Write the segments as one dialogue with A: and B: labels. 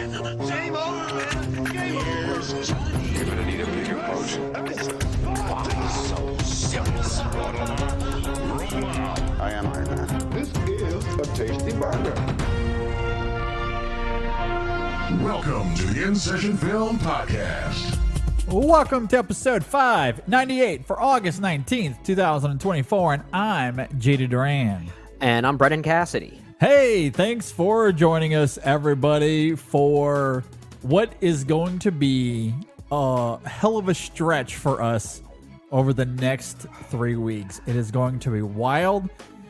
A: Game over, man. Game over.
B: You're gonna need a bigger boat.
A: So serious.
C: I am Iron Man.
D: This is a tasty burger.
E: Welcome to the InSession Film Podcast.
F: Welcome to episode 598 for August 19th, 2024, and I'm Gena Rowlands.
G: And I'm Brendan Cassidy.
F: Hey, thanks for joining us, everybody, for what is going to be a hell of a stretch for us over the next 3 weeks. It is going to be wild.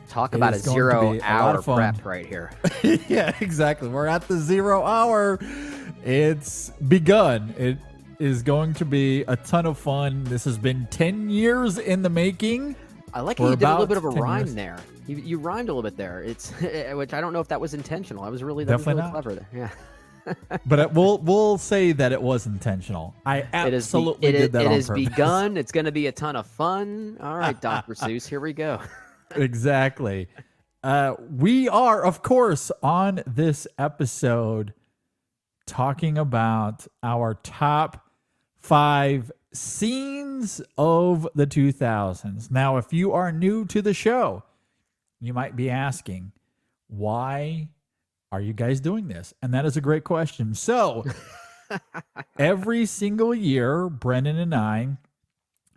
G: Talk about a 0 hour prep right here.
F: Yeah, exactly. We're at the 0 hour. It's begun. It is going to be a ton of fun. This has been 10 years in the making.
G: I like how you did a little bit of a rhyme there. You rhymed a little bit there. It's which I don't know if that was intentional. That was really clever there. Yeah.
F: But we'll say that it was intentional. I absolutely did that on purpose.
G: It has begun. It's going to be a ton of fun. All right, Dr. Seuss, here we go.
F: Exactly. We are, of course, on this episode talking about our top 5 scenes of the 2000s. Now, if you are new to the show, you might be asking, why are you guys doing this? And that is a great question. So every single year, Brendan and I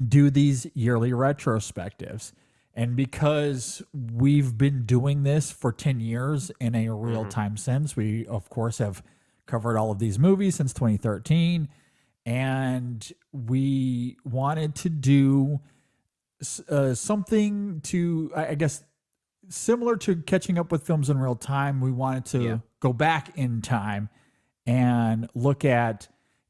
F: do these yearly retrospectives. And because we've been doing this for 10 years in a real-time sense, we, of course, have covered all of these movies since 2013. And we wanted to do something to, I guess, similar to catching up with films in real time. We wanted to go back in time and look at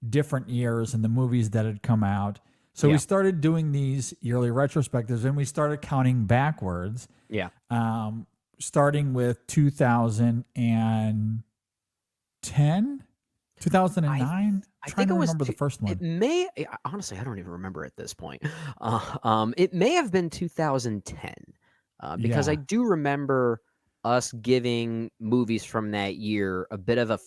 F: different years and the movies that had come out. So we started doing these yearly retrospectives, and we started counting backwards. Yeah. Starting with 2010, 2009.
G: I think it was
F: remember the first one.
G: It may honestly, I don't even remember at this point. It may have been 2010 because I do remember us giving movies from that year a bit of a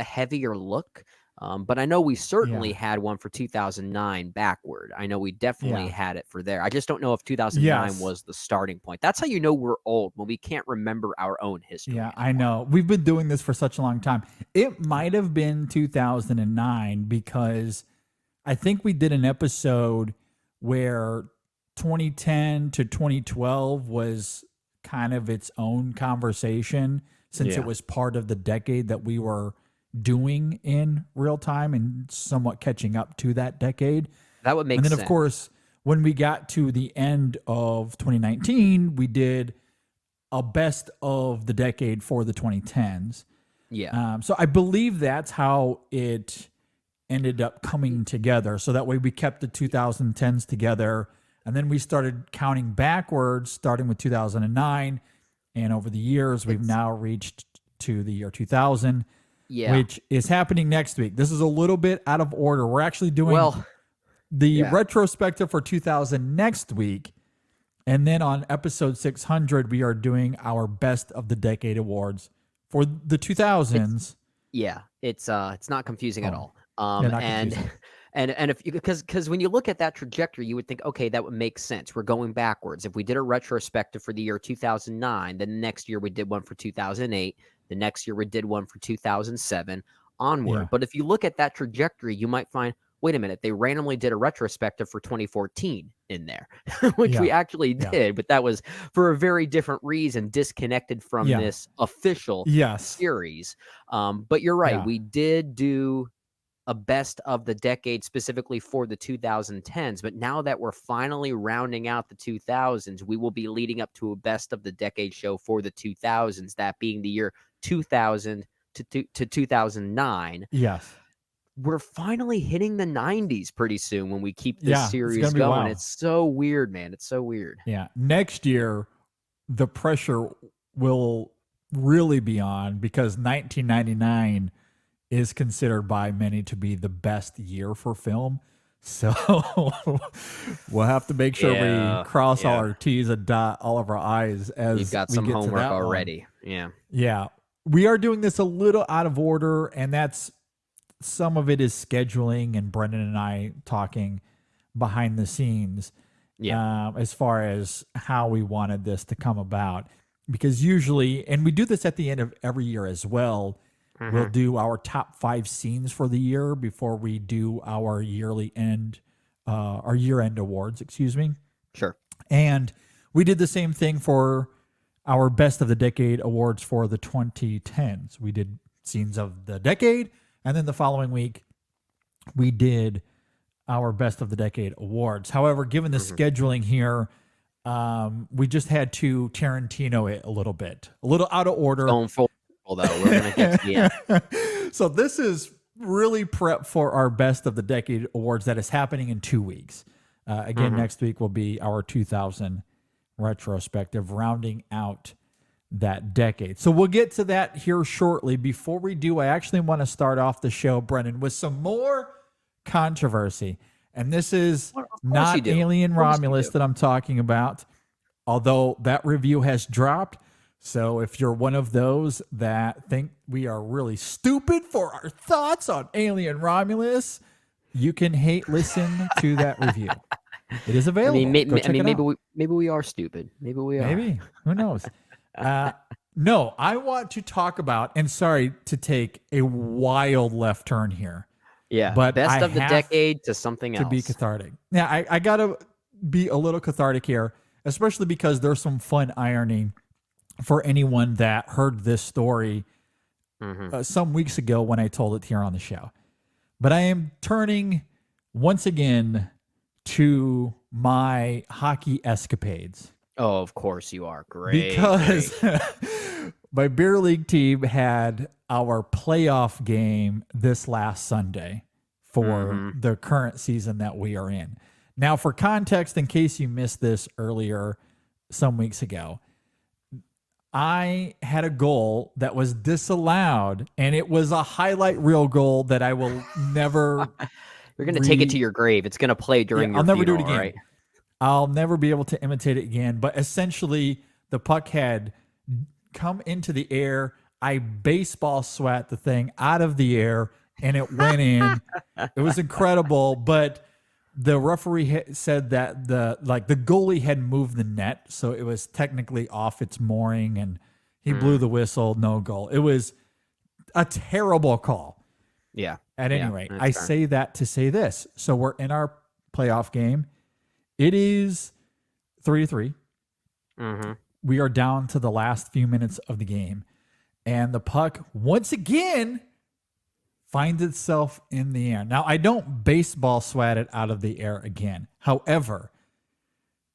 G: heavier look. But I know we certainly had one for 2009 backward. I know we definitely had it for there. I just don't know if 2009 was the starting point. That's how you know we're old, when we can't remember our own history.
F: Yeah, I know. We've been doing this for such a long time. It might have been 2009 because I think we did an episode where 2010 to 2012 was kind of its own conversation, since it was part of the decade that we were doing in real time and somewhat catching up to that decade.
G: That would make sense.
F: And then, of course, when we got to the end of 2019, we did a best of the decade for the 2010s.
G: Yeah.
F: So I believe that's how it ended up coming together. So that way we kept the 2010s together, and then we started counting backwards, starting with 2009. And over the years, we've now reached to the year 2000. Yeah. Which is happening next week. This is a little bit out of order. We're actually doing the retrospective for 2000 next week. And then on episode 600, we are doing our best of the decade awards for the 2000s.
G: It's not confusing at all.
F: Confusing.
G: And if because when you look at that trajectory, you would think, okay, that would make sense. We're going backwards. If we did a retrospective for the year 2009, then next year we did one for 2008. The next year we did one for 2007 onward. Yeah. But if you look at that trajectory, you might find, wait a minute, they randomly did a retrospective for 2014 in there, which we actually did, but that was for a very different reason, disconnected from this official series. But you're right. We did do a best of the decade specifically for the 2010s. But now that we're finally rounding out the 2000s, we will be leading up to a best of the decade show for the 2000s, that being the year 2000 to 2009.
F: Yes.
G: We're finally hitting the 90s pretty soon when we keep this series going.
F: Wild.
G: It's so weird, man. It's so weird.
F: Yeah. Next year, the pressure will really be on, because 1999 is considered by many to be the best year for film. So we'll have to make sure we cross all our T's and dot all of our I's as
G: you've got
F: we
G: some
F: get
G: homework
F: to that
G: already.
F: One. Yeah. We are doing this a little out of order, and that's some of it is scheduling and Brendan and I talking behind the scenes. As far as how we wanted this to come about. Because usually, and we do this at the end of every year as well, we'll do our top 5 scenes for the year before we do our yearly end, our year-end awards, excuse me.
G: Sure.
F: And we did the same thing for our Best of the Decade awards for the 2010s. We did scenes of the decade, and then the following week, we did our Best of the Decade awards. However, given the scheduling here, we just had to Tarantino it a little out of order.
G: Going full though, we're gonna get to the end.
F: So this is really prep for our Best of the Decade awards that is happening in 2 weeks. Again, next week will be our 2000 retrospective, rounding out that decade. So we'll get to that here shortly. Before we do, I actually want to start off the show, Brennan, with some more controversy. And this is not Alien Romulus that I'm talking about, although that review has dropped. So if you're one of those that think we are really stupid for our thoughts on Alien Romulus, you can listen to that review. It is available.
G: Maybe we are stupid. Maybe we are.
F: Maybe. Who knows? No, I want to talk about, and sorry to take a wild left turn here.
G: Yeah,
F: but
G: Best of the Decade to something else.
F: To be cathartic. Now, I got to be a little cathartic here, especially because there's some fun irony for anyone that heard this story some weeks ago when I told it here on the show. But I am turning once again to my hockey escapades.
G: Oh, of course you are. Great.
F: Because my beer league team had our playoff game this last Sunday for the current season that we are in. Now, for context, in case you missed this earlier some weeks ago, I had a goal that was disallowed, and it was a highlight reel goal that I will never...
G: You're going to take it to your grave. It's going to play during your
F: I'll never
G: funeral,
F: do it again.
G: right?
F: I'll never be able to imitate it again. But essentially, the puck had come into the air. I baseball swat the thing out of the air, and it went in. It was incredible. But the referee said that the goalie had moved the net, so it was technically off its mooring, and he blew the whistle. No goal. It was a terrible call.
G: Yeah.
F: At any rate, I say that to say this. So we're in our playoff game. It is 3-3. We are down to the last few minutes of the game. And the puck, once again, finds itself in the air. Now, I don't baseball swat it out of the air again. However,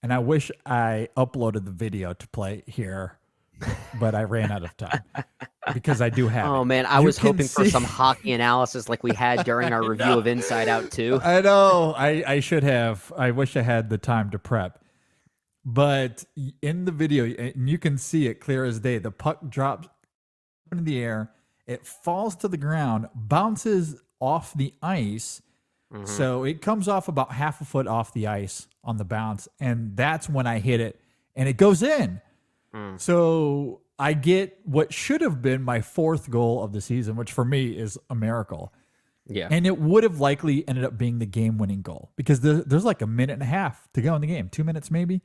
F: and I wish I uploaded the video to play here, but I ran out of time because I do have it.
G: Man, I was hoping for some hockey analysis like we had during our review of Inside Out 2.
F: I know. I should have. I wish I had the time to prep. But in the video, and you can see it clear as day, the puck drops into the air. It falls to the ground, bounces off the ice. So it comes off about half a foot off the ice on the bounce. And that's when I hit it. And it goes in. So I get what should have been my 4th goal of the season, which for me is a miracle.
G: Yeah.
F: And it would have likely ended up being the game-winning goal because there's like a minute and a half to go in the game, 2 minutes maybe.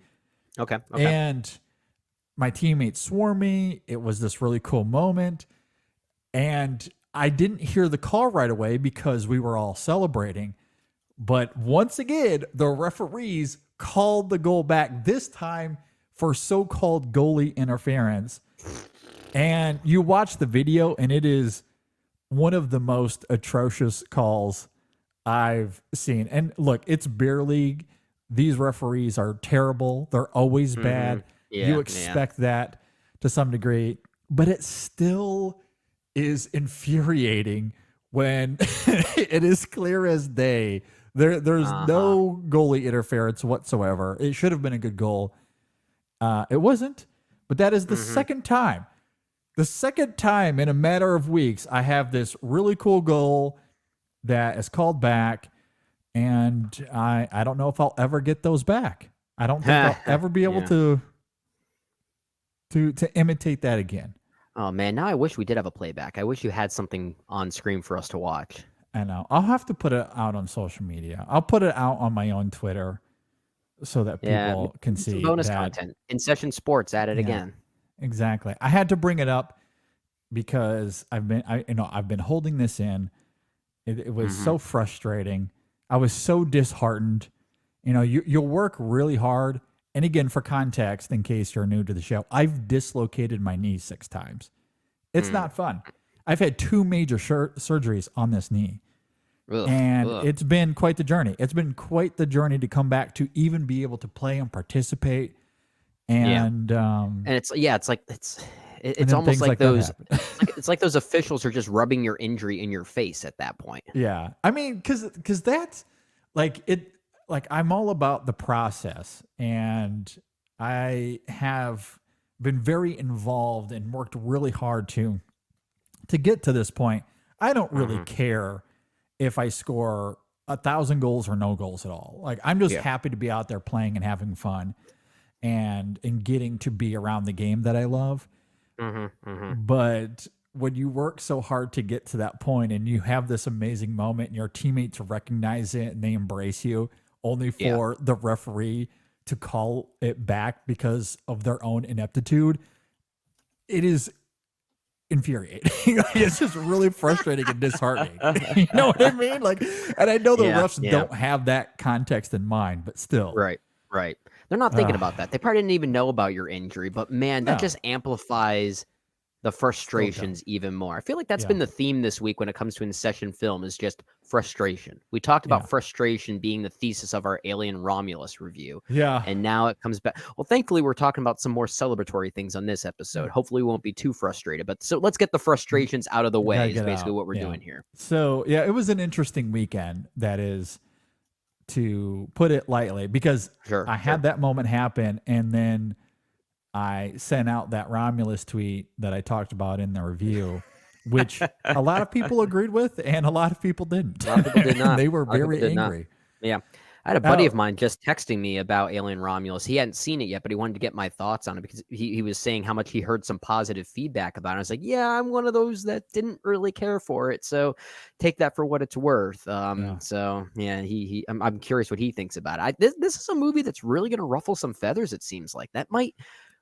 G: Okay.
F: And my teammates swore me. It was this really cool moment. And I didn't hear the call right away because we were all celebrating. But once again, the referees called the goal back, this time for so-called goalie interference. And you watch the video, and it is one of the most atrocious calls I've seen. And look, it's beer league. These referees are terrible. They're always bad. You expect that to some degree, but it still is infuriating when it is clear as day. There's no goalie interference whatsoever. It should have been a good goal. It wasn't, but that is the second time. The second time in a matter of weeks, I have this really cool goal that is called back, and I don't know if I'll ever get those back. I don't think I'll ever be able to imitate that again.
G: Oh man, now I wish we did have a playback. I wish you had something on screen for us to watch.
F: I know. I'll have to put it out on social media. I'll put it out on my own Twitter so that
G: Yeah,
F: people can
G: some
F: see
G: bonus
F: that.
G: content. InSession Sports at it
F: Yeah.
G: again.
F: Exactly. I had to bring it up because I've been holding this in. It was so frustrating. I was so disheartened. You'll work really hard. And again, for context, in case you're new to the show, I've dislocated my knee 6 times. It's not fun. I've had 2 major surgeries on this knee.
G: Ugh,
F: And
G: ugh.
F: it's been quite the journey. It's been quite the journey to come back to even be able to play and participate. And
G: And it's
F: then
G: almost
F: things
G: like
F: that
G: those
F: happen.
G: it's like those officials are just rubbing your injury in your face at that point.
F: Yeah. I mean, because that's like it, like I'm all about the process, and I have been very involved and worked really hard to get to this point. I don't really care if I score 1,000 goals or no goals at all. Like, I'm just happy to be out there playing and having fun and getting to be around the game that I love. But when you work so hard to get to that point and you have this amazing moment and your teammates recognize it and they embrace you, only for the referee to call it back because of their own ineptitude, it is infuriating. It's just really frustrating and disheartening. You know what I mean? Like, and I know the refs don't have that context in mind, but still.
G: Right. They're not thinking about that. They probably didn't even know about your injury, but man, that
F: No.
G: just amplifies the frustrations even more. I feel like that's been the theme this week when it comes to InSession Film, is just frustration. We talked about frustration being the thesis of our Alien Romulus review.
F: Yeah.
G: And now it comes back. Well, thankfully, we're talking about some more celebratory things on this episode. Hopefully, we won't be too frustrated. But so let's get the frustrations out of the way, is basically what we're doing here.
F: So, yeah, it was an interesting weekend, that is, to put it lightly, because I had that moment happen, and then I sent out that Romulus tweet that I talked about in the review, which a lot of people agreed with and a lot of people didn't.
G: A lot of people did not.
F: They were
G: A lot of people
F: very
G: did not.
F: angry.
G: Yeah. I had a buddy of mine just texting me about Alien Romulus. He hadn't seen it yet, but he wanted to get my thoughts on it because he was saying how much he heard some positive feedback about it. I was like, yeah, I'm one of those that didn't really care for it. So take that for what it's worth. So yeah, I'm curious what he thinks about it. This is a movie that's really going to ruffle some feathers. It seems like that might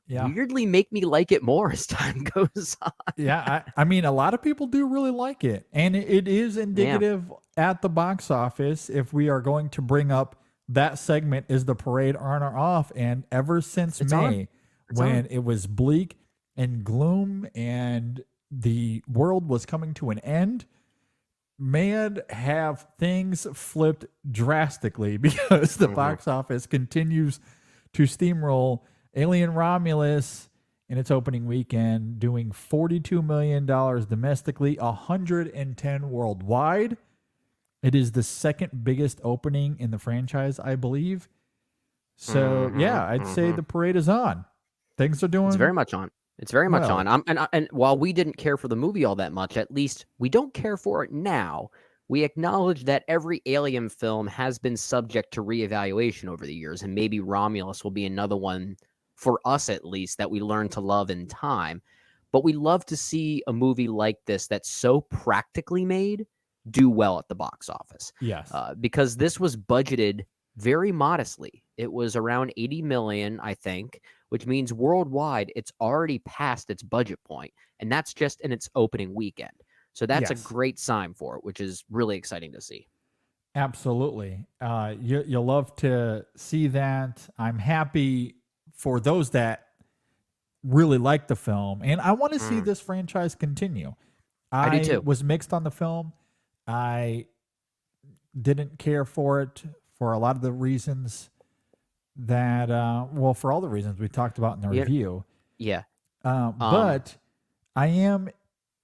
G: weirdly make me like it more as time goes on.
F: Yeah, I mean, a lot of people do really like it, and it is indicative at the box office. If we are going to bring up that segment, is the parade on or off? And ever since May, when it was bleak and gloom and the world was coming to an end, man, have things flipped drastically because the box office continues to steamroll. Alien Romulus in its opening weekend doing $42 million domestically, 110 worldwide. It is the second biggest opening in the franchise, I believe. So I'd say the parade is on. Things are doing.
G: It's very much on. It's very much on. And while we didn't care for the movie all that much, at least we don't care for it now. We acknowledge that every Alien film has been subject to reevaluation over the years, and maybe Romulus will be another one, for us at least, that we learn to love in time. But we love to see a movie like this that's so practically made do well at the box office.
F: Yes.
G: Because this was budgeted very modestly. It was around 80 million, I think, which means worldwide it's already past its budget point, and that's just in its opening weekend. So that's a great sign for it, which is really exciting to see.
F: Absolutely. You'll love to see that. I'm happy for those that really like the film, and I want to see this franchise continue.
G: I do too.
F: Was mixed on the film. I didn't care for it for a lot of the reasons that, for all the reasons we talked about in the review.
G: Yeah.
F: But I am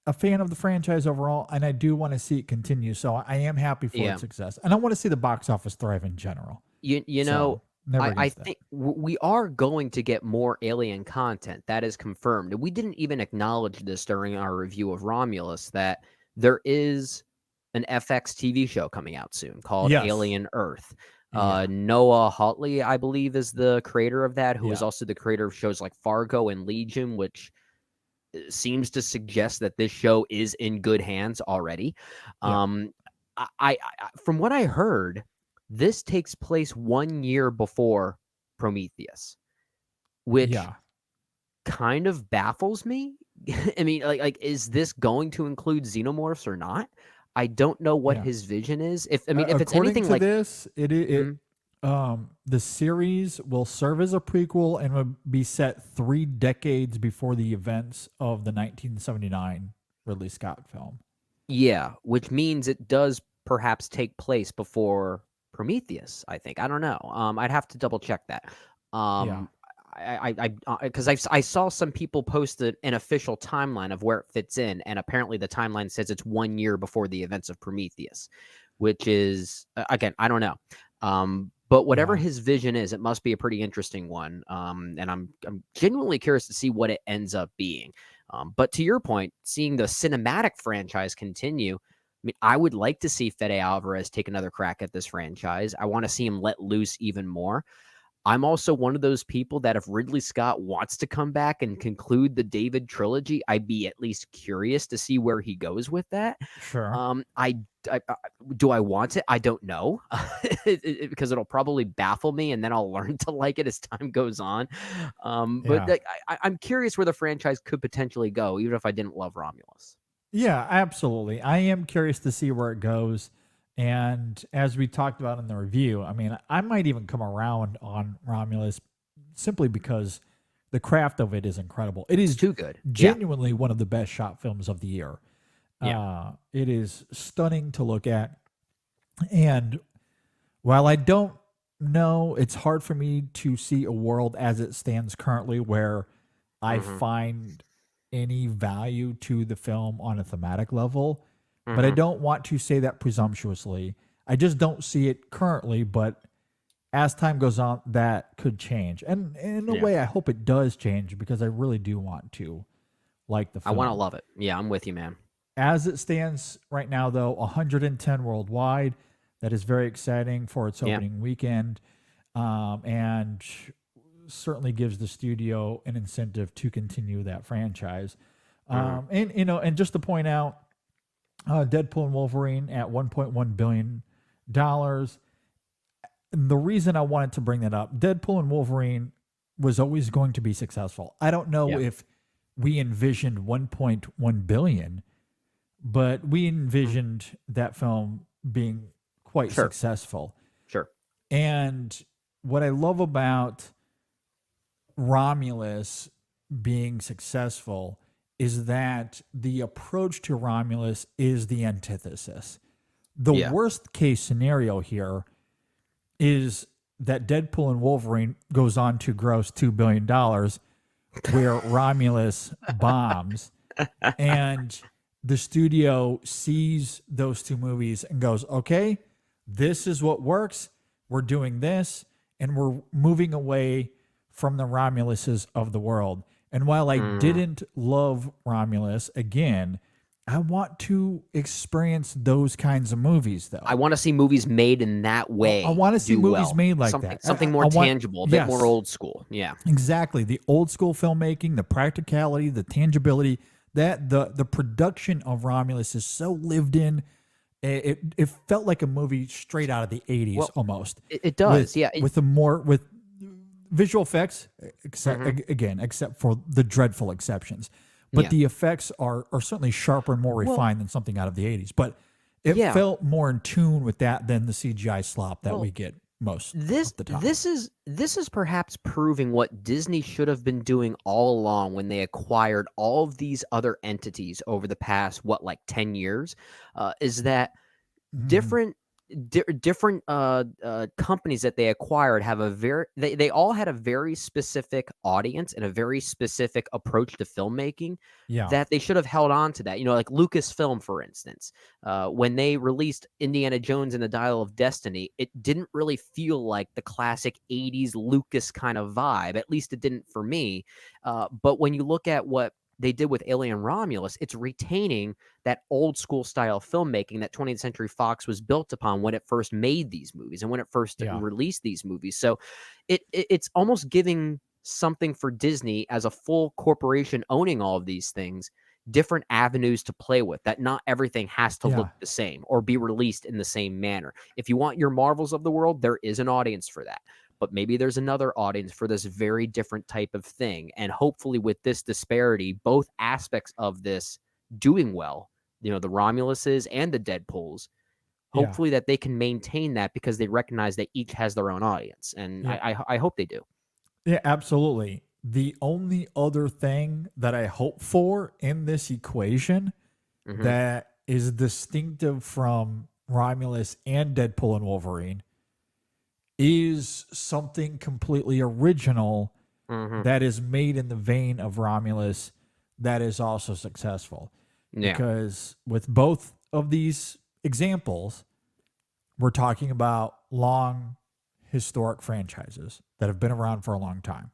F: a fan of the franchise overall, and I do want to see it continue. So I am happy for its success, and I want to see the box office thrive in general.
G: You know, I think we are going to get more Alien content. That is confirmed. We didn't even acknowledge this during our review of Romulus, that there is an FX TV show coming out soon called Alien Earth. Noah Hawley, I believe, is the creator of that, who is also the creator of shows like Fargo and Legion, which seems to suggest that this show is in good hands already. from what I heard, this takes place 1 year before Prometheus, which
F: Yeah.
G: kind of baffles me. I mean, like, is this going to include xenomorphs or not? I don't know what
F: Yeah.
G: his vision is. If it's
F: According
G: anything
F: to
G: like
F: this, the series will serve as a prequel and will be set 3 decades before the events of the 1979 Ridley Scott film.
G: yeah, which means it does perhaps take place before Prometheus. I think I don't know. I'd have to double check that.
F: Yeah.
G: Because I saw some people post an official timeline of where it fits in, and apparently the timeline says it's 1 year before the events of Prometheus, which is again, I don't know. But whatever
F: Yeah.
G: his vision is, it must be a pretty interesting one. And I'm genuinely curious to see what it ends up being. But to your point, seeing the cinematic franchise continue, I mean, I would like to see Fede Alvarez take another crack at this franchise. I want to see him let loose even more. I'm also one of those people that if Ridley Scott wants to come back and conclude the David trilogy, I'd be at least curious to see where he goes with that.
F: Sure.
G: I do I want it? I don't know, because it'll probably baffle me, and then I'll learn to like it as time goes on. But
F: Yeah.
G: I'm curious where the franchise could potentially go, even if I didn't love Romulus.
F: Yeah, absolutely. I am curious to see where it goes. And as we talked about in the review, I mean, I might even come around on Romulus simply because the craft of it is incredible. It is
G: Too good.
F: genuinely one of the best shot films of the year.
G: Yeah.
F: It is stunning to look at. And while I don't know, it's hard for me to see a world as it stands currently where I find any value to the film on a thematic level. But I don't want to say that presumptuously. I just don't see it currently, but as time goes on, that could change. And in a way, I hope it does change because I really do want to like the
G: I
F: film.
G: want to love it. Yeah, I'm with you, man.
F: As it stands right now, though, 110 worldwide. That is very exciting for its opening weekend, and certainly gives the studio an incentive to continue that franchise. And just to point out, Deadpool and Wolverine at $1.1 billion. The reason I wanted to bring that up, Deadpool and Wolverine was always going to be successful. I don't know if we envisioned 1.1 billion, but we envisioned that film being quite successful.
G: Sure.
F: And what I love about Romulus being successful is that the approach to Romulus is the antithesis. The worst case scenario here is that Deadpool and Wolverine goes on to gross $2 billion, where Romulus bombs, and the studio sees those two movies and goes, okay, this is what works. We're doing this, and we're moving away from the Romuluses of the world. And while I didn't love Romulus, again, I want to experience those kinds of movies, though.
G: I want to see movies made in that way.
F: I want to see movies made like
G: something,
F: that.
G: Something more tangible, a bit more old school. Yeah.
F: Exactly. The old school filmmaking, the practicality, the tangibility, that the production of Romulus is so lived in. It felt like a movie straight out of the 80s almost.
G: It does,
F: with visual effects, except for the dreadful exceptions. But the effects are certainly sharper and more refined than something out of the 80s. But it felt more in tune with that than the CGI slop that we get most of the time.
G: This is perhaps proving what Disney should have been doing all along when they acquired all of these other entities over the past 10 years, is that different companies that they acquired have they all had a very specific audience and a very specific approach to filmmaking that they should have held on to that. Like Lucasfilm, for instance, when they released Indiana Jones and the Dial of Destiny, it didn't really feel like the classic 80s Lucas kind of vibe. At least it didn't for me. But when you look at what they did with Alien Romulus, it's retaining that old school style filmmaking that 20th Century Fox was built upon when it first made these movies and when it first released these movies. So it's almost giving something for Disney as a full corporation owning all of these things, different avenues to play with, that not everything has to
F: Yeah.
G: look the same or be released in the same manner. If you want your Marvels of the world, there is an audience for that. But maybe there's another audience for this very different type of thing. And hopefully with this disparity, both aspects of this doing well, the Romuluses and the Deadpools,
F: Yeah.
G: hopefully that they can maintain that because they recognize that each has their own audience. And
F: Yeah.
G: I hope they do.
F: Yeah, absolutely. The only other thing that I hope for in this equation
G: Mhm.
F: that is distinctive from Romulus and Deadpool and Wolverine is something completely original
G: Mhm.
F: that is made in the vein of Romulus that is also successful.
G: Yeah.
F: Because with both of these examples, we're talking about long historic franchises that have been around for a long time.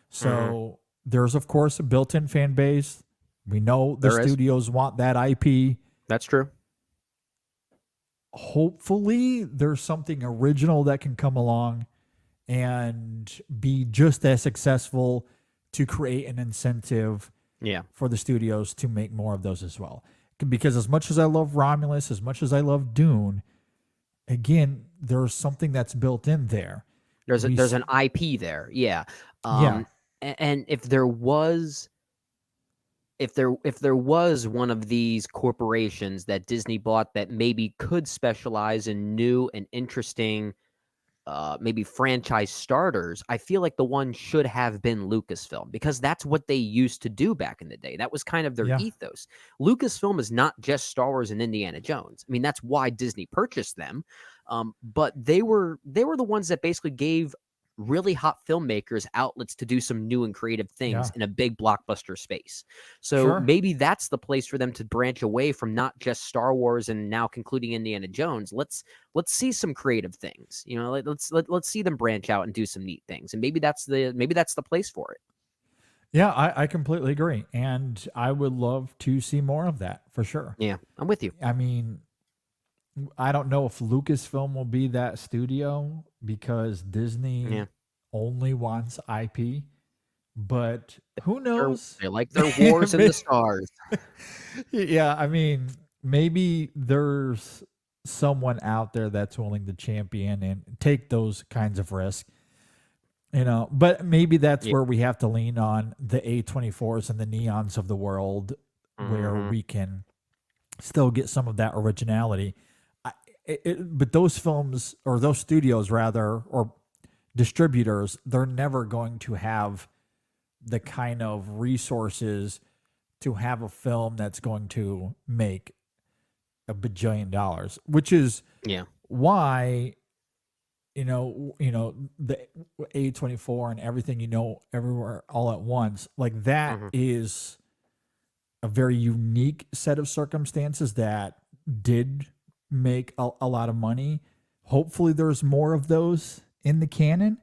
F: So there's, of course, a built-in fan base. We know the
G: There is.
F: studios want that IP.
G: That's true.
F: Hopefully, there's something original that can come along and be just as successful to create an incentive
G: Yeah.
F: for the studios to make more of those as well. Because as much as I love Romulus, as much as I love Dune, again, there's something that's built in there.
G: There's
F: We
G: an
F: s-
G: IP there. Yeah.
F: Yeah.
G: And if there was one of these corporations that Disney bought that maybe could specialize in new and interesting maybe franchise starters, I feel like the one should have been Lucasfilm, because that's what they used to do back in the day. That was kind of their
F: Yeah.
G: ethos. Lucasfilm is not just Star Wars and Indiana Jones. I mean, that's why Disney purchased them. But they were the ones that basically gave really hot filmmakers outlets to do some new and creative things
F: Yeah.
G: in a big blockbuster space. So
F: Sure.
G: maybe that's the place for them to branch away from not just Star Wars and now concluding Indiana Jones. Let's see some creative things. Let's see them branch out and do some neat things. And maybe that's the place for it.
F: Yeah, I completely agree. And I would love to see more of that for sure.
G: Yeah, I'm with you.
F: I mean, I don't know if Lucasfilm will be that studio because Disney
G: Yeah.
F: only wants IP, but who knows?
G: They like their wars in the stars.
F: Yeah, I mean, maybe there's someone out there that's willing to champion and take those kinds of risks. But maybe that's
G: Yeah.
F: where we have to lean on the A24s and the Neons of the world, where
G: Mhm.
F: we can still get some of that originality. But those films, or those studios rather, or distributors, they're never going to have the kind of resources to have a film that's going to make $1 bajillion, which is
G: Yeah.
F: why the A24 and everything, everywhere all at once, like that
G: Mhm.
F: is a very unique set of circumstances that did make a lot of money. Hopefully there's more of those in the canon,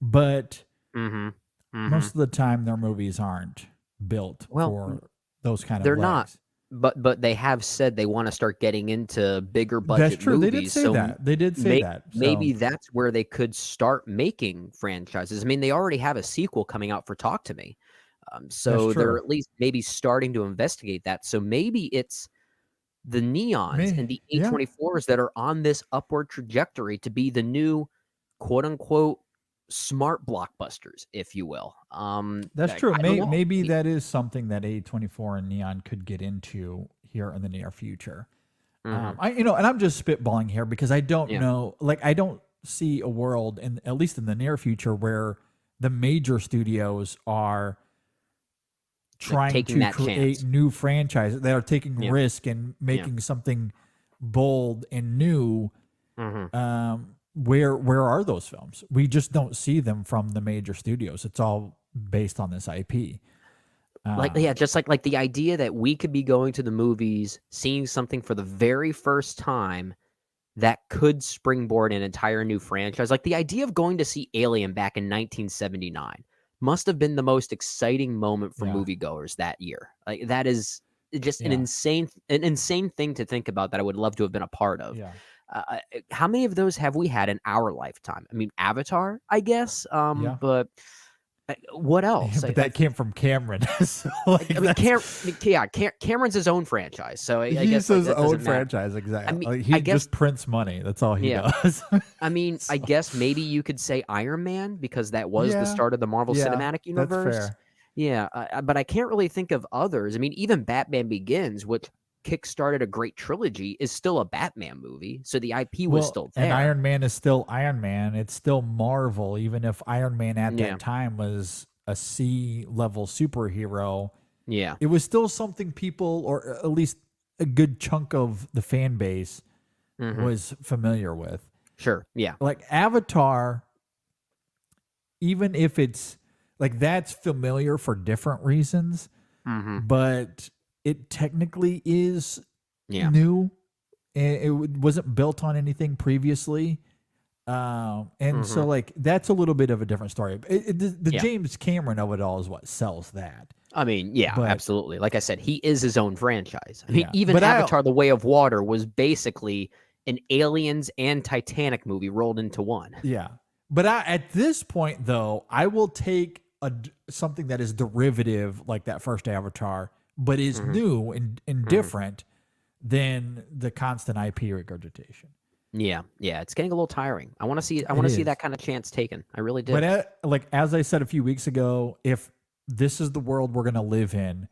F: but
G: Mhm. Mhm.
F: most of the time their movies aren't built
G: Well,
F: for those kind of
G: they're not.
F: legs.
G: But they have said they want to start getting into bigger budget
F: That's true.
G: movies.
F: They did say
G: so
F: that. They did say that. So,
G: maybe that's where they could start making franchises. I mean, they already have a sequel coming out for Talk to Me. So
F: That's
G: they're
F: true.
G: at least maybe starting to investigate that. So maybe it's the Neons and the
F: Yeah.
G: A24s that are on this upward trajectory to be the new quote unquote smart blockbusters, if you will.
F: That's true.
G: I don't know.
F: Maybe that is something that A24 and Neon could get into here in the near future.
G: Mhm.
F: And I'm just spitballing here because I don't
G: Yeah.
F: know. Like, I don't see a world, at least in the near future, where the major studios are trying
G: taking
F: to
G: that
F: create
G: chance.
F: new franchises. They are taking
G: Yeah.
F: risk and making something bold and new.
G: Mhm.
F: Where are those films? We just don't see them from the major studios. It's all based on this IP.
G: Just like the idea that we could be going to the movies, seeing something for the very first time that could springboard an entire new franchise. Like the idea of going to see Alien back in 1979 must have been the most exciting moment for
F: Yeah.
G: moviegoers that year. Like that is just an
F: Yeah.
G: insane thing to think about that I would love to have been a part of.
F: Yeah.
G: How many of those have we had in our lifetime? I mean, Avatar, I guess.
F: Yeah.
G: But What else?
F: But that came from Cameron. So, like,
G: I mean, Cameron's his own franchise, so I guess
F: he's
G: like,
F: his
G: that
F: own
G: doesn't matter.
F: franchise, exactly.
G: I mean,
F: Like, he
G: I guess
F: just prints money. That's all he
G: Yeah.
F: does.
G: I mean, I guess maybe you could say Iron Man because that was
F: Yeah.
G: the start of the Marvel
F: Yeah,
G: Cinematic
F: that's
G: Universe.
F: fair.
G: Yeah, but I can't really think of others. I mean, even Batman Begins, which kickstarted a great trilogy, is still a Batman movie, so the IP was still there.
F: And Iron Man is still Iron Man. It's still Marvel, even if Iron Man at
G: Yeah.
F: that time was a C-level superhero.
G: Yeah,
F: It was still something people, or at least a good chunk of the fan base, was familiar with.
G: sure. Yeah,
F: Like Avatar, even if it's like that's familiar for different reasons, but it technically is
G: yeah,
F: new. It wasn't built on anything previously. And so like that's a little bit of a different story. The
G: Yeah.
F: James Cameron of it all is what sells that.
G: I mean, yeah,
F: But-
G: absolutely. Like I said, he is his own franchise. I mean,
F: Yeah.
G: even
F: But
G: Avatar: The Way of Water was basically an Aliens and Titanic movie rolled into one.
F: Yeah. But at this point, though, I will take something that is derivative like that first Avatar, but is new and different than the constant IP regurgitation.
G: Yeah, it's getting a little tiring. I want to see
F: is.
G: that kind of chance taken. I really do.
F: But like as I said a few weeks ago, if this is the world we're gonna live in,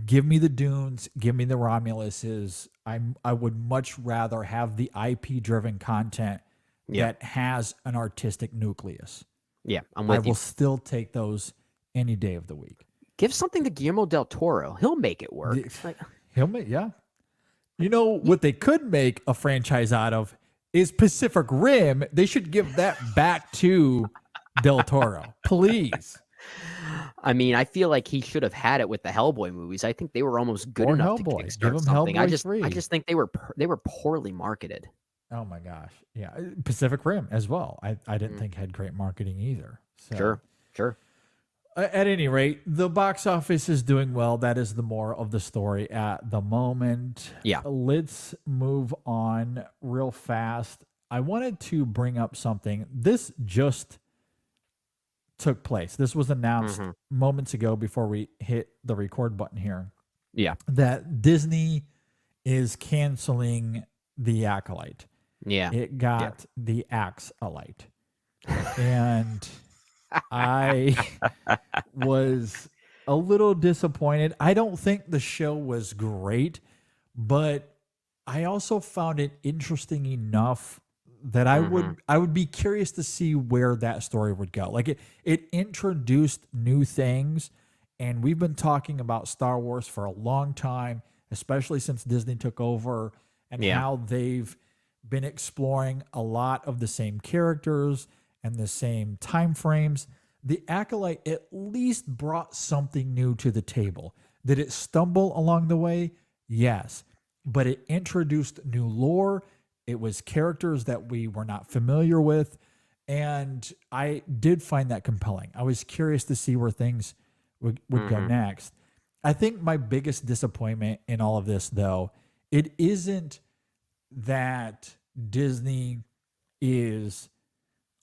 F: give me the Dunes, give me the Romuluses. I would much rather have the IP driven content that has an artistic nucleus.
G: Yeah, I'm
F: I
G: with
F: will
G: you.
F: still take those any day of the week.
G: Give something to Guillermo del Toro. He'll make it work. Like,
F: He'll make, yeah. You know what they could make a franchise out of is Pacific Rim. They should give that back to Del Toro, please.
G: I mean, I feel like he should have had it with the Hellboy movies. I think they were almost good
F: Or
G: enough
F: Hellboy.
G: to
F: Give
G: kickstart
F: him
G: something. I
F: Hellboy
G: just
F: 3.
G: think they were poorly marketed.
F: Oh my gosh, yeah. Pacific Rim as well. I didn't think had great marketing either. So.
G: Sure.
F: At any rate, the box office is doing well. That is the moral of the story at the moment.
G: Yeah.
F: Let's move on real fast. I wanted to bring up something. This just took place. This was announced moments ago before we hit the record button here.
G: Yeah.
F: That Disney is canceling The Acolyte.
G: Yeah.
F: It got The Axe-alite. And I was a little disappointed. I don't think the show was great, but I also found it interesting enough that I would be curious to see where that story would go. Like it introduced new things, and we've been talking about Star Wars for a long time, especially since Disney took over, and how they've been exploring a lot of the same characters and the same time frames. The Acolyte at least brought something new to the table. Did it stumble along the way? Yes. But it introduced new lore. It was characters that we were not familiar with. And I did find that compelling. I was curious to see where things would go next. I think my biggest disappointment in all of this, though, it isn't that Disney is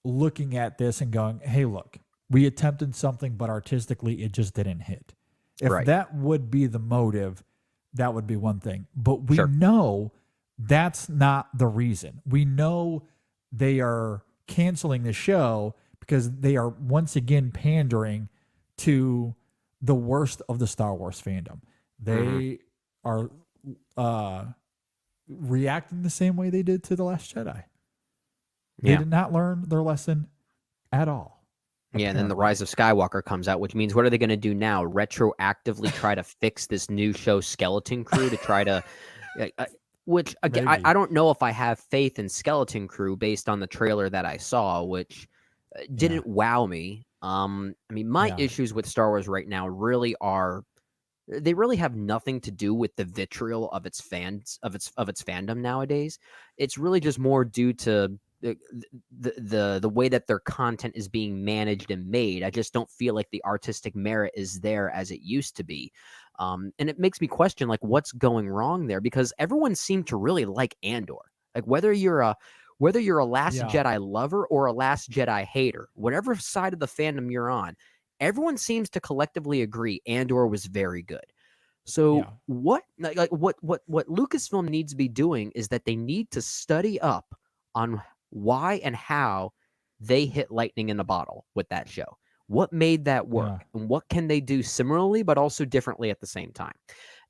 F: looking at this and going, hey, look, we attempted something, but artistically it just didn't hit. If that would be the motive, that would be one thing. But we know that's not the reason. We know they are canceling the show because they are once again pandering to the worst of the Star Wars fandom. They are reacting the same way they did to The Last Jedi. They did not learn their lesson at all.
G: Yeah, and then The Rise of Skywalker comes out, which means what are they going to do now? Retroactively try to fix this new show Skeleton Crew to try to... which, again, I don't know if I have faith in Skeleton Crew based on the trailer that I saw, which didn't wow me. I mean, my issues with Star Wars right now really are... They really have nothing to do with the vitriol of its fans, of its fandom nowadays. It's really just more due to the way that their content is being managed and made. I just don't feel like the artistic merit is there as it used to be. And it makes me question like what's going wrong there, because everyone seemed to really like Andor. Like whether you're a Last Jedi lover or a Last Jedi hater, whatever side of the fandom you're on, everyone seems to collectively agree Andor was very good. So
F: Yeah.
G: what Lucasfilm needs to be doing is that they need to study up on why and how they hit lightning in a bottle with that show. What made that work? And what can they do similarly but also differently at the same time?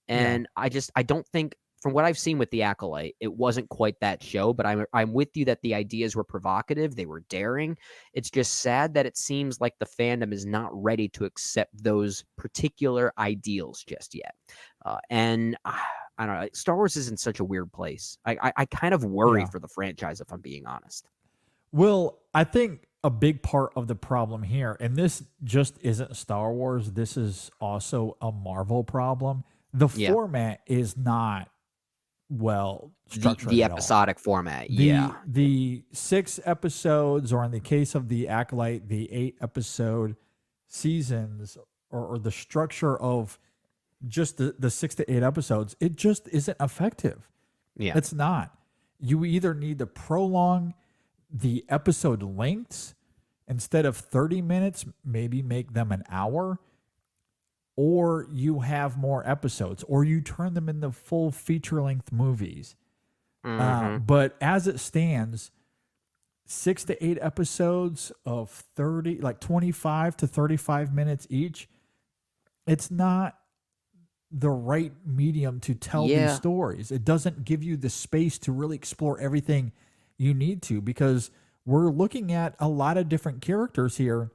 G: And I don't think, from what I've seen with The Acolyte, it wasn't quite that show, but I'm with you that the ideas were provocative, they were daring. It's just sad that it seems like the fandom is not ready to accept those particular ideals just yet. And I don't know, Star Wars is in such a weird place. I kind of worry for the franchise, if I'm being honest.
F: Well, I think a big part of the problem here, and this just isn't Star Wars, this is also a Marvel problem. The format is not well structured.
G: The
F: at all.
G: episodic format,
F: The 6 episodes, or in the case of The Acolyte, the 8 episode seasons, or the structure of just the 6 to 8 episodes, it just isn't effective.
G: Yeah.
F: It's not. You either need to prolong the episode lengths, instead of 30 minutes, maybe make them an hour, or you have more episodes, or you turn them into full feature-length movies. But as it stands, 6 to 8 episodes of 25 to 35 minutes each, it's not the right medium to tell these stories. It doesn't give you the space to really explore everything you need to, because we're looking at a lot of different characters here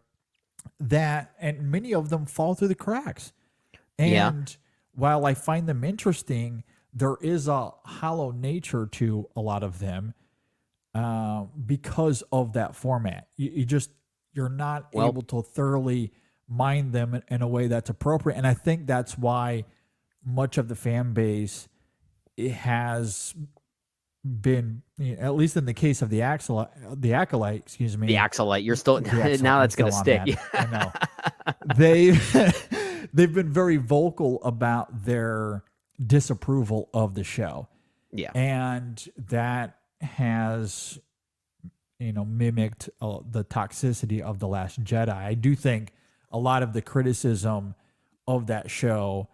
F: and many of them fall through the cracks. And while I find them interesting, there is a hollow nature to a lot of them because of that format. You're not able to thoroughly mine them in a way that's appropriate. And I think that's why much of the fan base, it has been, at least in the case of the Acolyte, excuse me.
G: The Acolyte, you're still now that's going to stick.
F: I know. They've been very vocal about their disapproval of the show.
G: Yeah.
F: And that has, mimicked the toxicity of The Last Jedi. I do think a lot of the criticism of that show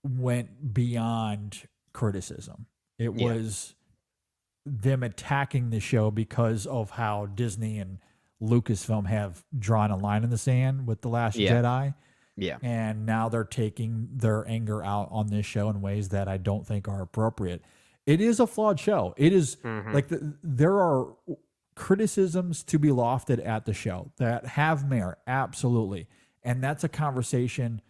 F: went beyond criticism. It was them attacking the show because of how Disney and Lucasfilm have drawn a line in the sand with The Last Jedi.
G: Yeah.
F: And now they're taking their anger out on this show in ways that I don't think are appropriate. It is a flawed show. It is there are criticisms to be lofted at the show that have merit, absolutely. And that's a conversation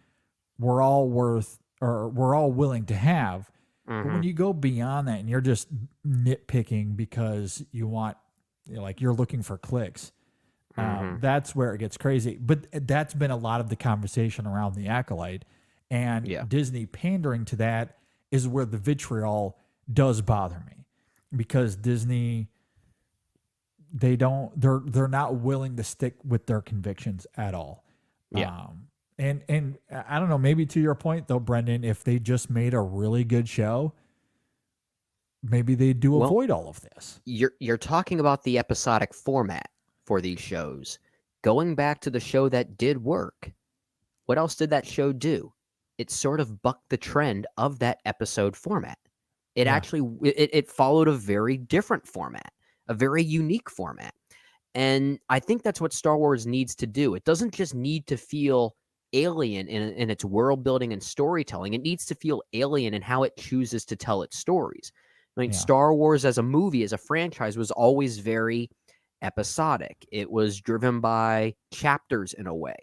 F: we're all willing to have. But when you go beyond that and you're just nitpicking because you want, you're looking for clicks, that's where it gets crazy. But that's been a lot of the conversation around The Acolyte, and Disney pandering to that is where the vitriol does bother me, because Disney, they're not willing to stick with their convictions at all. And I don't know, maybe to your point though, Brendan, if they just made a really good show, maybe they do avoid all of this.
G: You're talking about the episodic format for these shows. Going back to the show that did work, what else did that show do? It sort of bucked the trend of that episode format. It actually it followed a very different format, a very unique format. And I think that's what Star Wars needs to do. It doesn't just need to feel alien in its world building and storytelling. It needs to feel alien in how it chooses to tell its stories. I mean, Star Wars as a movie, as a franchise, was always very episodic. It was driven by chapters in a way.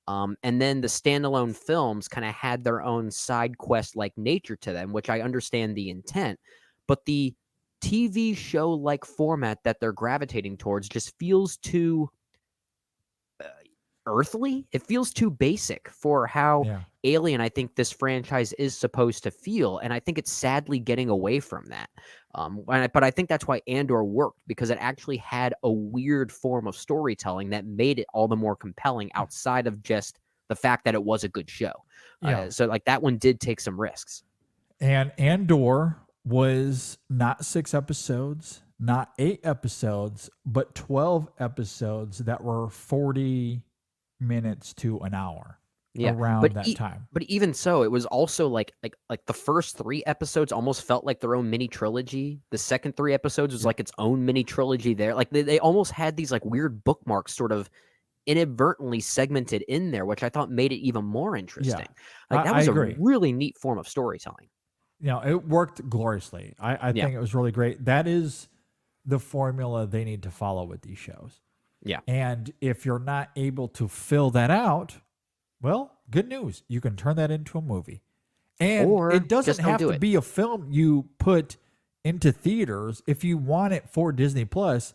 G: And then the standalone films kind of had their own side quest like nature to them, which I understand the intent, but the TV show like format that they're gravitating towards just feels too earthly. It feels too basic for how alien I think this franchise is supposed to feel, and I think it's sadly getting away from that. But I think that's why Andor worked, because it actually had a weird form of storytelling that made it all the more compelling outside of just the fact that it was a good show. So like that one did take some risks.
F: And Andor was not 6 episodes, not 8 episodes, but 12 episodes that were 40 minutes to an hour.
G: Yeah,
F: around that time.
G: But even so, it was also like the first 3 episodes almost felt like their own mini trilogy. The second 3 episodes was like its own mini trilogy there. Like they almost had these like weird bookmarks sort of inadvertently segmented in there, which I thought made it even more interesting. Like that was a really neat form of storytelling.
F: It worked gloriously. I think it was really great. That is the formula they need to follow with these shows.
G: Yeah.
F: And if you're not able to fill that out, well, good news. You can turn that into a movie. And it doesn't have to be a film you put into theaters. If you want it for Disney Plus,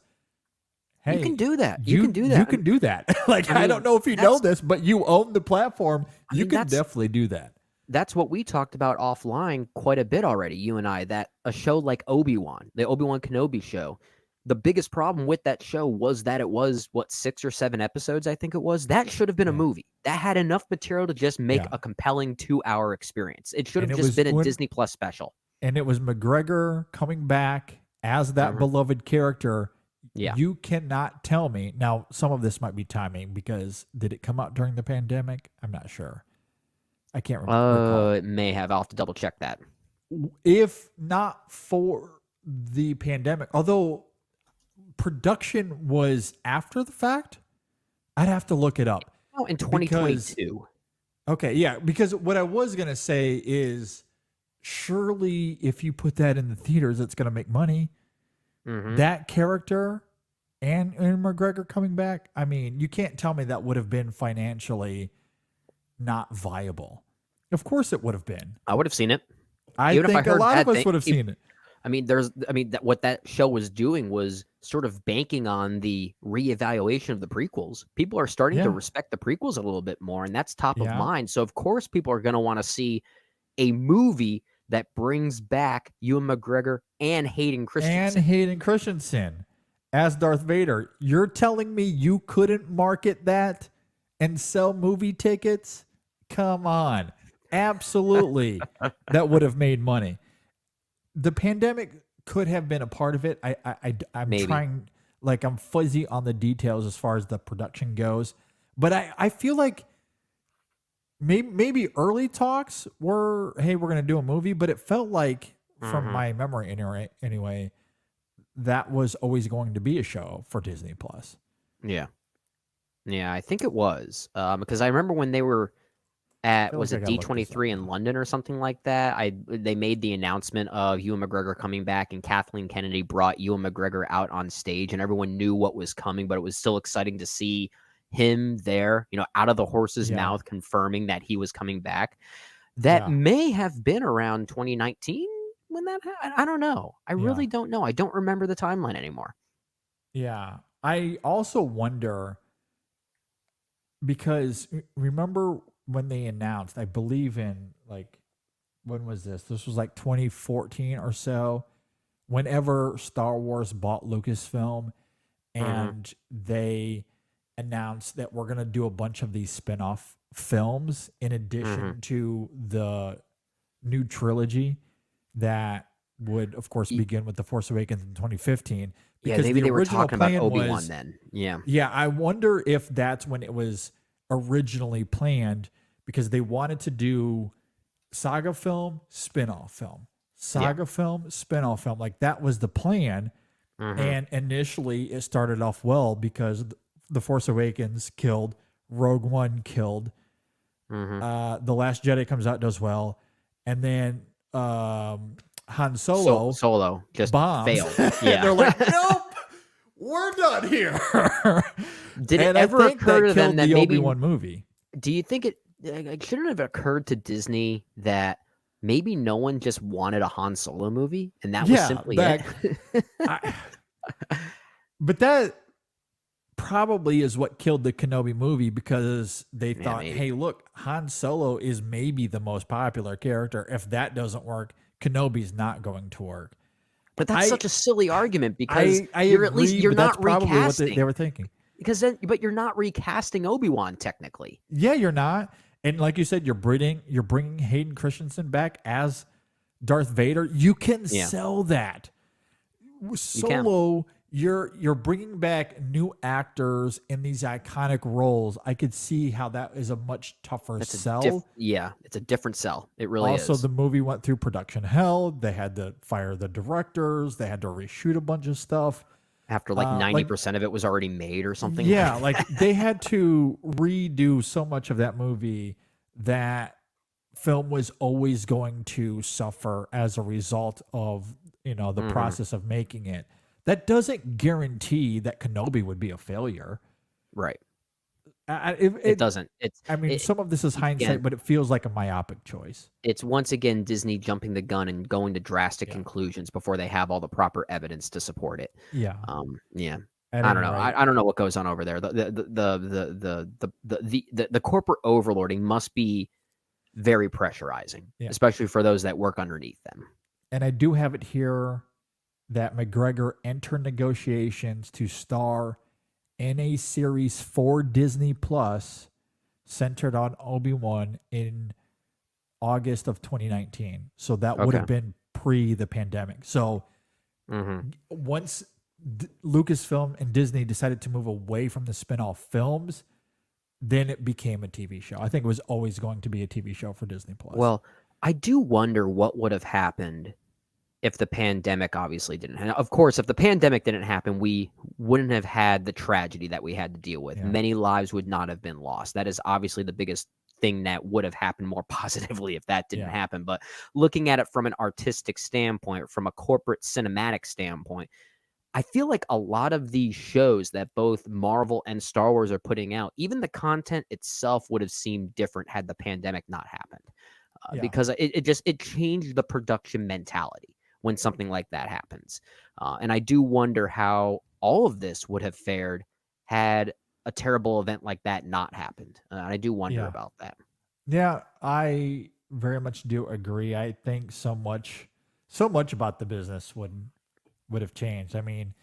F: hey,
G: you can do that. You can do that.
F: You can do that. I don't know if you know this, but you own the platform. You can definitely do that.
G: That's what we talked about offline quite a bit already, you and I, that a show like Obi-Wan, the Obi-Wan Kenobi show, the biggest problem with that show was that it was, 6 or 7 episodes, I think it was. That should have been a movie. That had enough material to just make a compelling 2-hour experience. It should have just been a Disney Plus special.
F: And it was McGregor coming back as that beloved character.
G: Yeah.
F: You cannot tell me. Now, some of this might be timing because did it come out during the pandemic? I'm not sure. I can't remember.
G: It may have. I'll have to double check that.
F: If not for the pandemic, although production was after the fact, I'd have to look it up.
G: Oh, in 2022.
F: Okay, yeah, because what I was going to say is surely if you put that in the theaters, it's going to make money. That character and McGregor coming back, I mean, you can't tell me that would have been financially not viable. Of course it would have been.
G: I would have seen it.
F: I think a lot of us would have seen it.
G: What that show was doing was sort of banking on the reevaluation of the prequels. People are starting to respect the prequels a little bit more, and that's top of mind. So of course people are going to want to see a movie that brings back Ewan McGregor and Hayden Christensen. As Darth Vader. You're telling me you couldn't market that and sell movie tickets? Come on. Absolutely. That would have made money. The pandemic could have been a part of it. I'm Maybe.
F: trying, I'm fuzzy on the details as far as the production goes. But I feel like maybe early talks were, hey, we're going to do a movie. But it felt like, from my memory anyway, that was always going to be a show for Disney Plus.
G: Yeah. Yeah, I think it was. Because I remember when they were at, was it D23 in London or something like that? They made the announcement of Ewan McGregor coming back, and Kathleen Kennedy brought Ewan McGregor out on stage, and everyone knew what was coming, but it was still exciting to see him there, out of the horse's mouth, confirming that he was coming back. That may have been around 2019 when that happened. I don't know. I really don't know. I don't remember the timeline anymore. Yeah.
F: I also wonder, because remember when they announced, I believe in when was this? This was 2014 or so, whenever Star Wars bought Lucasfilm, and they announced that we're going to do a bunch of these spin-off films in addition to the new trilogy that would, of course, begin with The Force Awakens in 2015.
G: Yeah, maybe they were talking about Obi-Wan then. Yeah.
F: Yeah, I wonder if that's when it was originally planned, because they wanted to do saga film, spin-off film. Saga film, spin-off film. That was the plan. And initially it started off well because The Force Awakens killed, Rogue One killed, The Last Jedi comes out, does well, and then Han Solo
G: just
F: bombs.
G: failed. Yeah.
F: They're like, nope, we're done here.
G: Did it ever occur to them that
F: the
G: maybe
F: Obi-Wan movie?
G: Do you think it shouldn't have occurred to Disney that maybe no one just wanted a Han Solo movie, and that was simply it?
F: But that probably is what killed the Kenobi movie, because they thought, hey, look, Han Solo is maybe the most popular character. If that doesn't work, Kenobi's not going to work.
G: But that's such a silly argument, because you're not
F: probably
G: recasting.
F: what they were thinking.
G: But you're not recasting Obi-Wan technically.
F: Yeah, you're not. And like you said, you're bringing Hayden Christensen back as Darth Vader. You can sell that. Solo you're bringing back new actors in these iconic roles. I could see how that is a much tougher sell.
G: It's a different sell. It really
F: Also,
G: is.
F: the movie went through production hell. They had to fire the directors. They had to reshoot a bunch of stuff.
G: After like 90% of it was already made or something.
F: Yeah, like they had to redo so much of that movie that film was always going to suffer as a result of, the process of making it. That doesn't guarantee that Kenobi would be a failure.
G: Right.
F: It
G: doesn't.
F: Some of this is hindsight, but it feels like a myopic choice.
G: It's once again Disney jumping the gun and going to drastic conclusions before they have all the proper evidence to support it.
F: Yeah.
G: Yeah.
F: At
G: I don't
F: any
G: know.
F: rate.
G: I don't know what goes on over there. The corporate overlording must be very pressurizing, especially for those that work underneath them.
F: And I do have it here that McGregor entered negotiations to star in a series for Disney Plus centered on Obi-Wan in August of 2019. So that would have been pre the pandemic. So once Lucasfilm and Disney decided to move away from the spin-off films, then it became a TV show. I think it was always going to be a TV show for Disney Plus.
G: Well, I do wonder what would have happened if the pandemic obviously didn't happen. Of course, if the pandemic didn't happen, we wouldn't have had the tragedy that we had to deal with.
F: Yeah.
G: Many lives would not have been lost. That is obviously the biggest thing that would have happened more positively if that didn't happen. But looking at it from an artistic standpoint, from a corporate cinematic standpoint, I feel like a lot of these shows that both Marvel and Star Wars are putting out, even the content itself would have seemed different had the pandemic not happened. Because it changed the production mentality when something like that happens. And I do wonder how all of this would have fared had a terrible event like that not happened. I do wonder about that.
F: Yeah, I very much do agree. I think so much about the business would have changed. I mean,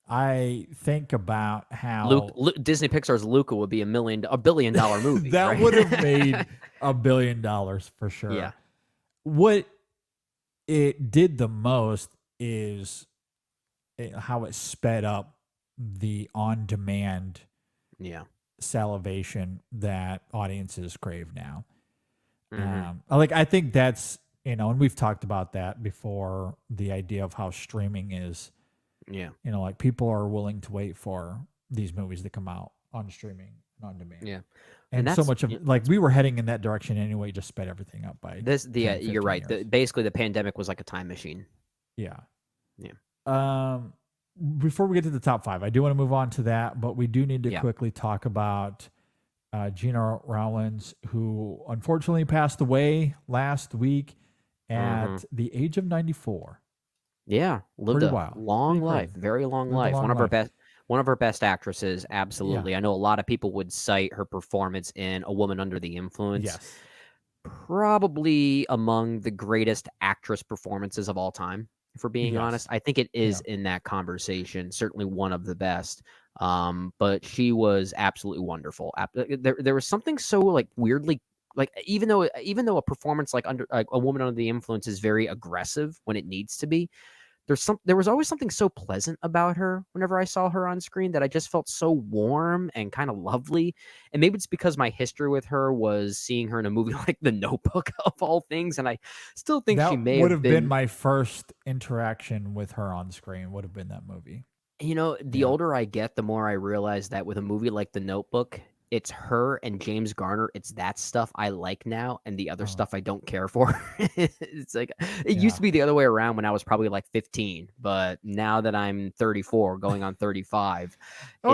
F: I think about how
G: Disney Pixar's Luca would be a $1 billion movie.
F: that
G: right?
F: would have made $1 billion for sure.
G: Yeah.
F: What it did the most is how it sped up the on-demand salivation that audiences crave now. I think that's, and we've talked about that before, the idea of how streaming is, like people are willing to wait for these movies to come out on streaming and on demand.
G: Yeah.
F: And so much of we were heading in that direction anyway, just sped everything up by
G: you're right. Basically the pandemic was like a time machine.
F: Yeah.
G: Yeah.
F: Before we get to the top 5, I do want to move on to that, but we do need to quickly talk about Gena Rowlands, who unfortunately passed away last week at the age of 94.
G: Yeah, lived
F: Pretty
G: a
F: wild.
G: long
F: Pretty
G: life,
F: crazy.
G: very long
F: Lived a
G: life.
F: long
G: One of our best actresses, absolutely.
F: Yeah.
G: I know a lot of people would cite her performance in A Woman Under the Influence.
F: Yes.
G: Probably among the greatest actress performances of all time, if we're being honest. I think it is in that conversation, certainly one of the best. But she was absolutely wonderful. There was something so like weirdly, like even though a performance like A Woman Under the Influence is very aggressive when it needs to be, there was always something so pleasant about her whenever I saw her on screen that I just felt so warm and kind of lovely. And maybe it's because my history with her was seeing her in a movie like The Notebook of all things, and I still think
F: That
G: she may
F: would
G: have
F: have been my first interaction with her on screen, would have been that movie.
G: The older I get, the more I realize that with a movie like The Notebook, it's her and James Garner. It's that stuff I like now, and the other stuff I don't care for. It's like it used to be the other way around when I was probably like 15, but now that I'm 34, going on 35.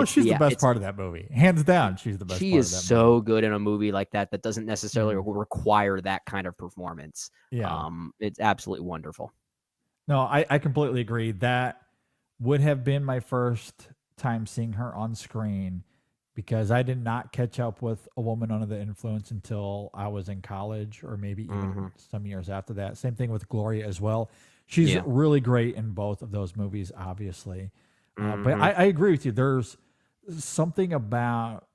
F: She's the best part of that movie, hands down. She's the best.
G: She
F: part
G: is
F: of that
G: so
F: movie.
G: good in a movie like that doesn't necessarily require that kind of performance.
F: Yeah,
G: it's absolutely wonderful.
F: No, I completely agree. That would have been my first time seeing her on screen, because I did not catch up with A Woman Under the Influence until I was in college, or maybe even some years after that. Same thing with Gloria as well. She's really great in both of those movies, obviously. But I agree with you. There's something about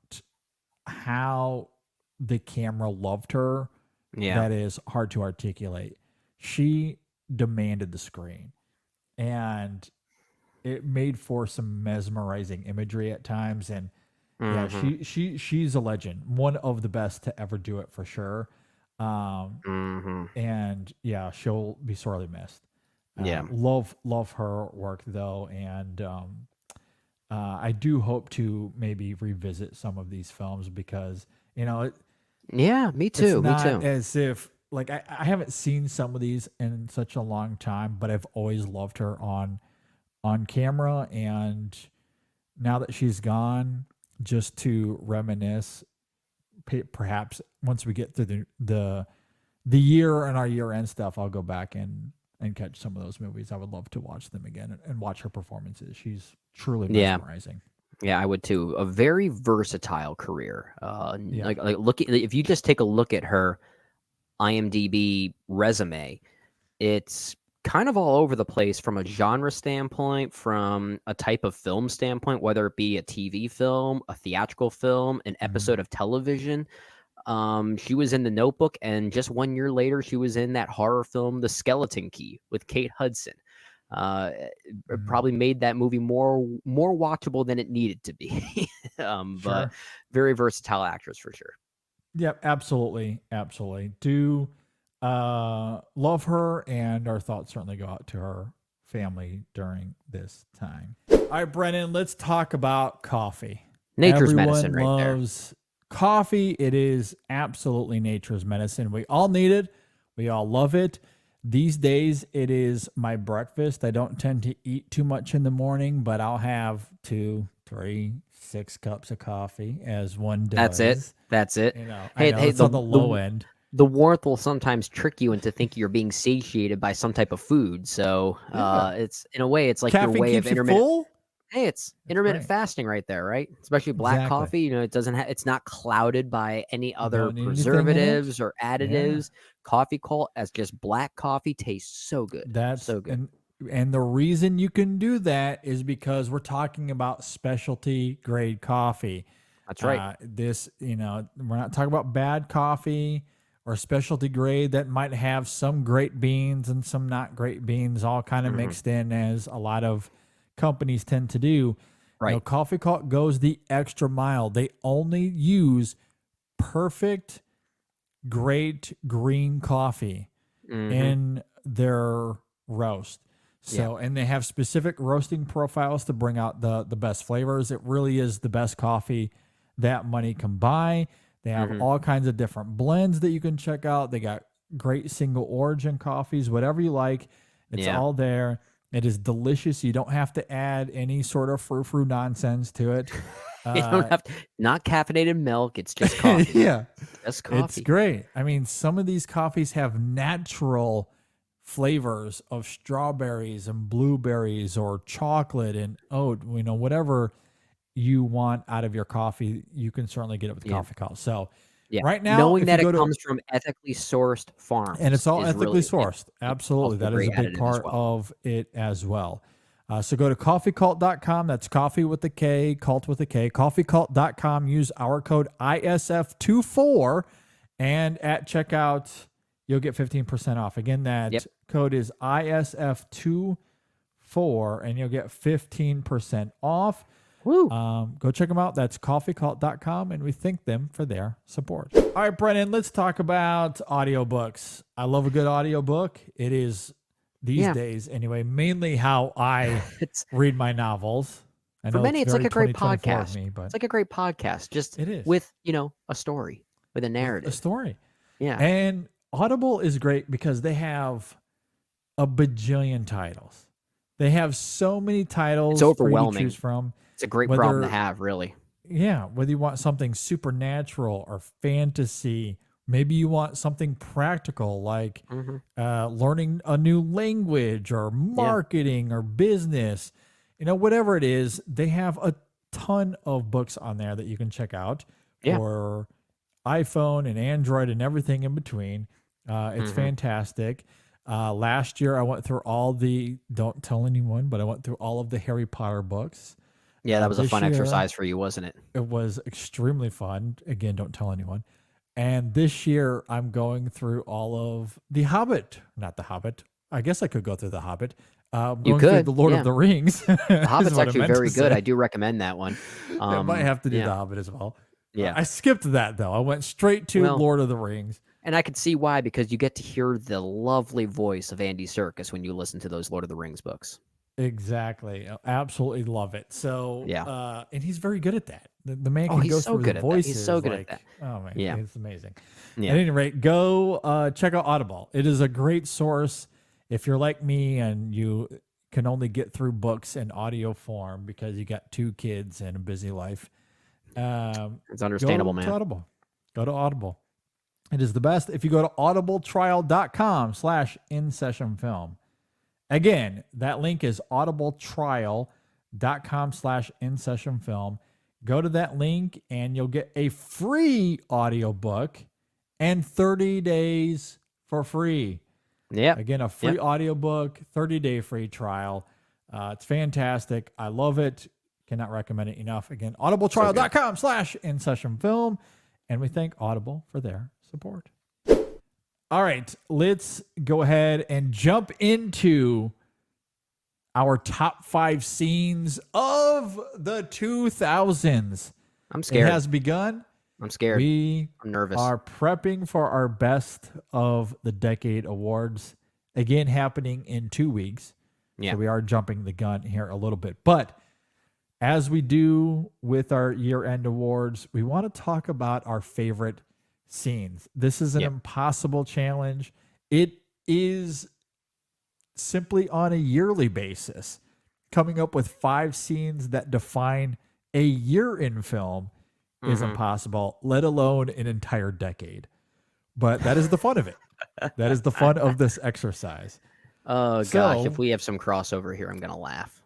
F: how the camera loved her that is hard to articulate. She demanded the screen. And it made for some mesmerizing imagery at times. And yeah, she's a legend, one of the best to ever do it for sure. And yeah, she'll be sorely missed. Love her work though, and I do hope to maybe revisit some of these films because
G: me too.
F: it's not
G: Me too.
F: as if like I haven't seen some of these in such a long time, but I've always loved her on camera, and now that she's gone, just to reminisce, perhaps once we get through the year and our year-end stuff, I'll go back and catch some of those movies. I would love to watch them again and watch her performances. She's truly mesmerizing.
G: Yeah, I would too. A very versatile career. Like if you just take a look at her IMDb resume, it's kind of all over the place from a genre standpoint, from a type of film standpoint, whether it be a TV film, a theatrical film, an episode of television. She was in The Notebook, and just 1 year later, she was in that horror film, The Skeleton Key, with Kate Hudson. It probably made that movie more watchable than it needed to be. But very versatile actress for sure.
F: Yep, absolutely. Do love her, and our thoughts certainly go out to her family during this time. All right, Brennan, let's talk about coffee.
G: Nature's
F: Everyone
G: medicine right there.
F: loves coffee. It is absolutely nature's medicine. We all need it. We all love it. These days, it is my breakfast. I don't tend to eat too much in the morning, but I'll have 2, 3, 6 cups of coffee as one does.
G: That's it.
F: I know it's on the low end.
G: The warmth will sometimes trick you into thinking you're being satiated by some type of food. So it's in a way, it's like
F: Caffeine
G: your way of
F: keeps you
G: intermittent.
F: full?
G: Hey, it's intermittent fasting right there, right? Especially black coffee. It doesn't it's not clouded by any other
F: need anything in it.
G: preservatives or additives. Coffee cult as just black coffee tastes so good.
F: That's
G: so good.
F: And the reason you can do that is because we're talking about specialty grade coffee.
G: That's right.
F: We're not talking about bad coffee or specialty grade that might have some great beans and some not great beans all kind of mixed in, as a lot of companies tend to do.
G: Right.
F: Coffee Cult goes the extra mile. They only use perfect, great green coffee in their roast. So, and they have specific roasting profiles to bring out the best flavors. It really is the best coffee that money can buy. They have all kinds of different blends that you can check out. They got great single origin coffees, whatever you like. It's all there. It is delicious. You don't have to add any sort of frou-frou nonsense to it.
G: You don't have to, not caffeinated milk. It's just coffee.
F: Just
G: coffee.
F: It's great. I mean, some of these coffees have natural flavors of strawberries and blueberries or chocolate and oat. Whatever you want out of your coffee, you can certainly get it with Coffee Cult. So right now,
G: knowing that it comes from ethically sourced farms,
F: and it's all ethically
G: really,
F: sourced. Absolutely. That is a big part of it as well. So go to coffeecult.com. That's coffee with a K, cult with a K. Coffeecult.com. Use our code ISF24, and at checkout, you'll get 15% off. Again, that code is ISF24, and you'll get 15% off.
G: Woo.
F: Go check them out. That's coffeecult.com, and we thank them for their support. All right, Brennan, let's talk about audiobooks. I love a good audiobook. It is, these days anyway, mainly how I read my novels.
G: For many, it's like a great podcast.
F: Me, but
G: it's like a great podcast, just
F: it is.
G: with, a story, with a narrative.
F: A story.
G: Yeah.
F: And Audible is great because they have a bajillion titles. They have so many titles.
G: It's overwhelming.
F: For you to choose from.
G: It's a great problem to have, really.
F: Yeah, whether you want something supernatural or fantasy, maybe you want something practical like learning a new language or marketing or business, whatever it is, they have a ton of books on there that you can check out for iPhone and Android and everything in between. It's fantastic. Last year I went through don't tell anyone, but I went through all of the Harry Potter books.
G: Yeah, that was a fun exercise for you, wasn't it?
F: It was extremely fun. Again, don't tell anyone. And this year, I'm going through all of The Hobbit. Not The Hobbit. I guess I could go through The Hobbit.
G: You
F: Going through
G: could,
F: The Lord
G: yeah.
F: of the Rings.
G: The Hobbit's actually very good. I do recommend that one.
F: I might have to do
G: yeah.
F: The Hobbit as well.
G: Yeah.
F: I skipped that though. I went straight to
G: Well,
F: Lord of the Rings.
G: And I could see why, because you get to hear the lovely voice of Andy Serkis when you listen to those Lord of the Rings books.
F: Exactly. I absolutely love it. So,
G: Yeah.
F: And he's very good at that. The man
G: Oh,
F: can
G: he's
F: go
G: so
F: through
G: good
F: the
G: at that.
F: voices.
G: He's so good at
F: like,
G: that.
F: Oh man,
G: Yeah.
F: it's amazing.
G: Yeah.
F: At any rate, go check out Audible. It is a great source if you're like me and you can only get through books in audio form because you got 2 kids and a busy life.
G: It's understandable,
F: go
G: man.
F: To Audible. Go to Audible. It is the best. If you go to audibletrial.com/InSessionFilm. Again, that link is audibletrial.com/InSessionFilm. Go to that link and you'll get a free audiobook and 30 days for free.
G: Yeah.
F: Again, a free audiobook, 30-day free trial. It's fantastic. I love it. Cannot recommend it enough. Again, audibletrial.com/InSessionFilm. And we thank Audible for their support. All right, let's go ahead and jump into our top 5 scenes of the 2000s.
G: I'm scared.
F: It has begun.
G: I'm scared.
F: We
G: I'm nervous.
F: are prepping for our Best of the Decade awards. Again, happening in 2 weeks.
G: Yeah.
F: So we are jumping the gun here a little bit. But as we do with our year-end awards, we want to talk about our favorite scenes. This is an impossible challenge. It is simply on a yearly basis. Coming up with 5 scenes that define a year in film is impossible, let alone an entire decade. But that is the fun of it. That is the fun of this exercise.
G: Oh,
F: So-
G: gosh. If we have some crossover here, I'm going to laugh.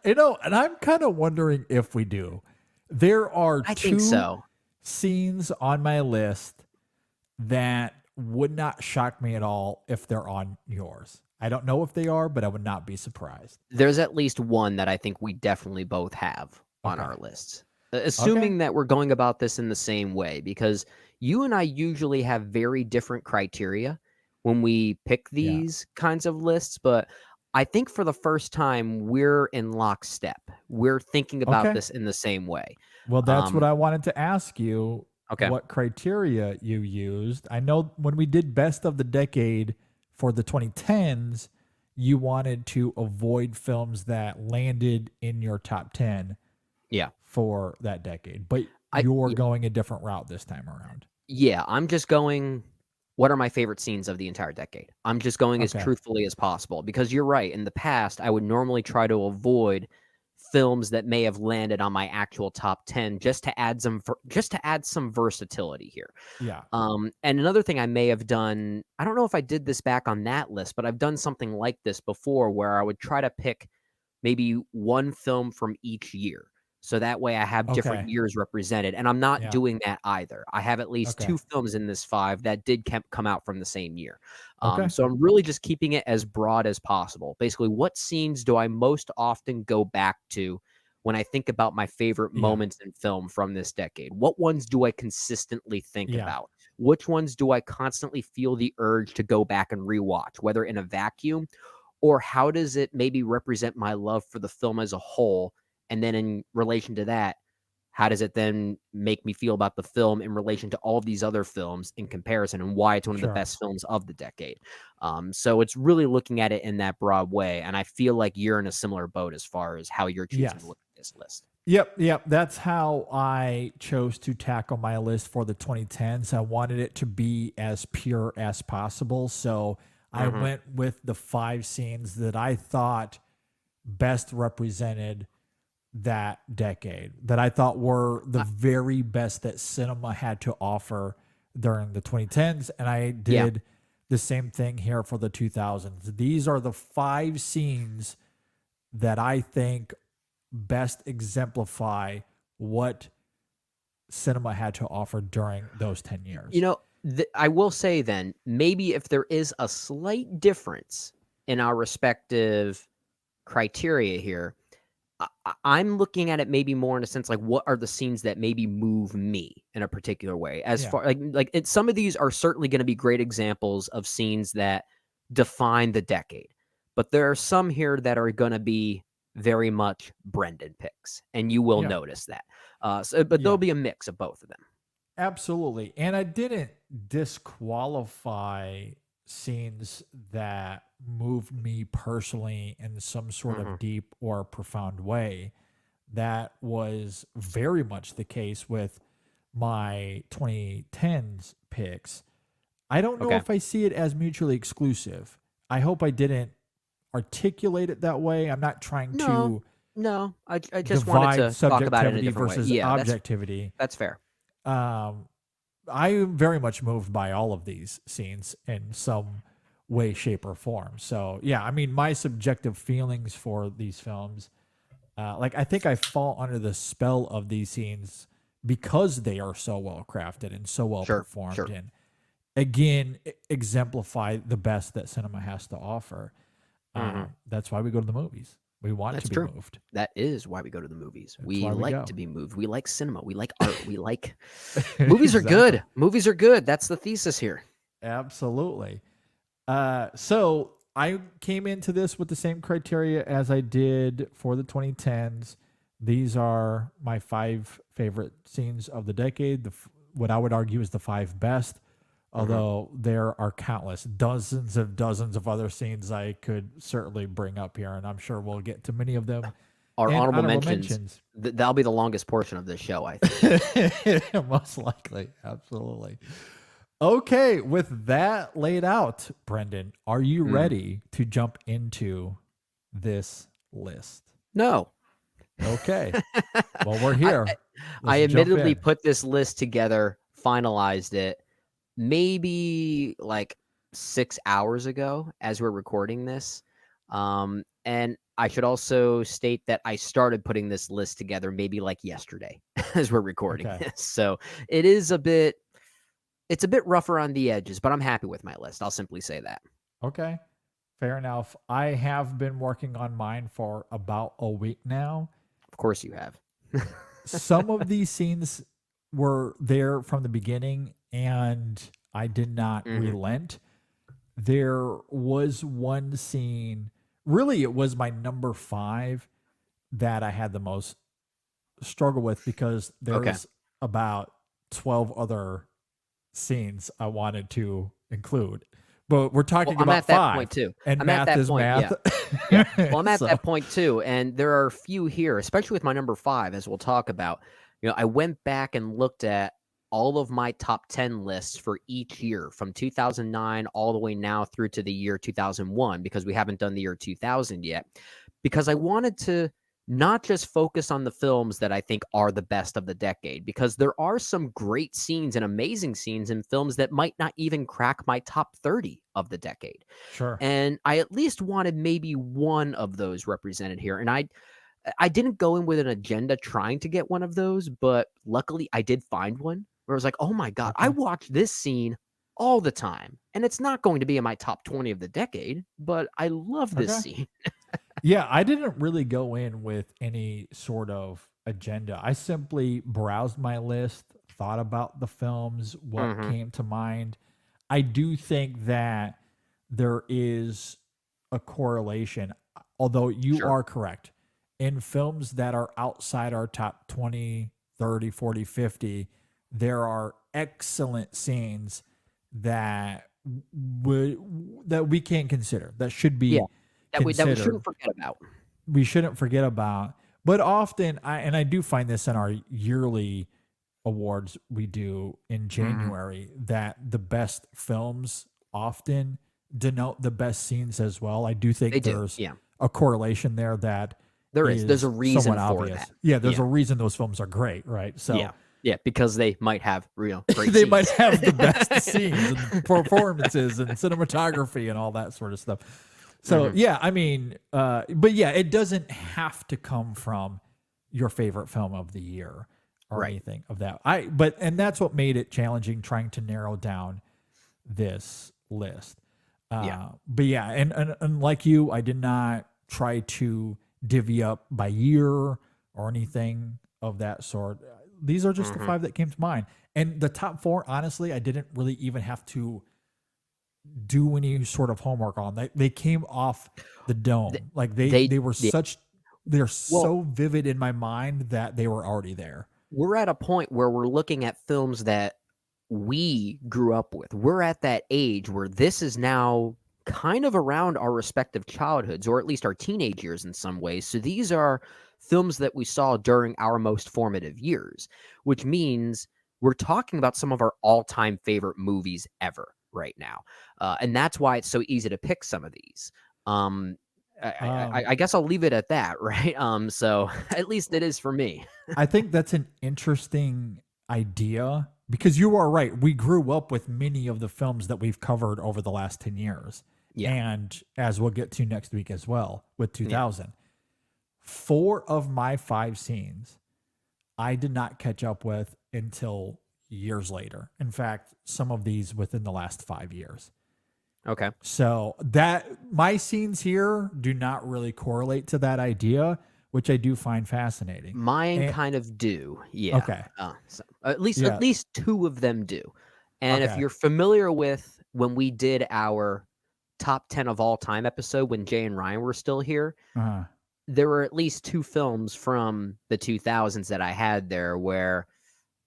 F: And I'm kind of wondering if we do. There are
G: I
F: 2
G: think so.
F: scenes on my list that would not shock me at all if they're on yours. I don't know if they are, but I would not be surprised.
G: There's at least one that I think we definitely both have on
F: Okay.
G: our lists. Assuming that we're going about this in the same way, because you and I usually have very different criteria when we pick these kinds of lists, but I think for the first time we're in lockstep. We're thinking about
F: Okay.
G: this in the same way.
F: Well, that's what I wanted to ask you.
G: Okay.
F: What criteria you used. I know when we did Best of the Decade for the 2010s, you wanted to avoid films that landed in your top 10
G: Yeah.
F: for that decade. But you're going a different route this time around.
G: Yeah, I'm just going, what are my favorite scenes of the entire decade? I'm just going as
F: Okay.
G: truthfully as possible, because you're right. In the past, I would normally try to avoid films that may have landed on my actual top 10 just to add some versatility here.
F: Yeah.
G: And another thing I may have done, I don't know if I did this back on that list, but I've done something like this before where I would try to pick maybe one film from each year. So that way I have different
F: Okay.
G: years represented. And I'm not
F: Yeah.
G: doing that either. I have at least
F: Okay.
G: 2 films in this 5 that did come out from the same year.
F: Okay.
G: So I'm really just keeping it as broad as possible. Basically, what scenes do I most often go back to when I think about my favorite moments in film from this decade? What ones do I consistently think about? Which ones do I constantly feel the urge to go back and rewatch, whether in a vacuum, or how does it maybe represent my love for the film as a whole? And then in relation to that, how does it then make me feel about the film in relation to all of these other films in comparison, and why it's one of the
F: Sure.
G: best films of the decade? So it's really looking at it in that broad way. And I feel like you're in a similar boat as far as how you're choosing
F: Yes.
G: to look at this list.
F: Yep. That's how I chose to tackle my list for the 2010s. I wanted it to be as pure as possible. So I went with the 5 scenes that I thought best represented that decade, that I thought were the very best that cinema had to offer during the 2010s. And I did the same thing here for the 2000s. These are the 5 scenes that I think best exemplify what cinema had to offer during those 10 years.
G: You know, I will say then, maybe if there is a slight difference in our respective criteria here, I'm looking at it maybe more in a sense like, what are the scenes that maybe move me in a particular way? As far like some of these are certainly going to be great examples of scenes that define the decade. But there are some here that are going to be very much Brendan picks, and you will
F: Yeah.
G: notice that. But there'll be a mix of both of them.
F: Absolutely. And I didn't disqualify scenes that moved me personally in some sort of deep or profound way. That was very much the case with my 2010s picks. I don't know
G: Okay.
F: if I see it as mutually exclusive. I hope I didn't articulate it that way. I'm not trying to
G: No, I just wanted
F: divide
G: to talk about it in a
F: subjectivity
G: different way.
F: versus
G: Yeah,
F: objectivity.
G: that's fair.
F: I am very much moved by all of these scenes in some way, shape, or form. So yeah, I mean, my subjective feelings for these films, like I think I fall under the spell of these scenes because they are so well crafted and so well performed, and again exemplify the best that cinema has to offer. That's why we go to the movies. We want to be moved.
G: That is why we go to the movies.
F: That's
G: We
F: why we
G: like
F: go.
G: to be moved. We like cinema. We like art. We like movies are good. Movies are good. That's the thesis here.
F: Absolutely. So I came into this with the same criteria as I did for the 2010s. These are my 5 favorite scenes of the decade. What I would argue is the 5 best. Although there are countless, dozens of other scenes I could certainly bring up here, and I'm sure we'll get to many of them.
G: Our
F: And
G: honorable mentions. That'll be the longest portion of this show, I think.
F: Most likely. Absolutely. Okay, with that laid out, Brendan, are you ready to jump into this list?
G: No.
F: Okay. Well, we're here.
G: I
F: Let's jump
G: admittedly
F: in.
G: put this list together, finalized it, maybe like 6 hours ago as we're recording this. And I should also state that I started putting this list together maybe like yesterday as we're recording this. So it is it's a bit rougher on the edges, but I'm happy with my list. I'll simply say that.
F: Okay. Fair enough. I have been working on mine for about a week now.
G: Of course you have.
F: Some of these scenes were there from the beginning, and I did not relent. There was one scene, really, it was my number 5 that I had the most struggle with because there's about 12 other scenes I wanted to include. But we're talking
G: I'm
F: about
G: at that
F: 5.
G: point too.
F: And
G: I'm
F: math
G: at that
F: is
G: point,
F: math.
G: Yeah. Well, I'm at that point too, and there are a few here, especially with my number 5, as we'll talk about. I went back and looked at all of my top 10 lists for each year from 2009 all the way now through to the year 2001, because we haven't done the year 2000 yet, because I wanted to not just focus on the films that I think are the best of the decade, because there are some great scenes and amazing scenes in films that might not even crack my top 30 of the decade.
F: Sure.
G: And I at least wanted maybe one of those represented here. And I didn't go in with an agenda trying to get one of those, but luckily I did find one where I was like, oh my God, I watch this scene all the time. And it's not going to be in my top 20 of the decade, but I love this scene.
F: Yeah, I didn't really go in with any sort of agenda. I simply browsed my list, thought about the films, what came to mind. I do think that there is a correlation, although you are correct. In films that are outside our top 20, 30, 40, 50, there are excellent scenes that we can consider, that should be
G: that we shouldn't forget about.
F: We shouldn't forget about. But often, I do find this in our yearly awards we do in January, that the best films often denote the best scenes as well. I do think there's a correlation there that
G: there's a reason
F: somewhat
G: for
F: obvious.
G: that.
F: Yeah, there's a reason those films are great, right? So
G: yeah, because they might have great
F: they
G: scenes.
F: might have the best scenes and performances and cinematography and all that sort of stuff. So yeah, I mean, but yeah, it doesn't have to come from your favorite film of the year or anything of that. And that's what made it challenging trying to narrow down this list. But yeah, and like you, I did not try to divvy up by year or anything of that sort. These are just the 5 that came to mind. And the top 4, honestly, I didn't really even have to do any sort of homework on. They came off the dome. Like they were
G: yeah.
F: such, they're
G: Well,
F: so vivid in my mind that they were already there.
G: we're at a point where we're looking at films that we grew up with. We're at that age where this is now kind of around our respective childhoods, or at least our teenage years in some ways. So these are films that we saw during our most formative years, which means we're talking about some of our all-time favorite movies ever right now. And that's why it's so easy to pick some of these. I guess I'll leave it at that, right? So at least it is for me.
F: I think that's an interesting idea because you are right. We grew up with many of the films that we've covered over the last 10 years.
G: Yeah.
F: And as we'll get to next week as well with 2000. 4 of my 5 scenes I did not catch up with until years later. In fact, some of these within the last 5 years.
G: Okay.
F: So that my scenes here do not really correlate to that idea, which I do find fascinating.
G: Mine kind of do. Yeah.
F: Okay.
G: So at least 2 of them do. And if
F: Okay.
G: you're familiar with when we did our top 10 of all time episode when Jay and Ryan were still here,
F: Uh-huh.
G: there were at least 2 films from the 2000s that I had there where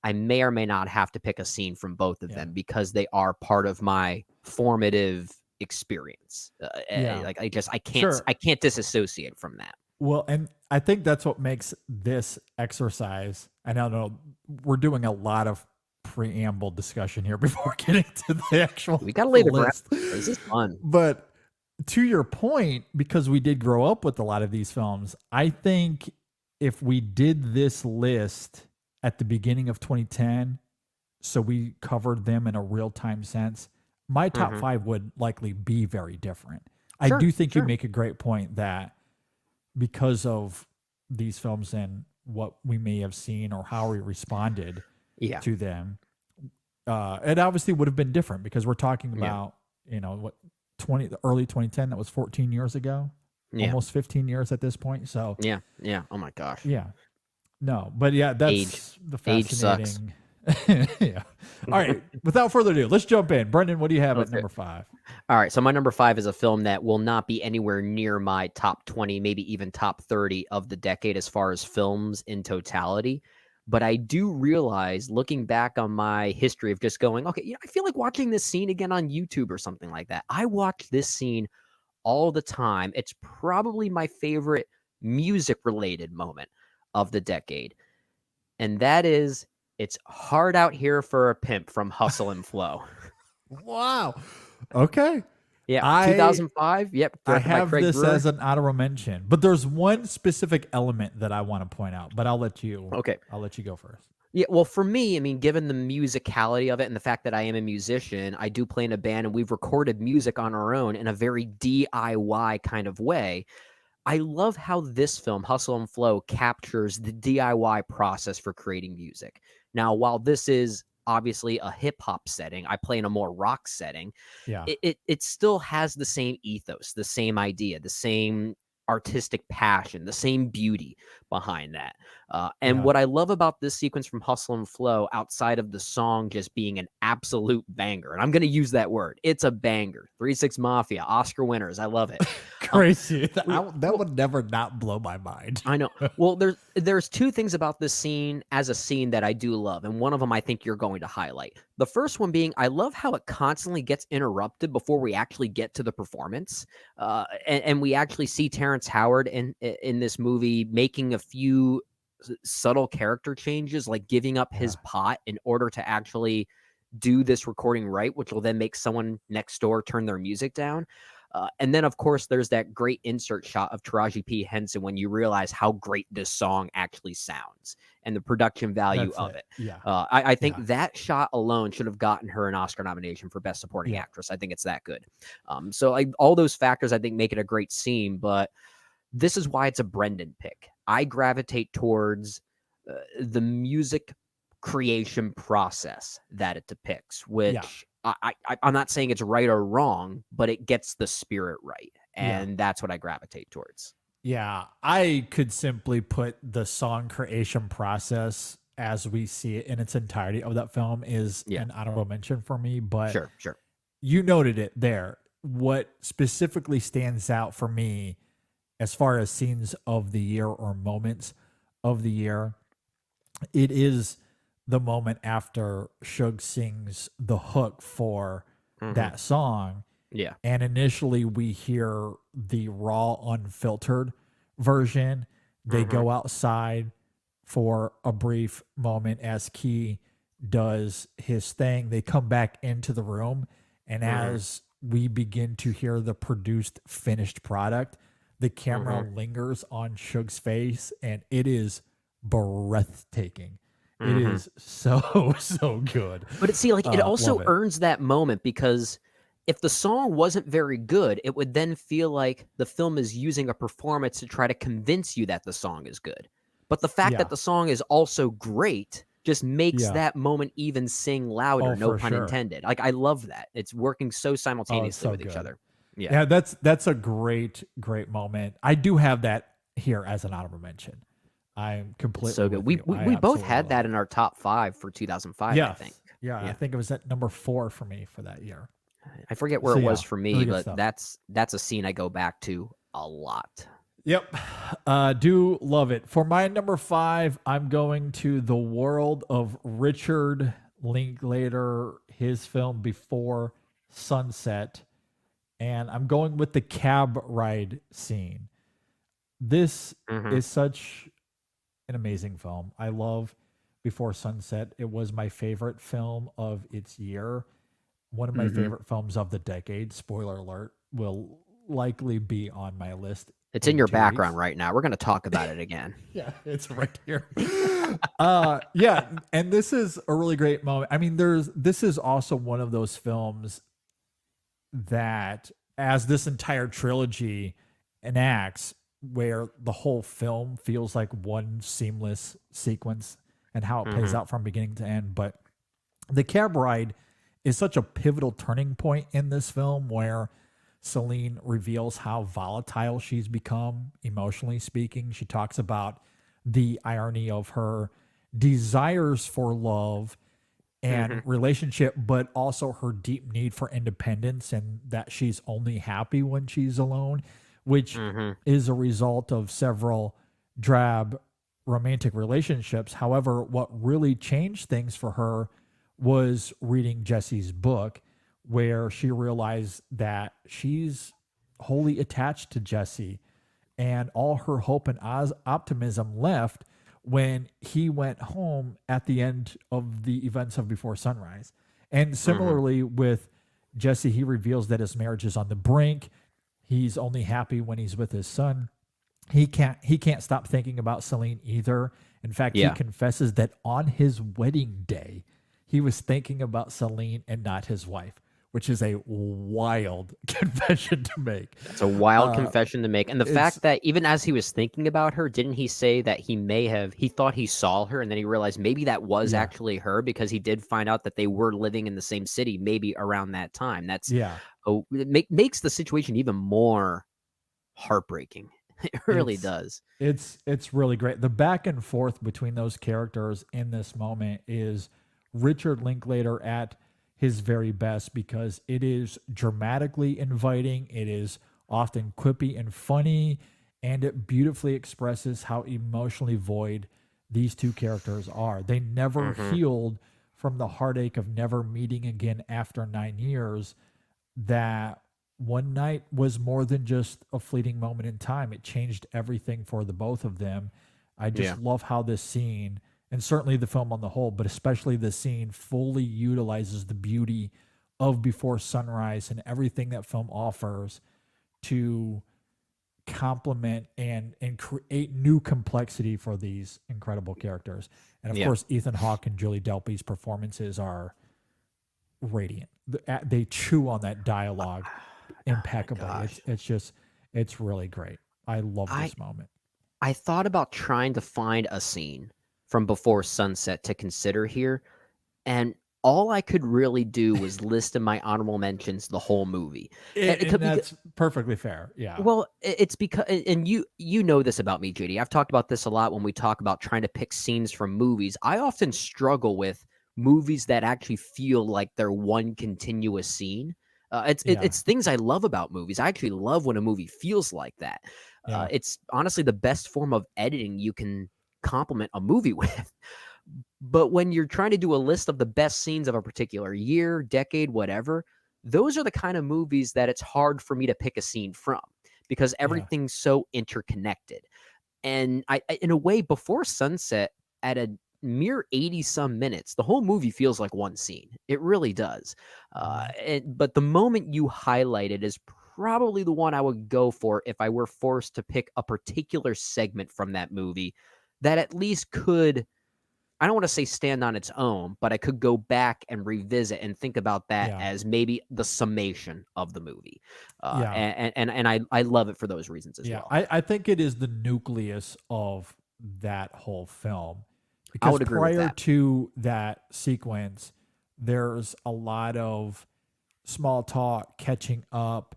G: I may or may not have to pick a scene from both of them because they are part of my formative experience. Like I can't disassociate from that.
F: Well, and I think that's what makes this exercise. I don't know. We're doing a lot of preamble discussion here before getting to the actual.
G: We got to lay the
F: list.
G: ground. This is fun.
F: But to your point, because we did grow up with a lot of these films, I think if we did this list at the beginning of 2010, so we covered them in a real-time sense, my top 5 would likely be very different. I do think you make a great point that because of these films and what we may have seen or how we responded to them, it obviously would have been different because we're talking about, the early 2010, that was 14 years ago, almost 15 years at this point. So
G: yeah. Oh my gosh.
F: Yeah. No, but yeah, that's the fascinating. Yeah. All right. Without further ado, let's jump in. Brendan, what do you have at number 5?
G: All right. So my number 5 is a film that will not be anywhere near my top 20, maybe even top 30 of the decade as far as films in totality. But I do realize, looking back on my history of just going, okay, I feel like watching this scene again on YouTube or something like that. I watch this scene all the time. It's probably my favorite music-related moment of the decade. And that is, it's Hard Out Here for a Pimp from Hustle and Flow.
F: Wow. Okay.
G: Yeah, 2005. Yep.
F: I have this
G: Brewer.
F: as an honorable mention, but there's one specific element that I want to point out, but I'll let you go first.
G: Yeah, well, for me, I mean, given the musicality of it and the fact that I am a musician, I do play in a band and we've recorded music on our own in a very DIY kind of way. I love how this film, Hustle and Flow, captures the DIY process for creating music. Now, while this is obviously a hip-hop setting, I play in a more rock setting.
F: Yeah.
G: It still has the same ethos, the same idea, the same artistic passion, the same beauty behind that. And what I love about this sequence from Hustle and Flow, outside of the song just being an absolute banger, and I'm going to use that word, it's a banger. 3 6 Mafia, Oscar winners. I love it.
F: Crazy. That would never not blow my mind.
G: I know. Well, there's 2 things about this scene as a scene that I do love, and one of them I think you're going to highlight. The first one being, I love how it constantly gets interrupted before we actually get to the performance, and we actually see Terrence Howard in this movie making a few subtle character changes, like giving up his pot in order to actually do this recording right, which will then make someone next door turn their music down. And then, of course, there's that great insert shot of Taraji P. Henson when you realize how great this song actually sounds and the production value of it.
F: Yeah.
G: I think that shot alone should have gotten her an Oscar nomination for Best Supporting Actress. I think it's that good. So all those factors, I think, make it a great scene. But this is why it's a Brendan pick. I gravitate towards the music creation process that it depicts, which I'm not saying it's right or wrong, but it gets the spirit right. And that's what I gravitate towards.
F: Yeah, I could simply put the song creation process as we see it in its entirety of that film is an honorable mention for me. But
G: sure.
F: you noted it there. What specifically stands out for me as far as scenes of the year or moments of the year, it is the moment after Suge sings the hook for that song.
G: Yeah.
F: And initially we hear the raw, unfiltered version. They go outside for a brief moment as Key does his thing. They come back into the room. And as we begin to hear the produced, finished product, the camera lingers on Suge's face, and it is breathtaking. It is so, so good.
G: But it
F: Love
G: also
F: it.
G: earns that moment, because if the song wasn't very good, it would then feel like the film is using a performance to try to convince you that the song is good. But the fact
F: Yeah.
G: that the song is also great just makes
F: Yeah.
G: that moment even sing louder,
F: Oh,
G: no
F: for
G: pun
F: sure.
G: intended. Like, I love that. It's working so simultaneously
F: so
G: with each
F: good.
G: other. Yeah.
F: Yeah, that's a great moment. I do have that here as an honorable mention. I'm completely
G: So good.
F: with you. I
G: We both
F: absolutely
G: had
F: love
G: that
F: it.
G: in our top 5 for 2005, I
F: Yes.
G: think.
F: Yeah, I
G: Yeah.
F: think it was at number 4 for me for that year.
G: I forget where
F: So,
G: it was
F: yeah,
G: for me,
F: really good
G: but
F: stuff.
G: that's a scene I go back to a lot.
F: Yep. Do love it. For my number 5, I'm going to the world of Richard Linklater, his film Before Sunset. And I'm going with the cab ride scene. This is such an amazing film. I love Before Sunset. It was my favorite film of its year. One of my favorite films of the decade. Spoiler alert, will likely be on my list.
G: It's in your
F: 2
G: background
F: weeks.
G: right now. We're going to talk about it again.
F: Yeah, it's right here. Yeah, and this is a really great moment. I mean, this is also one of those films that, as this entire trilogy enacts, where the whole film feels like one seamless sequence and how it plays out from beginning to end. But the cab ride is such a pivotal turning point in this film, where Celine reveals how volatile she's become, emotionally speaking. She talks about the irony of her desires for love and relationship, but also her deep need for independence, and that she's only happy when she's alone, which is a result of several drab romantic relationships. However, what really changed things for her was reading Jesse's book, where she realized that she's wholly attached to Jesse, and all her hope and optimism left when he went home at the end of the events of Before Sunrise. And similarly with Jesse, he reveals that his marriage is on the brink. He's only happy when he's with his son. He can't stop thinking about Celine either. In fact,
G: Yeah.
F: he confesses that on his wedding day, he was thinking about Celine and not his wife, which is a wild confession to make.
G: It's a wild confession to make. And the
F: it's-
G: fact that even as he was thinking about her, didn't he say that he thought he saw her, and then he realized maybe that was actually her, because he did find out that they were living in the same city maybe around that time. It makes the situation even more heartbreaking. It really does.
F: It's really great. The back and forth between those characters in this moment is Richard Linklater at his very best, because it is dramatically inviting, it is often quippy and funny, and it beautifully expresses how emotionally void these two characters are. They never healed from the heartache of never meeting again after 9 years. That one night was more than just a fleeting moment in time. It changed everything for the both of them. I just love how this scene, and certainly the film on the whole, but especially the scene, fully utilizes the beauty of Before Sunrise and everything that film offers to complement and create new complexity for these incredible characters. And of course, Ethan Hawke and Julie Delpy's performances are radiant. They chew on that dialogue impeccably. It's really great. I love this moment.
G: I thought about trying to find a scene from Before Sunset to consider here, and all I could really do was list in my honorable mentions the whole movie.
F: And that's perfectly fair. Yeah.
G: Well, it's because, and you know this about me, JD. I've talked about this a lot when we talk about trying to pick scenes from movies. I often struggle with movies that actually feel like they're one continuous scene, It's things I love about movies. I actually love when a movie feels like that.
F: Yeah.
G: It's honestly the best form of editing you can compliment a movie with. But when you're trying to do a list of the best scenes of a particular year, decade, whatever, those are the kind of movies that it's hard for me to pick a scene from because everything's so interconnected. And in a way, before sunset, at a mere 80 some minutes, the whole movie feels like one scene. It really does. But the moment you highlighted is probably the one I would go for if I were forced to pick a particular segment from that movie that at least could, I don't want to say stand on its own, but I could go back and revisit and think about that as maybe the summation of the movie. And I love it for those reasons as well.
F: I think it is the nucleus of that whole film.
G: I
F: Because
G: would agree with
F: prior
G: that.
F: to that sequence, there's a lot of small talk, catching up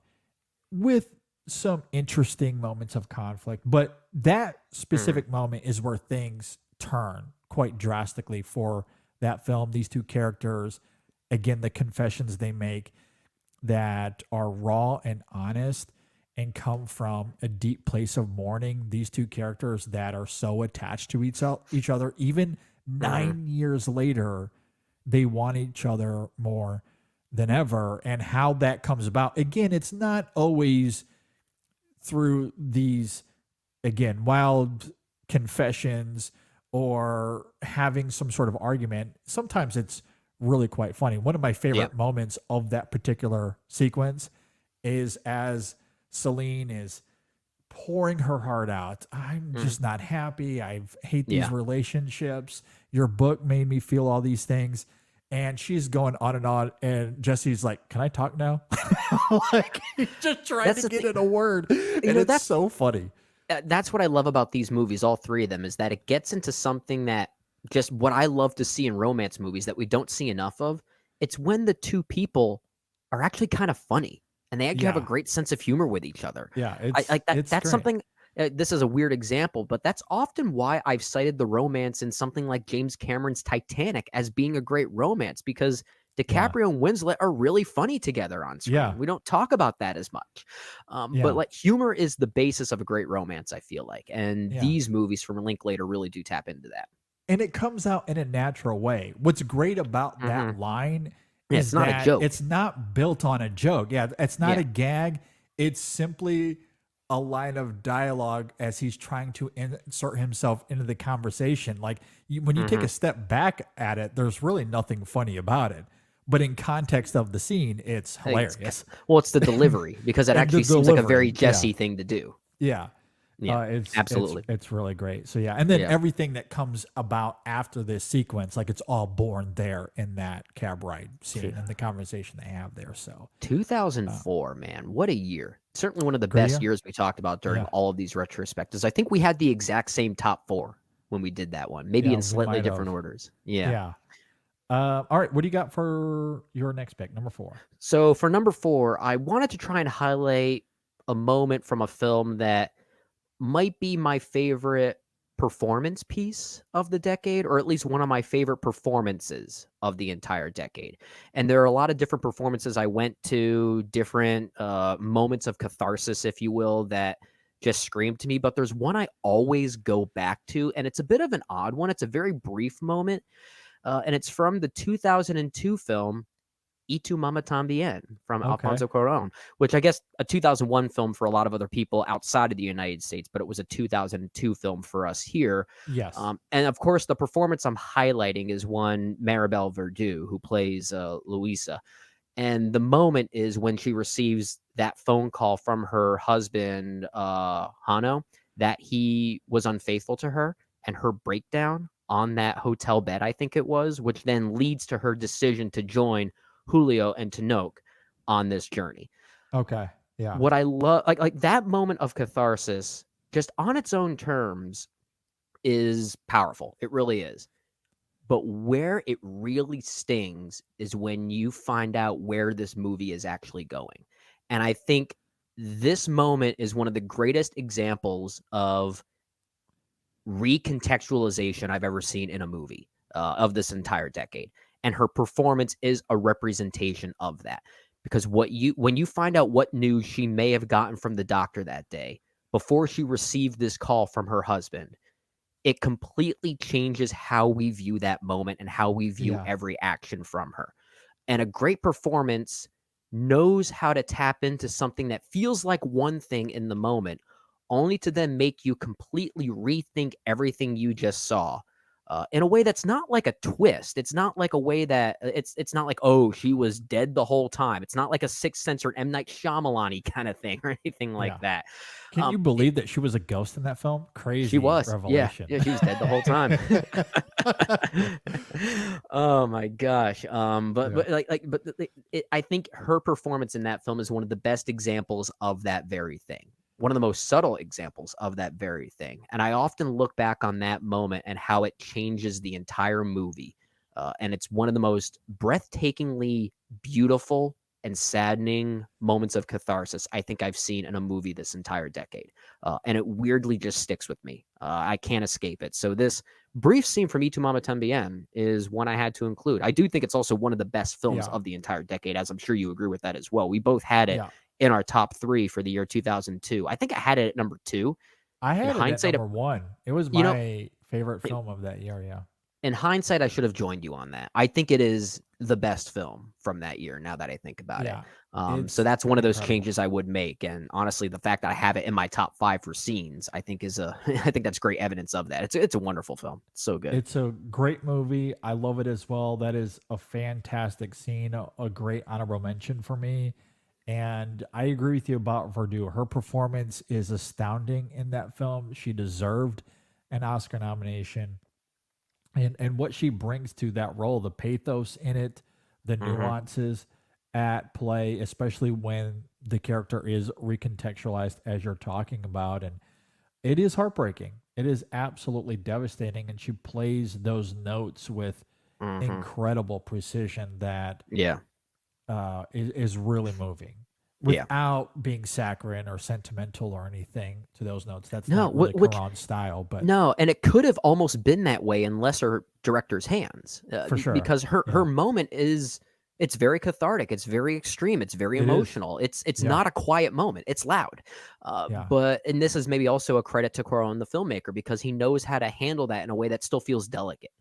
F: with some interesting moments of conflict. But that specific moment is where things turn quite drastically for that film. These two characters, again, the confessions they make that are raw and honest and come from a deep place of mourning. These two characters that are so attached to each other, even 9 years later, they want each other more than ever. And how that comes about, again, it's not always through these, again, wild confessions or having some sort of argument. Sometimes it's really quite funny. One of my favorite moments of that particular sequence is as Celine is pouring her heart out. I'm just not happy. I hate these relationships. Your book made me feel all these things. And she's going on. And Jesse's like, can I talk now? Like, he's just trying to get in a word. And it's so funny.
G: That's what I love about these movies, all three of them, is that it gets into something that just what I love to see in romance movies that we don't see enough of. It's when the two people are actually kind of funny and they actually have a great sense of humor with each other.
F: Yeah,
G: that's
F: great.
G: something. This is a weird example, but that's often why I've cited the romance in something like James Cameron's Titanic as being a great romance, because DiCaprio and Winslet are really funny together on screen.
F: Yeah.
G: We don't talk about that as much. But like humor is the basis of a great romance, I feel like. And these movies from Linklater really do tap into that.
F: And it comes out in a natural way. What's great about that line is
G: it's not
F: that
G: a joke.
F: It's not built on a joke. Yeah, it's not a gag. It's simply a line of dialogue as he's trying to insert himself into the conversation. Like when you take a step back at it, there's really nothing funny about it. But in context of the scene, it's hilarious.
G: It's the delivery, because it actually seems like a very Jesse thing to do.
F: Yeah.
G: Absolutely.
F: It's really great. So and then everything that comes about after this sequence, like it's all born there in that cab ride scene and the conversation they have there. So
G: 2004, man, what a year! Certainly one of the best years we talked about during all of these retrospectives. I think we had the exact same top four when we did that one, maybe in slightly different orders. Yeah.
F: All right, what do you got for your next pick, number 4?
G: So for number 4, I wanted to try and highlight a moment from a film that might be my favorite performance piece of the decade, or at least one of my favorite performances of the entire decade. And there are a lot of different performances I went to, different moments of catharsis, if you will, that just screamed to me. But there's one I always go back to, and it's a bit of an odd one. It's a very brief moment, and it's from the 2002 film Y Tu Mama Tambien from Alfonso Cuarón, which I guess a 2001 film for a lot of other people outside of the United States, but it was a 2002 film for us here.
F: Yes.
G: And of course, the performance I'm highlighting is one Maribel Verdú, who plays Luisa. And the moment is when she receives that phone call from her husband, Hano, that he was unfaithful to her, and her breakdown on that hotel bed, I think it was, which then leads to her decision to join Julio and Tinoch on this journey.
F: Okay. Yeah.
G: What I love, like that moment of catharsis, just on its own terms, is powerful. It really is. But where it really stings is when you find out where this movie is actually going. And I think this moment is one of the greatest examples of recontextualization I've ever seen in a movie. of this entire decade. And her performance is a representation of that. Because in that moment, because when you find out what news she may have gotten from the doctor that day before she received this call from her husband, it completely changes how we view that moment and how we view every action from her. And a great performance knows how to tap into something that feels like one thing in the moment, only to then make you completely rethink everything you just saw. In a way that's not like a twist. It's not like a way that it's not like, oh, she was dead the whole time. It's not like a Sixth Sense or M. Night Shyamalan-y kind of thing or anything like that.
F: Can you believe that she was a ghost in that film? Crazy.
G: She was.
F: Revelation.
G: Yeah, she was dead the whole time. Oh my gosh. I think her performance in that film is one of the best examples of that very thing. One of the most subtle examples of that very thing. And I often look back on that moment and how it changes the entire movie. And it's one of the most breathtakingly beautiful and saddening moments of catharsis I think I've seen in a movie this entire decade. And it weirdly just sticks with me. I can't escape it. So this brief scene from Y Tu Mamá También is one I had to include. I do think it's also one of the best films of the entire decade, as I'm sure you agree with that as well. We both had it in our top 3 for the year 2002. I think I had it at number 2.
F: I had it at number 1. It was my favorite film of that year,
G: In hindsight, I should have joined you on that. I think it is the best film from that year, now that I think about it. So that's one of those changes I would make. And honestly, the fact that I have it in my top 5 for scenes, I think I think that's great evidence of that. It's a wonderful film. It's so good.
F: It's a great movie. I love it as well. That is a fantastic scene, a great honorable mention for me. And I agree with you about Verdú. Her performance is astounding in that film. She deserved an Oscar nomination. And what she brings to that role, the pathos in it, the nuances at play, especially when the character is recontextualized as you're talking about. And it is heartbreaking. It is absolutely devastating. And she plays those notes with incredible precision that is really moving without being saccharine or sentimental or anything to those notes. That's not really Cuarón's style, but
G: and it could have almost been that way in lesser director's hands,
F: for sure,
G: because her moment it's very cathartic, it's very extreme, it's very emotional. It's not a quiet moment, it's loud. And this is maybe also a credit to Cuarón, the filmmaker, because he knows how to handle that in a way that still feels delicate.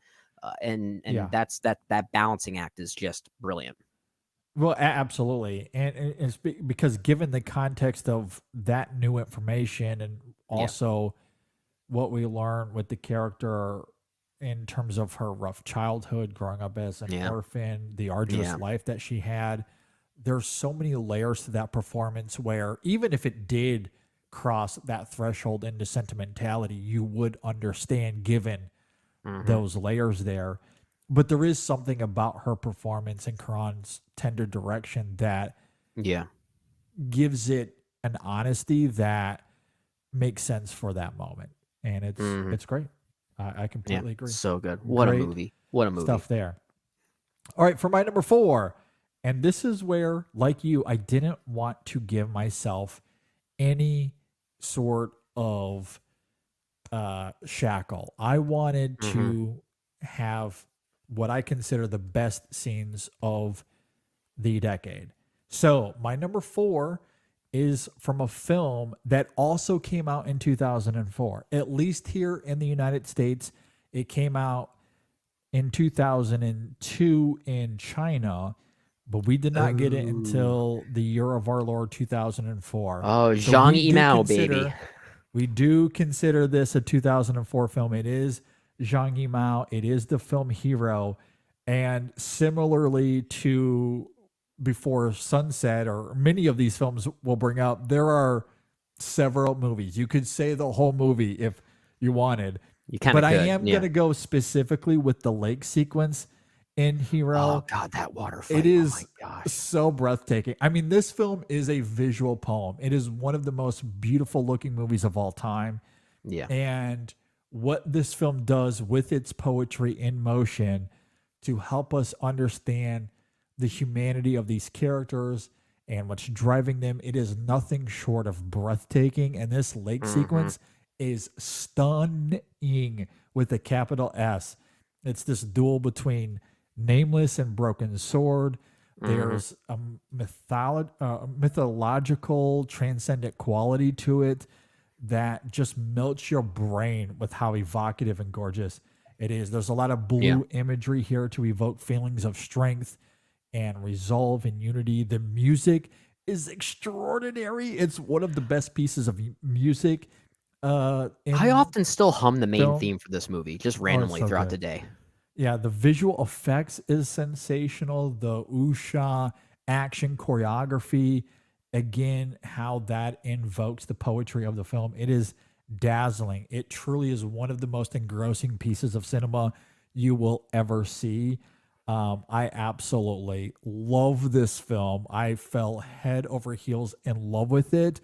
G: And that's that balancing act is just brilliant.
F: Well, absolutely. And it's because given the context of that new information and also what we learn with the character in terms of her rough childhood, growing up as an orphan, the arduous life that she had, there's so many layers to that performance where even if it did cross that threshold into sentimentality, you would understand given those layers there. But there is something about her performance and Cuarón's tender direction that gives it an honesty that makes sense for that moment. And it's great. I completely agree.
G: So good. What
F: Great
G: a movie. What a movie.
F: Stuff there. All right, for my number 4. And this is where, like you, I didn't want to give myself any sort of shackle. I wanted to have what I consider the best scenes of the decade. So my number 4 is from a film that also came out in 2004. At least here in the United States, it came out in 2002 in China, but we did not get it until the year of our Lord 2004.
G: Oh, so Zhang Yimou, baby.
F: We do consider this a 2004 film. It is Zhang Yimou. It is the film Hero. And similarly to Before Sunset, or many of these films will bring up, there are several movies. You could say the whole movie if you wanted. But I am going to go specifically with the lake sequence in Hero.
G: Oh, God, that water fight.
F: It is so breathtaking. I mean, this film is a visual poem. It is one of the most beautiful looking movies of all time.
G: Yeah.
F: And what this film does with its poetry in motion to help us understand the humanity of these characters and what's driving them, it is nothing short of breathtaking. And this lake sequence is stunning with a capital S. It's this duel between Nameless and Broken Sword, There's a mythological, transcendent quality to it that just melts your brain with how evocative and gorgeous it is. There's a lot of blue imagery here to evoke feelings of strength and resolve and unity. The music is extraordinary. It's one of the best pieces of music.
G: I often still hum the main
F: film.
G: theme for this movie, just randomly
F: so
G: throughout
F: good.
G: the day.
F: Yeah, the visual effects is sensational. The wuxia action choreography, again, how that invokes the poetry of the film. It is dazzling. It truly is one of the most engrossing pieces of cinema you will ever see. I absolutely love this film. I fell head over heels in love with it.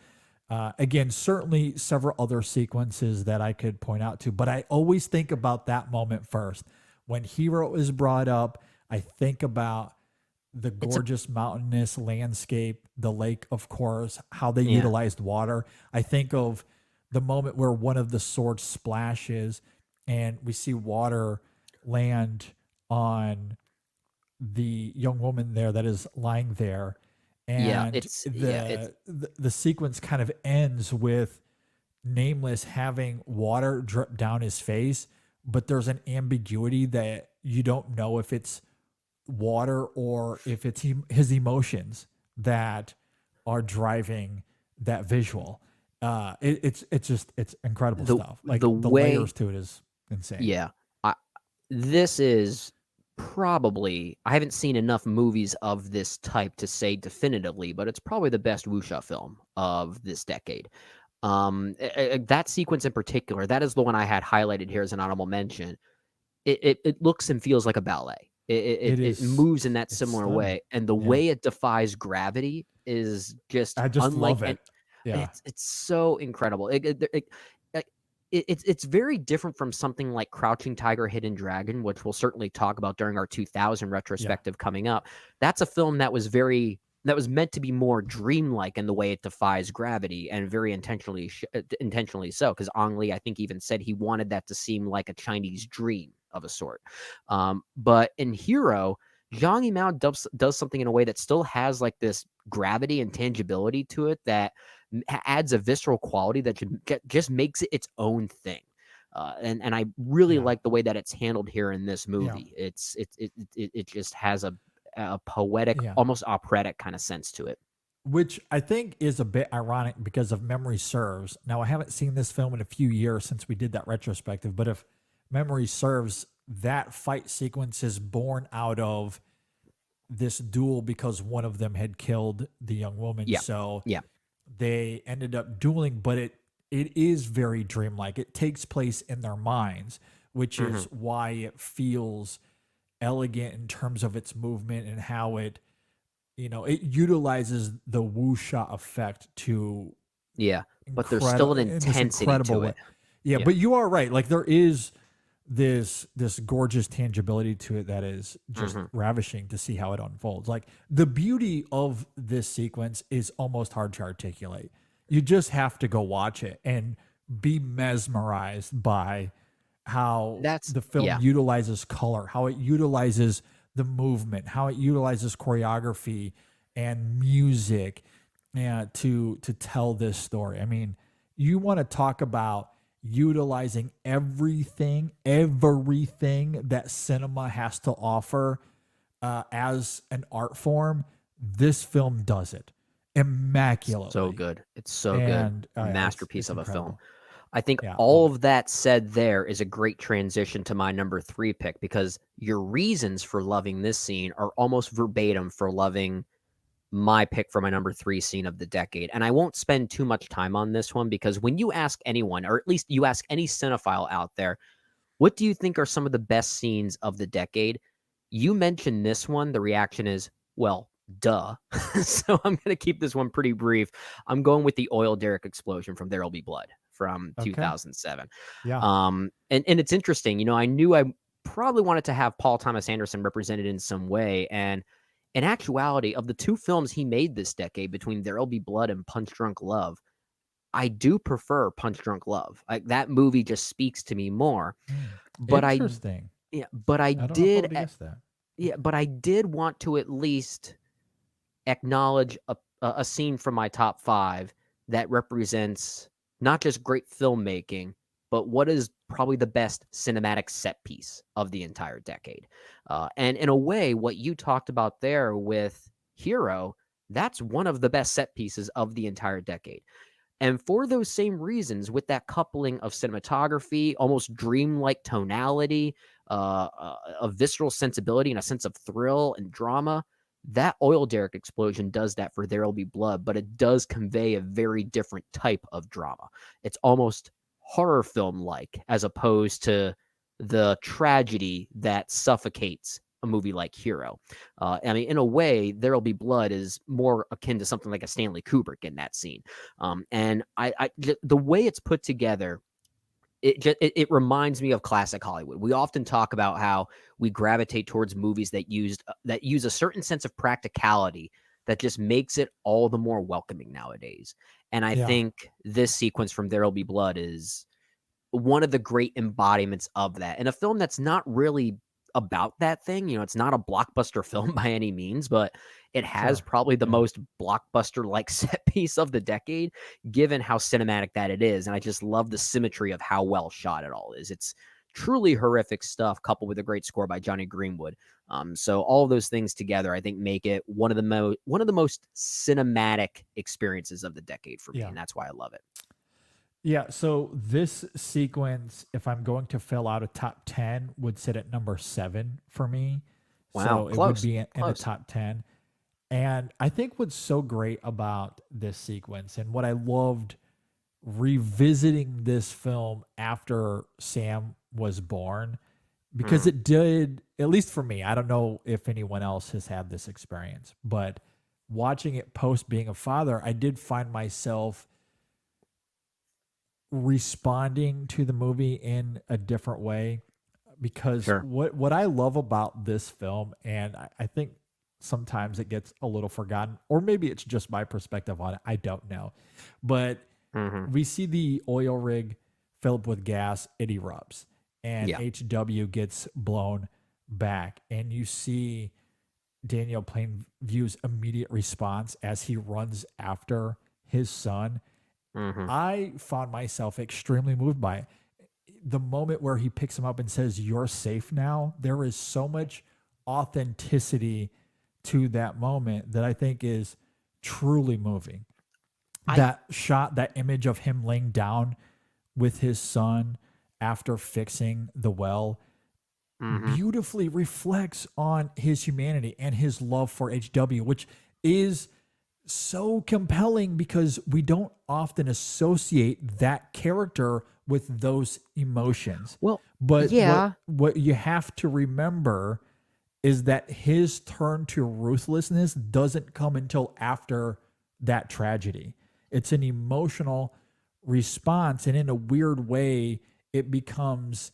F: Again, certainly several other sequences that I could point out to, but I always think about that moment first. When Hero is brought up, I think about the gorgeous mountainous landscape, the lake, of course, how they utilized water. I think of the moment where one of the swords splashes and we see water land on the young woman there that is lying there. And the sequence kind of ends with Nameless having water drip down his face, but there's an ambiguity that you don't know if it's water or if it's his emotions that are driving that visual. It's incredible stuff. Like the layers to it is insane.
G: Yeah, this is probably, I haven't seen enough movies of this type to say definitively, but it's probably the best wuxia film of this decade. That sequence in particular, that is the one I had highlighted here as an honorable mention. It looks and feels like a ballet. It moves in that similar way, and the way it defies gravity is just
F: I just
G: unlike
F: love it.
G: it's so incredible. It's very different from something like Crouching Tiger, Hidden Dragon, which we'll certainly talk about during our 2000 retrospective coming up. That's a film that was meant to be more dreamlike in the way it defies gravity, and very intentionally so, because Ang Lee, I think, even said he wanted that to seem like a Chinese dream of a sort. But in Hero, Zhang Yimou does something in a way that still has like this gravity and tangibility to it that adds a visceral quality that just makes it its own thing. And I really like the way that it's handled here in this movie. It just has a poetic, almost operatic kind of sense to it.
F: Which I think is a bit ironic because of Memory Serves. Now, I haven't seen this film in a few years since we did that retrospective, but if Memory Serves, that fight sequence is born out of this duel because one of them had killed the young woman. So they ended up dueling, but it is very dreamlike. It takes place in their minds, which is why it feels elegant in terms of its movement and how it utilizes the wuxia effect to
G: but there's still an intensity to it.
F: But you are right. Like there is this gorgeous tangibility to it that is just ravishing to see how it unfolds. Like the beauty of this sequence is almost hard to articulate. You just have to go watch it and be mesmerized by how the film utilizes color, how it utilizes the movement, how it utilizes choreography and music to tell this story. I mean, you want to talk about utilizing everything that cinema has to offer as an art form. This film does it immaculately.
G: So good. It's so good. Masterpiece of a film. I think
F: Yeah.
G: all of that said there is a great transition to my number 3 pick, because your reasons for loving this scene are almost verbatim for loving my pick for my number 3 scene of the decade. And I won't spend too much time on this one, because when you ask anyone, or at least you ask any cinephile out there, what do you think are some of the best scenes of the decade? You mention this one, the reaction is, well, duh. So I'm going to keep this one pretty brief. I'm going with the oil derrick explosion from There'll Be Blood from 2007. And it's interesting, I knew I probably wanted to have Paul Thomas Anderson represented in some way, and in actuality, of the two films he made this decade, between There'll Be Blood and Punch Drunk Love, I do prefer Punch Drunk Love. Like, that movie just speaks to me more. But
F: Interesting.
G: but I did
F: know if I would guess that.
G: but I did want to at least acknowledge a scene from my top 5 that represents not just great filmmaking, but what is probably the best cinematic set piece of the entire decade. And in a way, what you talked about there with Hero, that's one of the best set pieces of the entire decade. And for those same reasons, with that coupling of cinematography, almost dreamlike tonality, a visceral sensibility, and a sense of thrill and drama, that oil derrick explosion does that for There'll Be Blood, but it does convey a very different type of drama. It's almost horror film-like, as opposed to the tragedy that suffocates a movie like Hero. I mean, in a way, There'll Be Blood is more akin to something like a Stanley Kubrick in that scene. And the way it's put together, it reminds me of classic Hollywood. We often talk about how we gravitate towards movies that use a certain sense of practicality that just makes it all the more welcoming nowadays. And I think this sequence from There'll Be Blood is one of the great embodiments of that. And a film that's not really about that thing. It's not a blockbuster film by any means, but it has probably the most blockbuster-like set piece of the decade, given how cinematic that it is. And I just love the symmetry of how well shot it all is. It's truly horrific stuff, coupled with a great score by Johnny Greenwood. So all of those things together, I think, make it one of the most cinematic experiences of the decade for me, and that's why I love it.
F: Yeah, so this sequence, if I'm going to fill out a top 10, would sit at number 7 for me.
G: Wow,
F: so it
G: close,
F: would be in the top 10. And I think what's so great about this sequence, and what I loved revisiting this film after Sam was born, because it did, at least for me, I don't know if anyone else has had this experience, but watching it post being a father, I did find myself responding to the movie in a different way, because what I love about this film, and I think sometimes it gets a little forgotten, or maybe it's just my perspective on it, I don't know, but we see the oil rig fill up with gas, it erupts, and HW gets blown back, and you see Daniel Plainview's immediate response as he runs after his son. I found myself extremely moved by it. The moment where he picks him up and says, "You're safe now," there is so much authenticity to that moment that I think is truly moving. That shot, that image of him laying down with his son after fixing the well, beautifully reflects on his humanity and his love for HW, which is so compelling because we don't often associate that character with those emotions.
G: Well,
F: but what you have to remember is that his turn to ruthlessness doesn't come until after that tragedy. It's an emotional response, and in a weird way, it becomes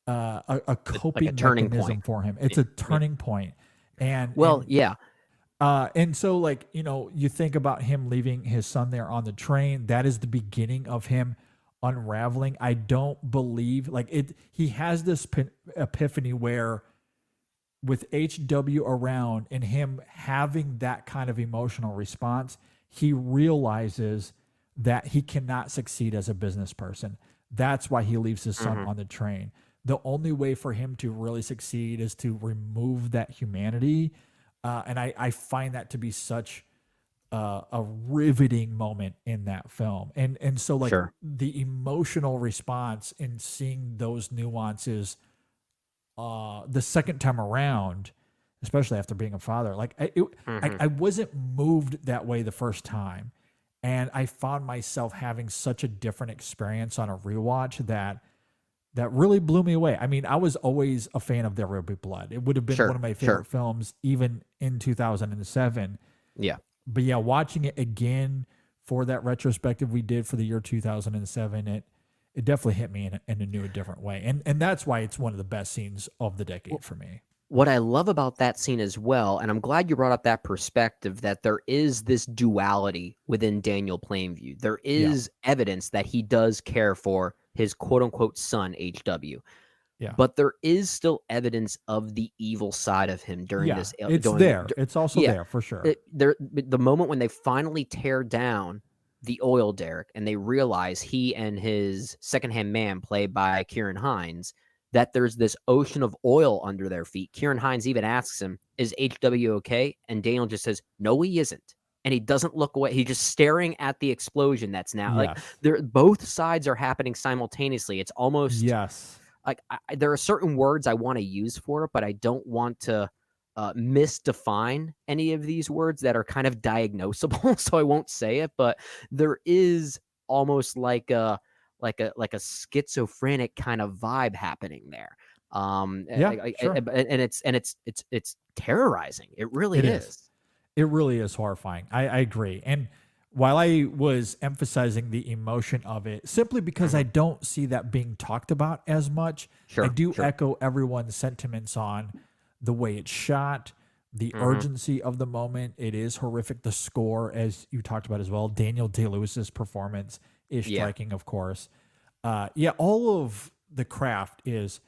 F: a coping
G: like a turning
F: mechanism
G: point
F: for him. It's a turning point. And and so, like, you think about him leaving his son there on the train. That is the beginning of him unraveling. I don't believe, he has this epiphany where, with HW around and him having that kind of emotional response, he realizes that he cannot succeed as a business person. That's why he leaves his son on the train. The only way for him to really succeed is to remove that humanity. And I find that to be such a riveting moment in that film. And so, the emotional response in seeing those nuances the second time around, especially after being a father, I wasn't moved that way the first time. And I found myself having such a different experience on a rewatch that really blew me away. I mean, I was always a fan of There Will Be Blood. It would have been one of my favorite films, even in 2007.
G: Yeah.
F: But watching it again for that retrospective we did for the year 2007, it definitely hit me in a new, different way. And that's why it's one of the best scenes of the decade for me.
G: What I love about that scene as well, and I'm glad you brought up that perspective, that there is this duality within Daniel Plainview. There is evidence that he does care for his quote-unquote son, HW.
F: Yeah.
G: But there is still evidence of the evil side of him during this.
F: It's
G: during-
F: there. It's also
G: yeah,
F: there for sure.
G: The moment when they finally tear down the oil derrick and they realize he and his secondhand man, played by Kieran Hines, that there's this ocean of oil under their feet. Kieran Hines even asks him, "Is HW okay?" And Daniel just says, "No, he isn't." And he doesn't look away. He's just staring at the explosion that's now like both sides are happening simultaneously. It's almost like there are certain words I want to use for it, but I don't want to misdefine any of these words that are kind of diagnosable, so I won't say it. But there is almost like a schizophrenic kind of vibe happening there. And it's terrorizing. It really is.
F: It really is horrifying. I agree. And while I was emphasizing the emotion of it, simply because I don't see that being talked about as much, I do echo everyone's sentiments on the way it's shot, the urgency of the moment. It is horrific. The score, as you talked about as well, Daniel Day-Lewis's performance is striking, of course. All of the craft is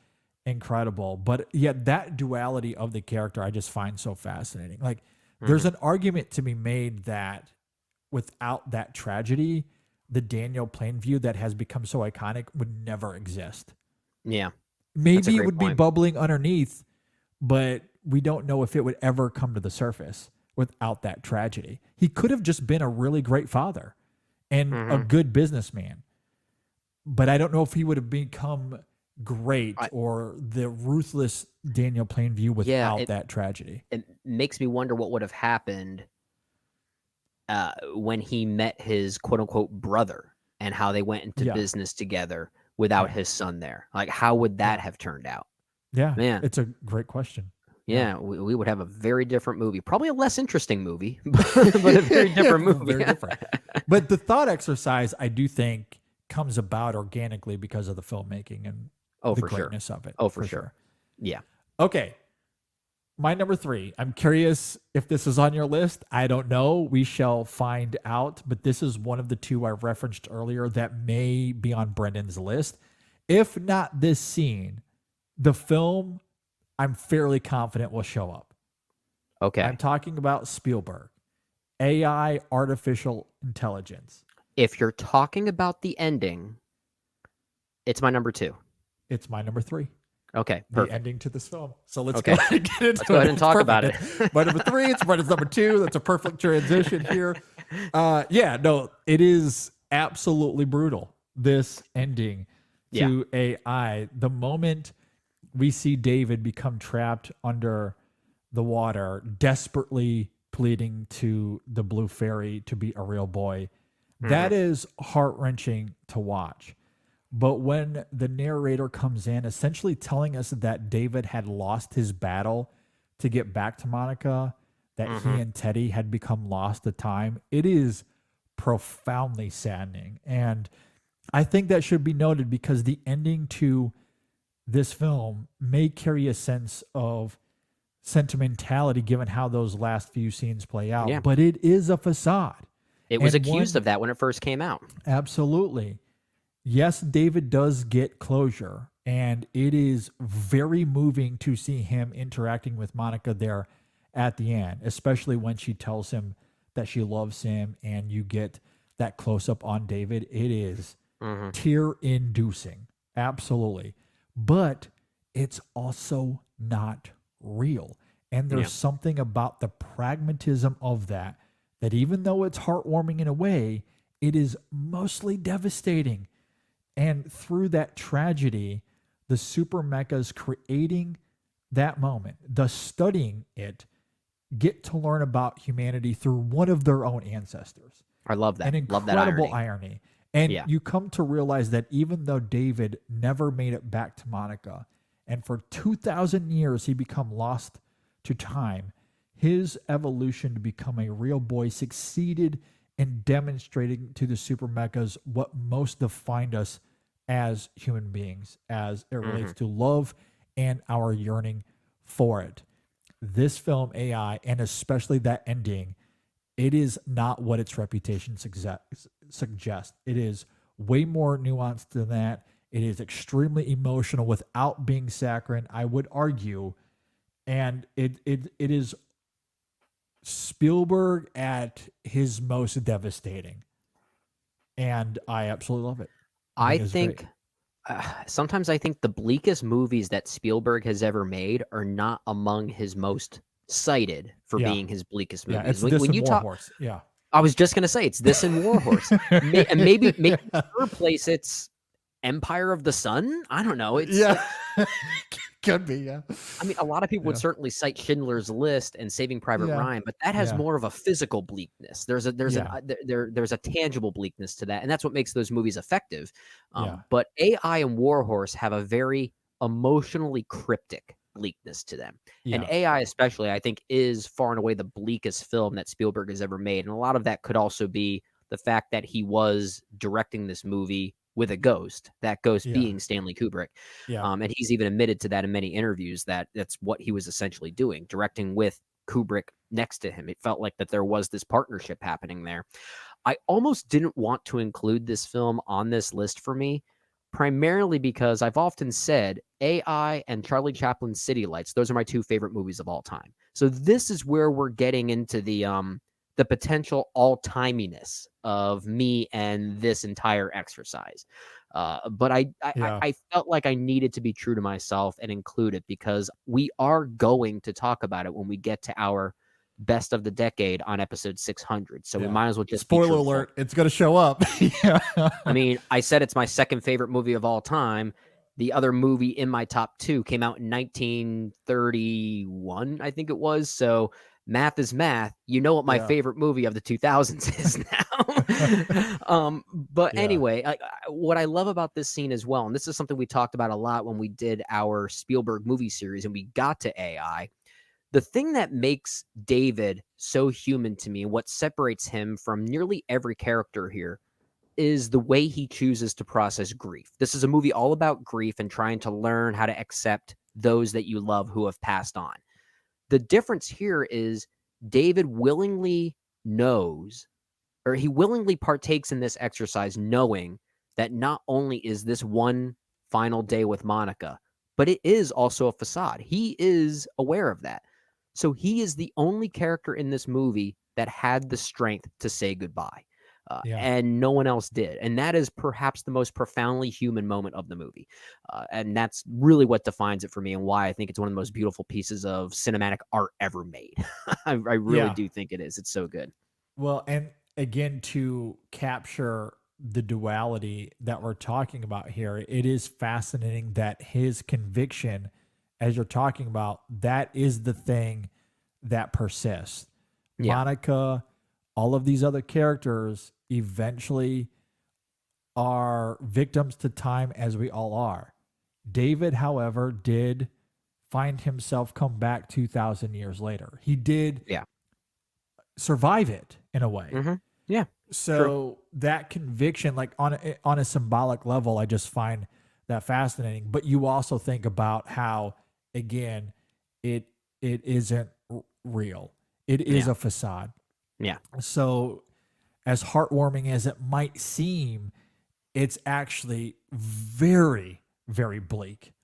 F: incredible. But yet that duality of the character I just find so fascinating. Like, there's an argument to be made that without that tragedy, the Daniel Plainview that has become so iconic would never exist.
G: Yeah.
F: Maybe it would be bubbling underneath, but we don't know if it would ever come to the surface without that tragedy. He could have just been a really great father and a good businessman, but I don't know if he would have become great or the ruthless Daniel Plainview without that tragedy.
G: It makes me wonder what would have happened when he met his quote unquote brother and how they went into business together without his son there. Like, how would that have turned out?
F: Yeah,
G: man,
F: it's a great question.
G: Yeah, we would have a very different movie, probably a less interesting movie, but a very different movie.
F: Very different. But the thought exercise, I do think, comes about organically because of the filmmaking and the greatness of it.
G: Oh, for sure. Yeah.
F: Okay. My number 3. I'm curious if this is on your list. I don't know. We shall find out. But this is one of the 2 I referenced earlier that may be on Brendan's list. If not this scene, the film, I'm fairly confident will show up.
G: Okay.
F: I'm talking about Spielberg. AI, artificial intelligence.
G: If you're talking about the ending, it's my number 2.
F: It's my number 3.
G: Okay,
F: perfect. The ending to this film. So let's
G: go
F: ahead and get into it.
G: Let's go ahead and talk about it.
F: My number 3, it's Brendan's number 2. That's a perfect transition here. It is absolutely brutal, this ending to AI. The moment we see David become trapped under the water, desperately pleading to the Blue Fairy to be a real boy, that is heart-wrenching to watch. But when the narrator comes in, essentially telling us that David had lost his battle to get back to Monica, that he and Teddy had become lost to time, it is profoundly saddening. And I think that should be noted because the ending to this film may carry a sense of sentimentality given how those last few scenes play out. Yeah. But it is a facade.
G: It was accused of that when it first came out.
F: Absolutely. Yes, David does get closure, and it is very moving to see him interacting with Monica there at the end, especially when she tells him that she loves him and you get that close-up on David. It is tear-inducing, absolutely. But it's also not real. And there's something about the pragmatism of that even though it's heartwarming in a way, it is mostly devastating. And through that tragedy, the super mechas creating that moment, thus studying it, get to learn about humanity through one of their own ancestors.
G: I love that.
F: An incredible irony. And you come to realize that even though David never made it back to Monica, and for 2,000 years he become lost to time, his evolution to become a real boy succeeded in demonstrating to the super mechas what most defined us as human beings, as it relates to love and our yearning for it. This film, AI, and especially that ending, it is not what its reputation suggests. It is way more nuanced than that. It is extremely emotional without being saccharine, I would argue. And it is Spielberg at his most devastating. And I absolutely love it.
G: I
F: it's
G: think
F: great.
G: sometimes I think the bleakest movies that Spielberg has ever made are not among his most cited for
F: Yeah.
G: being his bleakest
F: Yeah,
G: movies.
F: it's this
G: when
F: and
G: you
F: War
G: talk,
F: Horse. Yeah.
G: I was just gonna say it's this and Warhorse. And maybe third place it's Empire of the Sun. I don't know. It's
F: Could be, yeah.
G: I mean, a lot of people would
F: Yeah.
G: certainly cite Schindler's List and Saving Private
F: Yeah.
G: Ryan, but that has
F: Yeah.
G: more of a physical bleakness. There's
F: Yeah.
G: there's a tangible bleakness to that, and that's what makes those movies effective.
F: Yeah.
G: But AI and Warhorse have a very emotionally cryptic bleakness to them. And
F: Yeah.
G: AI especially, I think, is far and away the bleakest film that Spielberg has ever made. And a lot of that could also be the fact that he was directing this movie with a ghost, that ghost
F: Yeah.
G: being Stanley Kubrick.
F: Yeah.
G: And he's even admitted to that in many interviews, that that's what he was essentially doing, directing with Kubrick next to him. It felt like that there was this partnership happening there. I almost didn't want to include this film on this list for me, primarily because I've often said AI and Charlie Chaplin's City Lights, those are my two favorite movies of all time. So this is where we're getting into the potential all-timiness of me and this entire exercise. But I felt like I needed to be true to myself and include it because we are going to talk about it when we get to our best of the decade on episode 600. So we might as well just be
F: Spoiler
G: truthful.
F: alert, it's going to show up. Yeah.
G: I mean, I said it's my second favorite movie of all time. The other movie in my top two came out in 1931, I think it was. So math is math. You know what my favorite movie of the 2000s is now. But anyway, what I love about this scene as well, and this is something we talked about a lot when we did our Spielberg movie series and we got to AI, the thing that makes David so human to me and what separates him from nearly every character here is the way he chooses to process grief. This is a movie all about grief and trying to learn how to accept those that you love who have passed on. The difference here is David willingly knows, or he willingly partakes in this exercise knowing that not only is this one final day with Monica, but it is also a facade. He is aware of that. So he is the only character in this movie that had the strength to say goodbye. And no one else did. And that is perhaps the most profoundly human moment of the movie. And that's really what defines it for me and why I think it's one of the most beautiful pieces of cinematic art ever made. I really do think it is. It's so good.
F: Well, and again, to capture the duality that we're talking about here, it is fascinating that his conviction, as you're talking about, that is the thing that persists.
G: Yeah.
F: Monica, all of these other characters eventually are victims to time, as we all are. David, however, did find himself come back 2,000 years later. He did survive it in a way.
G: Mm-hmm. Yeah.
F: So that conviction, like on a symbolic level, I just find that fascinating. But you also think about how, again, it isn't real. It is a facade.
G: Yeah.
F: So as heartwarming as it might seem, it's actually very, very bleak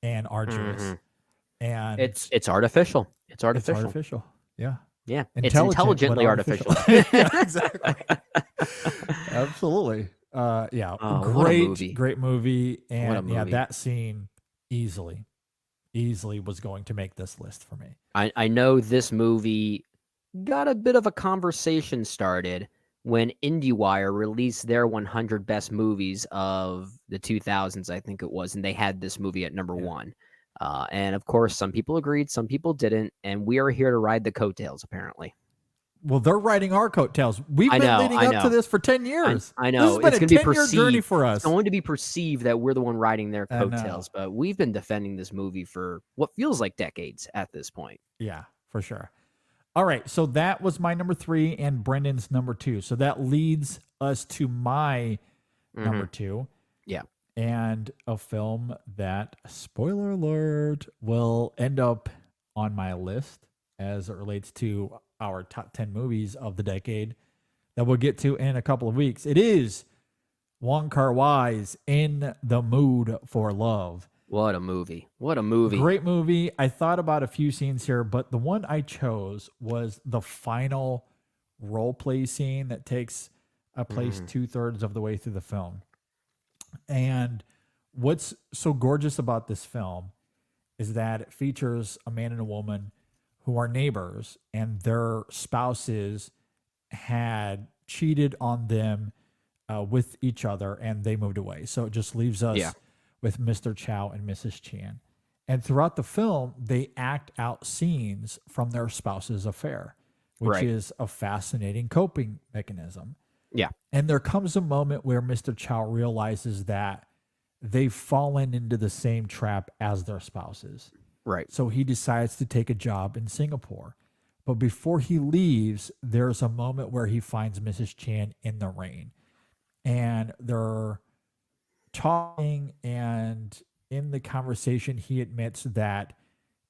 F: and arduous.
G: Mm-hmm.
F: And
G: It's artificial. It's artificial.
F: It's artificial. Yeah.
G: Yeah. It's
F: Intelligent,
G: intelligently
F: but
G: artificial.
F: yeah, exactly. Absolutely.
G: What a movie.
F: Great movie. And
G: movie.
F: that scene easily was going to make this list for me.
G: I know this movie got a bit of a conversation started when IndieWire released their 100 best movies of the 2000s, I think it was, and they had this movie at number one. And of course, some people agreed, some people didn't, and we are here to ride the coattails, apparently.
F: Well, they're riding our coattails. We've been leading up to this for 10 years.
G: I know.
F: This has been a 10-year journey for us.
G: It's going to be perceived that we're the one riding their coattails, but we've been defending this movie for what feels like decades at this point.
F: Yeah, for sure. All right, so that was my number 3 and Brendan's number 2. So that leads us to my number 2.
G: Yeah.
F: And a film that, spoiler alert, will end up on my list as it relates to our top 10 movies of the decade that we'll get to in a couple of weeks. It is Wong Kar-wai's In the Mood for Love.
G: What a movie. What a movie.
F: Great movie. I thought about a few scenes here, but the one I chose was the final role play scene that takes place 2/3 of the way through the film. And what's so gorgeous about this film is that it features a man and a woman who are neighbors, and their spouses had cheated on them with each other, and they moved away. So it just leaves us with Mr. Chow and Mrs. Chan. And throughout the film, they act out scenes from their spouse's affair, which is a fascinating coping mechanism.
G: Yeah.
F: And there comes a moment where Mr. Chow realizes that they've fallen into the same trap as their spouses.
G: Right.
F: So he decides to take a job in Singapore. But before he leaves, there's a moment where he finds Mrs. Chan in the rain. And they're talking, and in the conversation, he admits that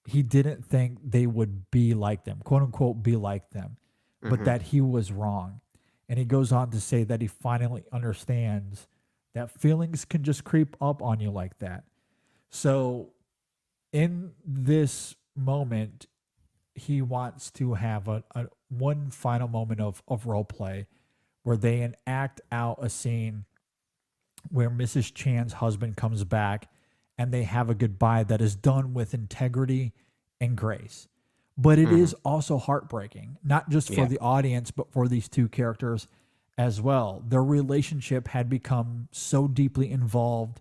F: he didn't think they would be like them, quote unquote, be like them, but that he was wrong. And he goes on to say that he finally understands that feelings can just creep up on you like that. So in this moment, he wants to have a one final moment of role play where they enact out a scene where Mrs. Chan's husband comes back and they have a goodbye that is done with integrity and grace. But it is also heartbreaking, not just for the audience, but for these two characters as well. Their relationship had become so deeply involved.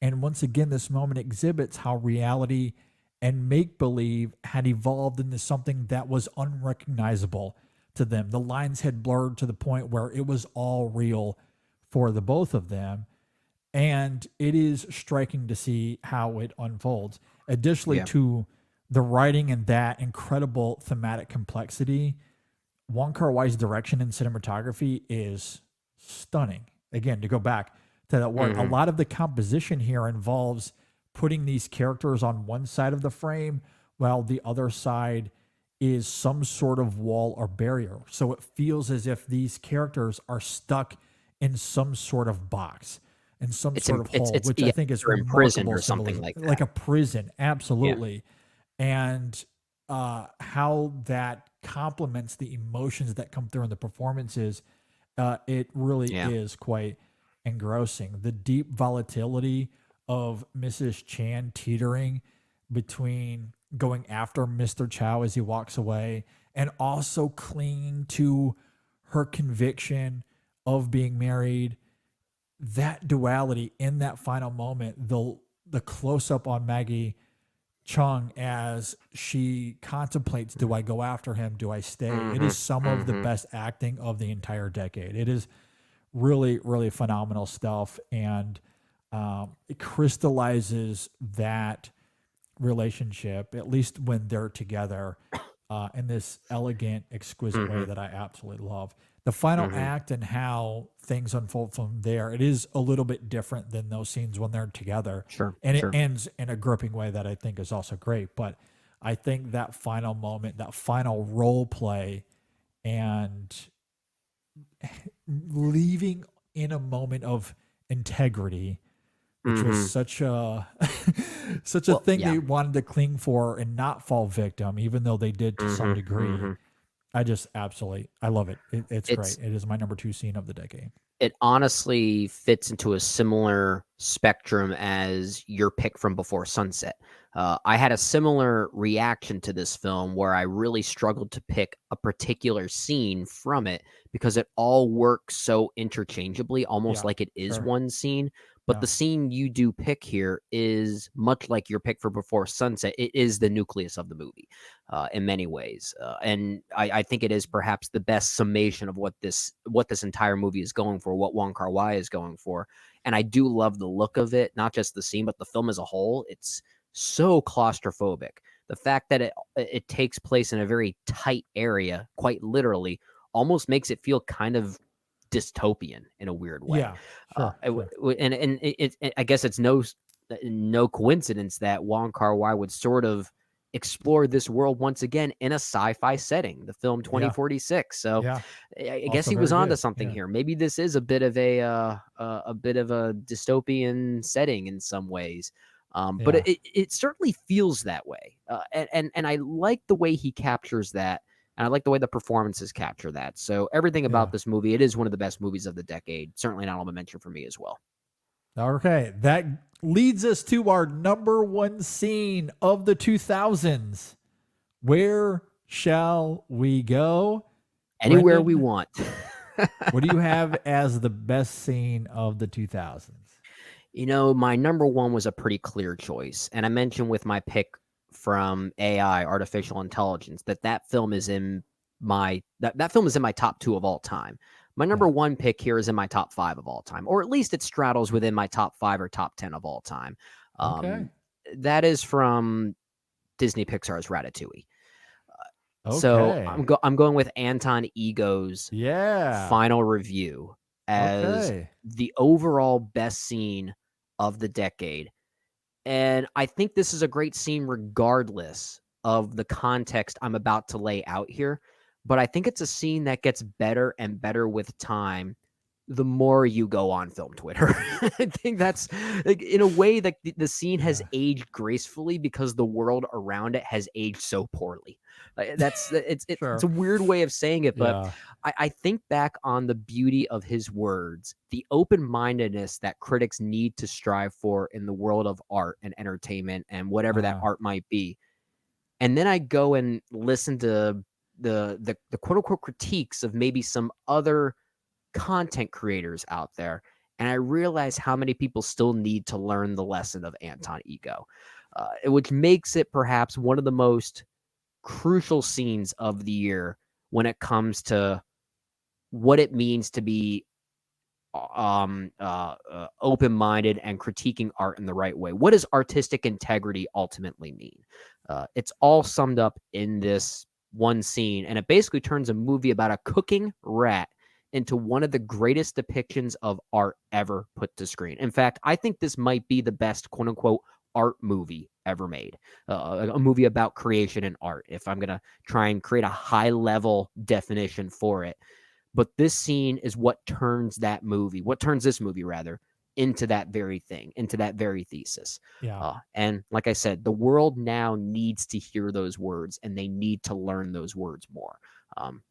F: And once again, this moment exhibits how reality and make-believe had evolved into something that was unrecognizable to them. The lines had blurred to the point where it was all real for the both of them. And it is striking to see how it unfolds. Additionally to the writing and that incredible thematic complexity, Wong Kar-wai's direction and cinematography is stunning. Again, to go back to that word, a lot of the composition here involves putting these characters on one side of the frame while the other side is some sort of wall or barrier. So it feels as if these characters are stuck in some sort of box, in some sort of hole, which I think is
G: imprisoned
F: remarkable
G: or something like that.
F: like a prison, absolutely. And how that complements the emotions that come through in the performances, it really is quite engrossing. The deep volatility of Mrs. Chan teetering between going after Mr. Chow as he walks away and also clinging to her conviction of being married. That duality in that final moment, the close-up on Maggie Chung as she contemplates, do I go after him? Do I stay? It is some of the best acting of the entire decade. It is really, really phenomenal stuff. And it crystallizes that relationship, at least when they're together, in this elegant, exquisite way that I absolutely love. The final act and how things unfold from there, it is a little bit different than those scenes when they're together. And it ends in a gripping way that I think is also great. But I think that final moment, that final role play, and leaving in a moment of integrity, which was such a thing they wanted to cling for and not fall victim, even though they did to some degree. I just absolutely, I love it. It's great. It is my number 2 scene of the decade.
G: It honestly fits into a similar spectrum as your pick from Before Sunset. I had a similar reaction to this film where I really struggled to pick a particular scene from it because it all works so interchangeably, almost like it is one scene. But the scene you do pick here is much like your pick for Before Sunset. It is the nucleus of the movie in many ways. And I think it is perhaps the best summation of what this entire movie is going for, what Wong Kar-wai is going for. And I do love the look of it, not just the scene, but the film as a whole. It's so claustrophobic. The fact that it takes place in a very tight area, quite literally, almost makes it feel kind of dystopian in a weird way. And I guess it's no coincidence that Wong Kar-wai would sort of explore this world once again in a sci-fi setting, the film 2046. So
F: Yeah.
G: I guess
F: Also
G: he was
F: very
G: onto
F: good.
G: something
F: Yeah.
G: here. Maybe this is a bit of a dystopian setting in some ways. But
F: Yeah.
G: it certainly feels that way. And I like the way he captures that. And I like the way the performances capture that. So everything about
F: Yeah.
G: this movie, it is one of the best movies of the decade. Certainly an honorable mention for me as well.
F: Okay, that leads us to our number one scene of the 2000s. Where shall we go?
G: Anywhere we
F: Brendan,
G: want.
F: what do you have as the best scene of the 2000s?
G: My number one was a pretty clear choice. And I mentioned with my pick from AI, artificial intelligence, that film is in my that film is in my top 2 of all time. My number one pick here is in my top 5 of all time, or at least it straddles within my top 5 or top 10 of all time.
F: Okay.
G: That is from Disney Pixar's Ratatouille.
F: Okay.
G: So I'm going with Anton Ego's
F: Yeah.
G: final review as
F: Okay.
G: the overall best scene of the decade. And I think this is a great scene regardless of the context I'm about to lay out here. But I think it's a scene that gets better and better with time the more you go on film Twitter. I think that's, like, in a way that the scene has aged gracefully because the world around it has aged so poorly. It's
F: Sure.
G: a weird way of saying it, but
F: Yeah.
G: I think back on the beauty of his words, the open-mindedness that critics need to strive for in the world of art and entertainment and whatever that art might be. And then I go and listen to the quote unquote critiques of maybe some other content creators out there, and I realize how many people still need to learn the lesson of Anton Ego, which makes it perhaps one of the most crucial scenes of the year when it comes to what it means to be open-minded and critiquing art in the right way. What does artistic integrity ultimately mean? It's all summed up in this one scene, and it basically turns a movie about a cooking rat into one of the greatest depictions of art ever put to screen. In fact, I think this might be the best quote-unquote art movie ever made, a movie about creation and art, if I'm going to try and create a high-level definition for it. But this scene is what turns this movie into that very thing, into that very thesis.
F: Yeah.
G: And like I said, the world now needs to hear those words, and they need to learn those words more.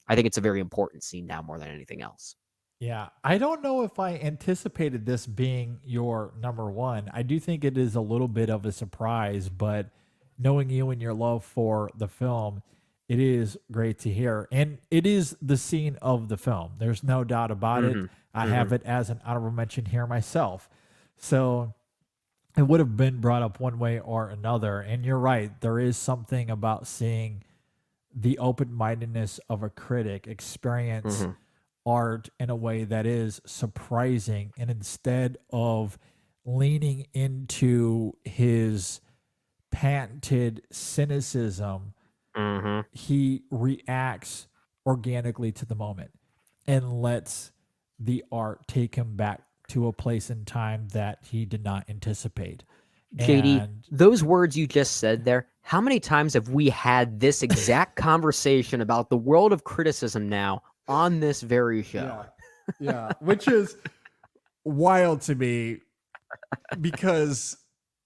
G: I think it's a very important scene now more than anything else.
F: Yeah. I don't know if I anticipated this being your number one. I do think it is a little bit of a surprise, but knowing you and your love for the film, it is great to hear. And it is the scene of the film. There's no doubt about it. I have it as an honorable mention here myself. So it would have been brought up one way or another. And you're right. There is something about seeing the open-mindedness of a critic experience art in a way that is surprising. And instead of leaning into his patented cynicism, he reacts organically to the moment and lets the art take him back to a place in time that he did not anticipate.
G: JD,
F: And
G: those words you just said there, how many times have we had this exact conversation about the world of criticism now on this very show?
F: yeah, which is wild to me because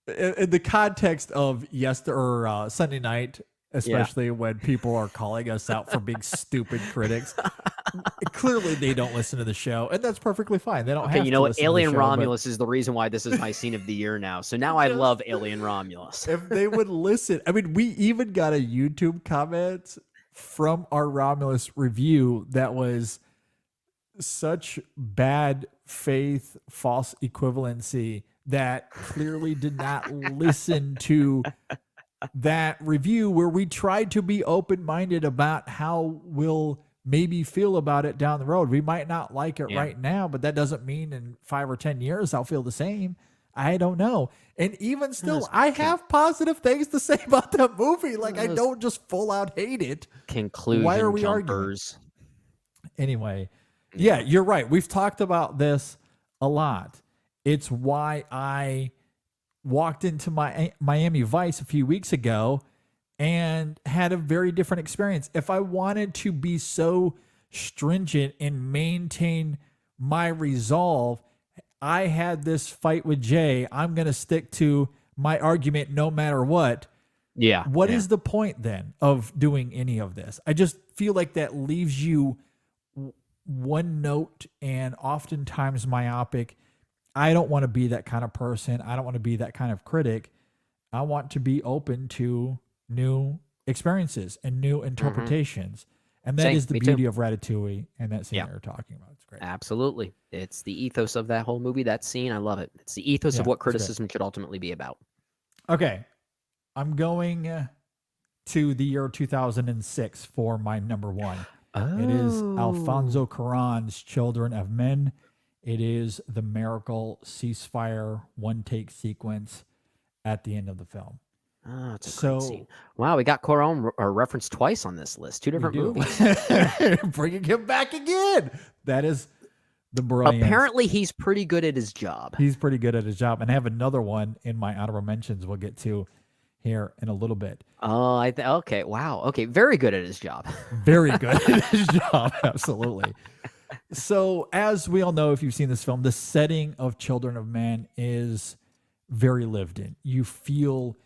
F: in the context of Sunday night, especially when people are calling us out for being stupid critics, clearly they don't listen to the show, and that's perfectly fine. They don't have
G: You know
F: to
G: what?
F: listen to the
G: Alien
F: show, but
G: Romulus is the reason why this is my scene of the year now. So now I love Alien Romulus.
F: if they would listen, I mean, we even got a YouTube comment from our Romulus review that was such bad faith, false equivalency that clearly did not listen to that review where we tried to be open-minded about how we'll maybe feel about it down the road. We might not like it right now, but that doesn't mean in 5 or 10 years I'll feel the same. I don't know. And even still, I have positive things to say about that movie. Like, I don't just full out hate it.
G: Conclusion
F: Why are we
G: jumpers.
F: arguing? Anyway, yeah, you're right. We've talked about this a lot. It's why I walked into my Miami Vice a few weeks ago and had a very different experience. If I wanted to be so stringent and maintain my resolve, I had this fight with Jay. I'm going to stick to my argument no matter what.
G: Yeah.
F: What is the point then of doing any of this? I just feel like that leaves you one note and oftentimes myopic. I don't want to be that kind of person. I don't want to be that kind of critic. I want to be open to new experiences and new interpretations. And that is the beauty of Ratatouille and that scene that you're talking about. It's great.
G: Absolutely. It's the ethos of that whole movie, that scene. I love it. It's the ethos of what criticism should ultimately be about.
F: Okay. I'm going to the year 2006 for my number one. It is Alfonso Cuarón's Children of Men. It is the miracle ceasefire one-take sequence at the end of the film.
G: Oh, it's a great scene. Wow, we got Cuarón referenced twice on this list. Two different movies.
F: Bringing him back again. That is the brilliance.
G: Apparently, he's pretty good at his job.
F: He's pretty good at his job. And I have another one in my honorable mentions we'll get to here in a little bit.
G: Oh, okay. Wow. Okay. Very good at his job.
F: Very good at his job. Absolutely. So, as we all know, if you've seen this film, the setting of Children of Men is very lived in. You feel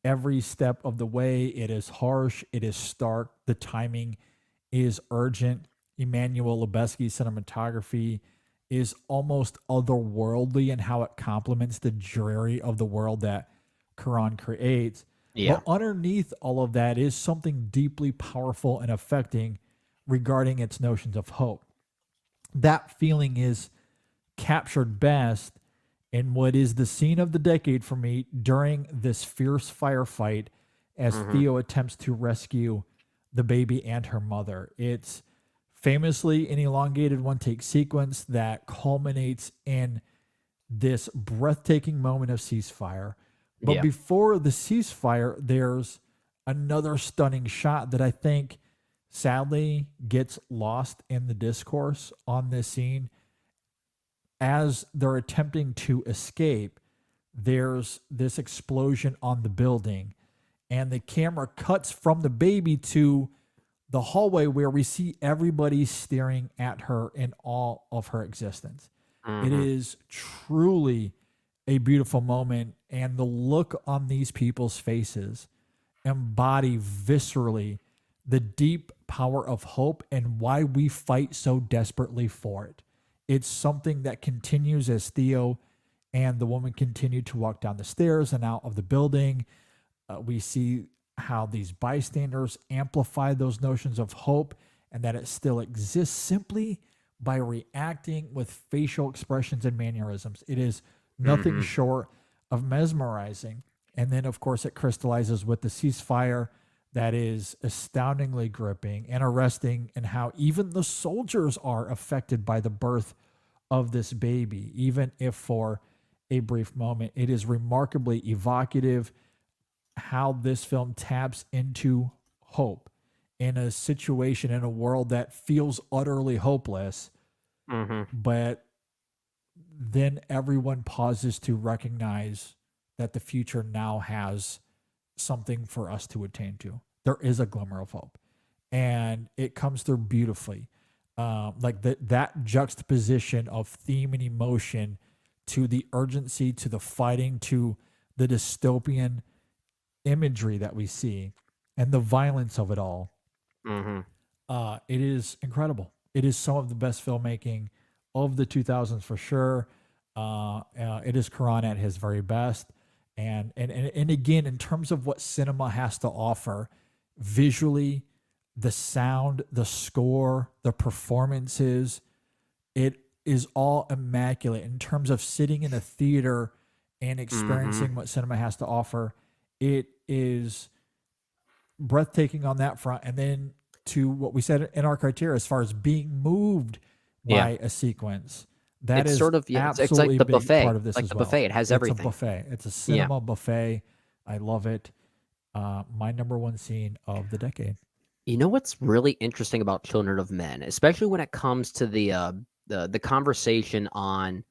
F: every step of the way. It is harsh. It is stark. The timing is urgent. Emmanuel Lubezki's cinematography is almost otherworldly in how it complements the dreary of the world that Cuarón creates.
G: Yeah.
F: But underneath all of that is something deeply powerful and affecting regarding its notions of hope. That feeling is captured best in what is the scene of the decade for me during this fierce firefight as Theo attempts to rescue the baby and her mother. It's famously an elongated one-take sequence that culminates in this breathtaking moment of ceasefire. But before the ceasefire, there's another stunning shot that I think sadly gets lost in the discourse on this scene. As they're attempting to escape, there's this explosion on the building, and the camera cuts from the baby to the hallway where we see everybody staring at her in awe of her existence. It is truly a beautiful moment, and the look on these people's faces embody viscerally the deep power of hope and why we fight so desperately for it. It's something that continues as Theo and the woman continue to walk down the stairs and out of the building. We see how these bystanders amplify those notions of hope and that it still exists simply by reacting with facial expressions and mannerisms. It is nothing short of mesmerizing. And then, of course, it crystallizes with the ceasefire that is astoundingly gripping and arresting, and how even the soldiers are affected by the birth of this baby, even if for a brief moment. It is remarkably evocative how this film taps into hope in a situation, in a world that feels utterly hopeless, but then everyone pauses to recognize that the future now has something for us to attain to. There is a glimmer of hope, and it comes through beautifully. Like that juxtaposition of theme and emotion to the urgency, to the fighting, to the dystopian imagery that we see, and the violence of it all. It is incredible. It is some of the best filmmaking of the 2000s for sure. It is Cuarón at his very best. And again, in terms of what cinema has to offer, visually, the sound, the score, the performances, it is all immaculate. In terms of sitting in a theater and experiencing what cinema has to offer, it is breathtaking on that front. And then to what we said in our criteria, as far as being moved by a sequence, that
G: it's
F: is
G: sort of it's like the buffet.
F: Part of this
G: like
F: as
G: the
F: well.
G: buffet. It has everything.
F: It's a buffet. It's a cinema buffet. I love it. My number one scene of the decade.
G: You know what's really interesting about Children of Men, especially when it comes to the conversation on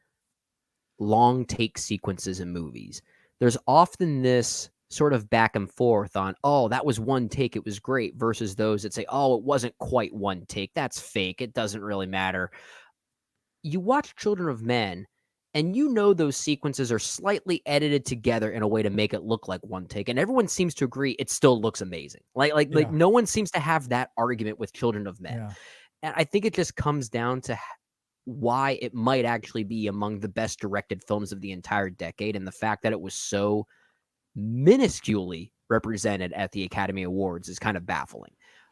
G: long take sequences in movies. There's often this sort of back and forth on, oh, that was one take, it was great, versus those that say, oh, it wasn't quite one take, that's fake, it doesn't really matter. You watch Children of Men, and you know those sequences are slightly edited together in a way to make it look like one take, and everyone seems to agree it still looks amazing. Like no one seems to have that argument with Children of Men.
F: Yeah.
G: And I think it just comes down to why it might actually be among the best directed films of the entire decade, and the fact that it was so minusculely represented at the Academy Awards is kind of baffling.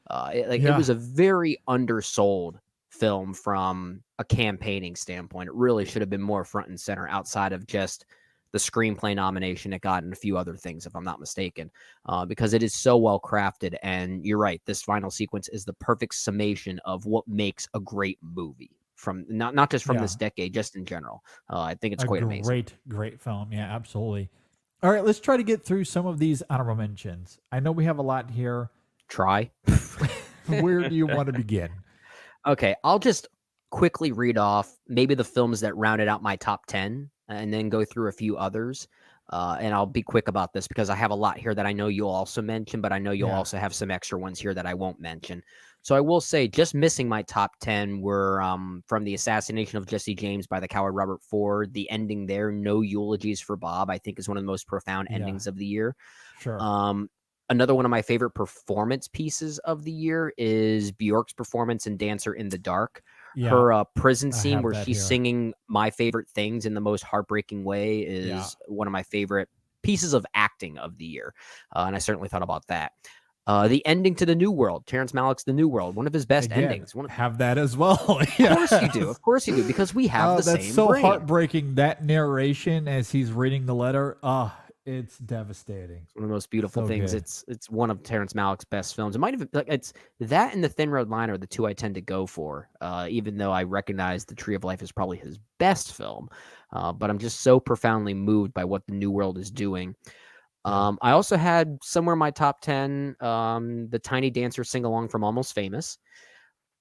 G: It was a very undersold film from a campaigning standpoint. It really should have been more front and center outside of just the screenplay nomination it got and a few other things, if I'm not mistaken, because it is so well crafted. And you're right, this final sequence is the perfect summation of what makes a great movie, from not just from this decade, just in general. I think it's quite amazing.
F: Great film. Yeah, absolutely. All right, let's try to get through some of these honorable mentions. I know we have a lot here.
G: Try.
F: Where do you want to begin?
G: Okay, I'll just quickly read off maybe the films that rounded out my top 10 and then go through a few others. And I'll be quick about this because I have a lot here that I know you'll also mention, but I know you'll also have some extra ones here that I won't mention. So I will say, just missing my top 10 were from The Assassination of Jesse James by the coward Robert Ford. The ending there, No Eulogies for Bob, I think is one of the most profound endings of the year.
F: Sure.
G: Another one of my favorite performance pieces of the year is Bjork's performance in Dancer in the Dark.
F: Yeah,
G: her prison scene where she's
F: here.
G: singing My Favorite Things in the most heartbreaking way is one of my favorite pieces of acting of the year. And I certainly thought about that. The ending to The New World, Terrence Malick's The New World, one of his best endings.
F: Have that as well.
G: Of course you do. Of course you do, because we have the same
F: That's so
G: brain.
F: heartbreaking, that narration as he's reading the letter. It's devastating.
G: It's one of the most beautiful things.
F: Good.
G: It's one of Terrence Malick's best films. It might have it's that and The Thin Red Line are the two I tend to go for. Even though I recognize The Tree of Life is probably his best film, but I'm just so profoundly moved by what The New World is doing. I also had somewhere in my top 10 the Tiny Dancer sing along from Almost Famous.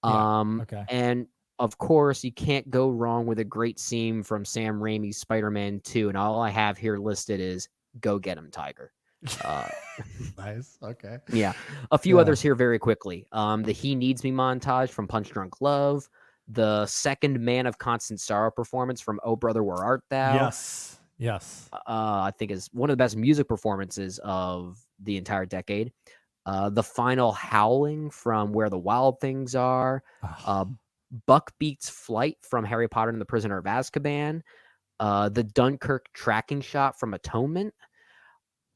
G: And of course, you can't go wrong with a great scene from Sam Raimi's Spider-Man 2. And all I have here listed is Go Get 'Em, Tiger.
F: Nice. Okay.
G: Yeah. A few others here very quickly. The He Needs Me montage from Punch Drunk Love. The second Man of Constant Sorrow performance from Oh Brother, Where Art Thou?
F: Yes.
G: I think is one of the best music performances of the entire decade. The final howling from Where the Wild Things Are. Buckbeak's Flight from Harry Potter and the Prisoner of Azkaban. The Dunkirk tracking shot from Atonement.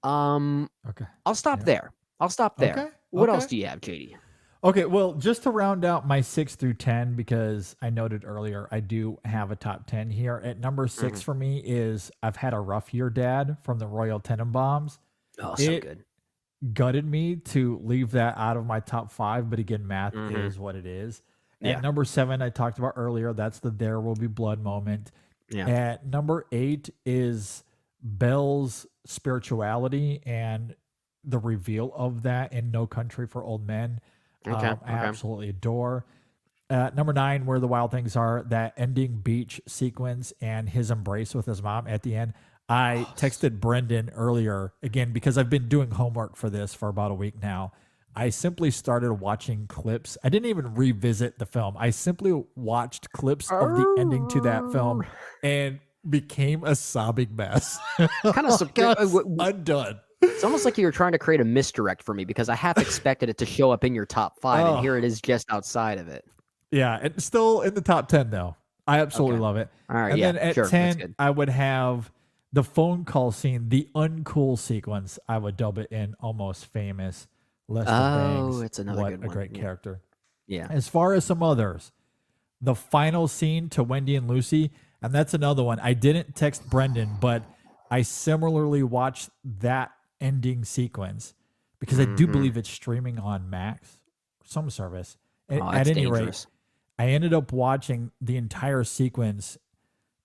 F: Okay.
G: I'll stop there.
F: Okay.
G: What else do you have, JD?
F: Okay, well, just to round out my 6 through 10, because I noted earlier I do have a top 10 here. At number 6 for me is I've Had a Rough Year, Dad from the Royal Tenenbaums.
G: Oh, so good.
F: Gutted me to leave that out of my top 5, but again, math is what it is. At number 7, I talked about earlier, that's the There Will Be Blood moment.
G: Yeah.
F: At number 8 is Belle's spirituality and the reveal of that in No Country for Old Men. I absolutely adore. Number 9, Where the Wild Things Are, that ending beach sequence and his embrace with his mom at the end. I texted Brendan earlier, again, because I've been doing homework for this for about a week now. I simply started watching clips. I didn't even revisit the film. I simply watched clips of the ending to that film and became a sobbing mess.
G: Kind of
F: undone.
G: It's almost like you were trying to create a misdirect for me, because I half expected it to show up in your top 5, and here it is just outside of it.
F: Yeah, it's still in the top 10, though. I absolutely love it.
G: All right,
F: and then at 10, I would have the phone call scene, the uncool sequence. I would dub it in Almost Famous. Lester Bangs,
G: it's another good one.
F: A great character.
G: Yeah.
F: As far as some others, the final scene to Wendy and Lucy, and that's another one. I didn't text Brendan, but I similarly watched that ending sequence because I do believe it's streaming on Max, some service. At any rate, I ended up watching the entire sequence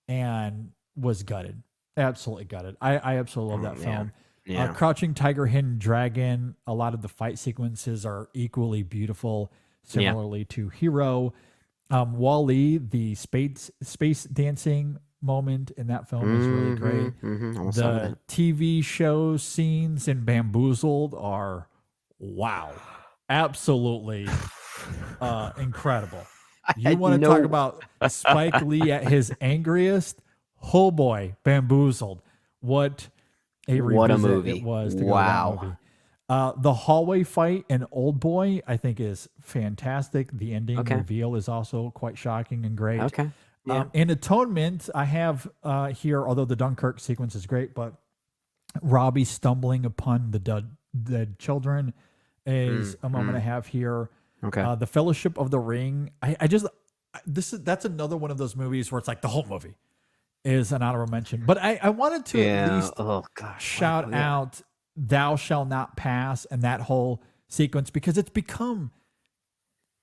F: and was gutted. Absolutely gutted. I absolutely love that film.
G: Yeah.
F: Crouching Tiger, Hidden Dragon, a lot of the fight sequences are equally beautiful, similarly to Hero. Wall-E, the space dancing moment in that film is really great.
G: Almost saw
F: The
G: that.
F: TV show scenes in Bamboozled are wow, absolutely incredible. You
G: had
F: want to
G: no-
F: talk about Spike Lee at his angriest? Oh boy, Bamboozled! What a revisit
G: movie.
F: it was to
G: Wow.
F: go to that movie. The hallway fight in Old Boy, I think, is fantastic. The ending
G: Okay.
F: reveal is also quite shocking and great.
G: Okay. Yeah.
F: In Atonement, I have here, although the Dunkirk sequence is great, but Robbie stumbling upon the dead children is a moment I have here.
G: Okay.
F: The Fellowship of the Ring. That's another one of those movies where it's like the whole movie is an honorable mention. But I wanted to at least
G: Oh gosh.
F: shout out Thou Shall Not Pass and that whole sequence because it's become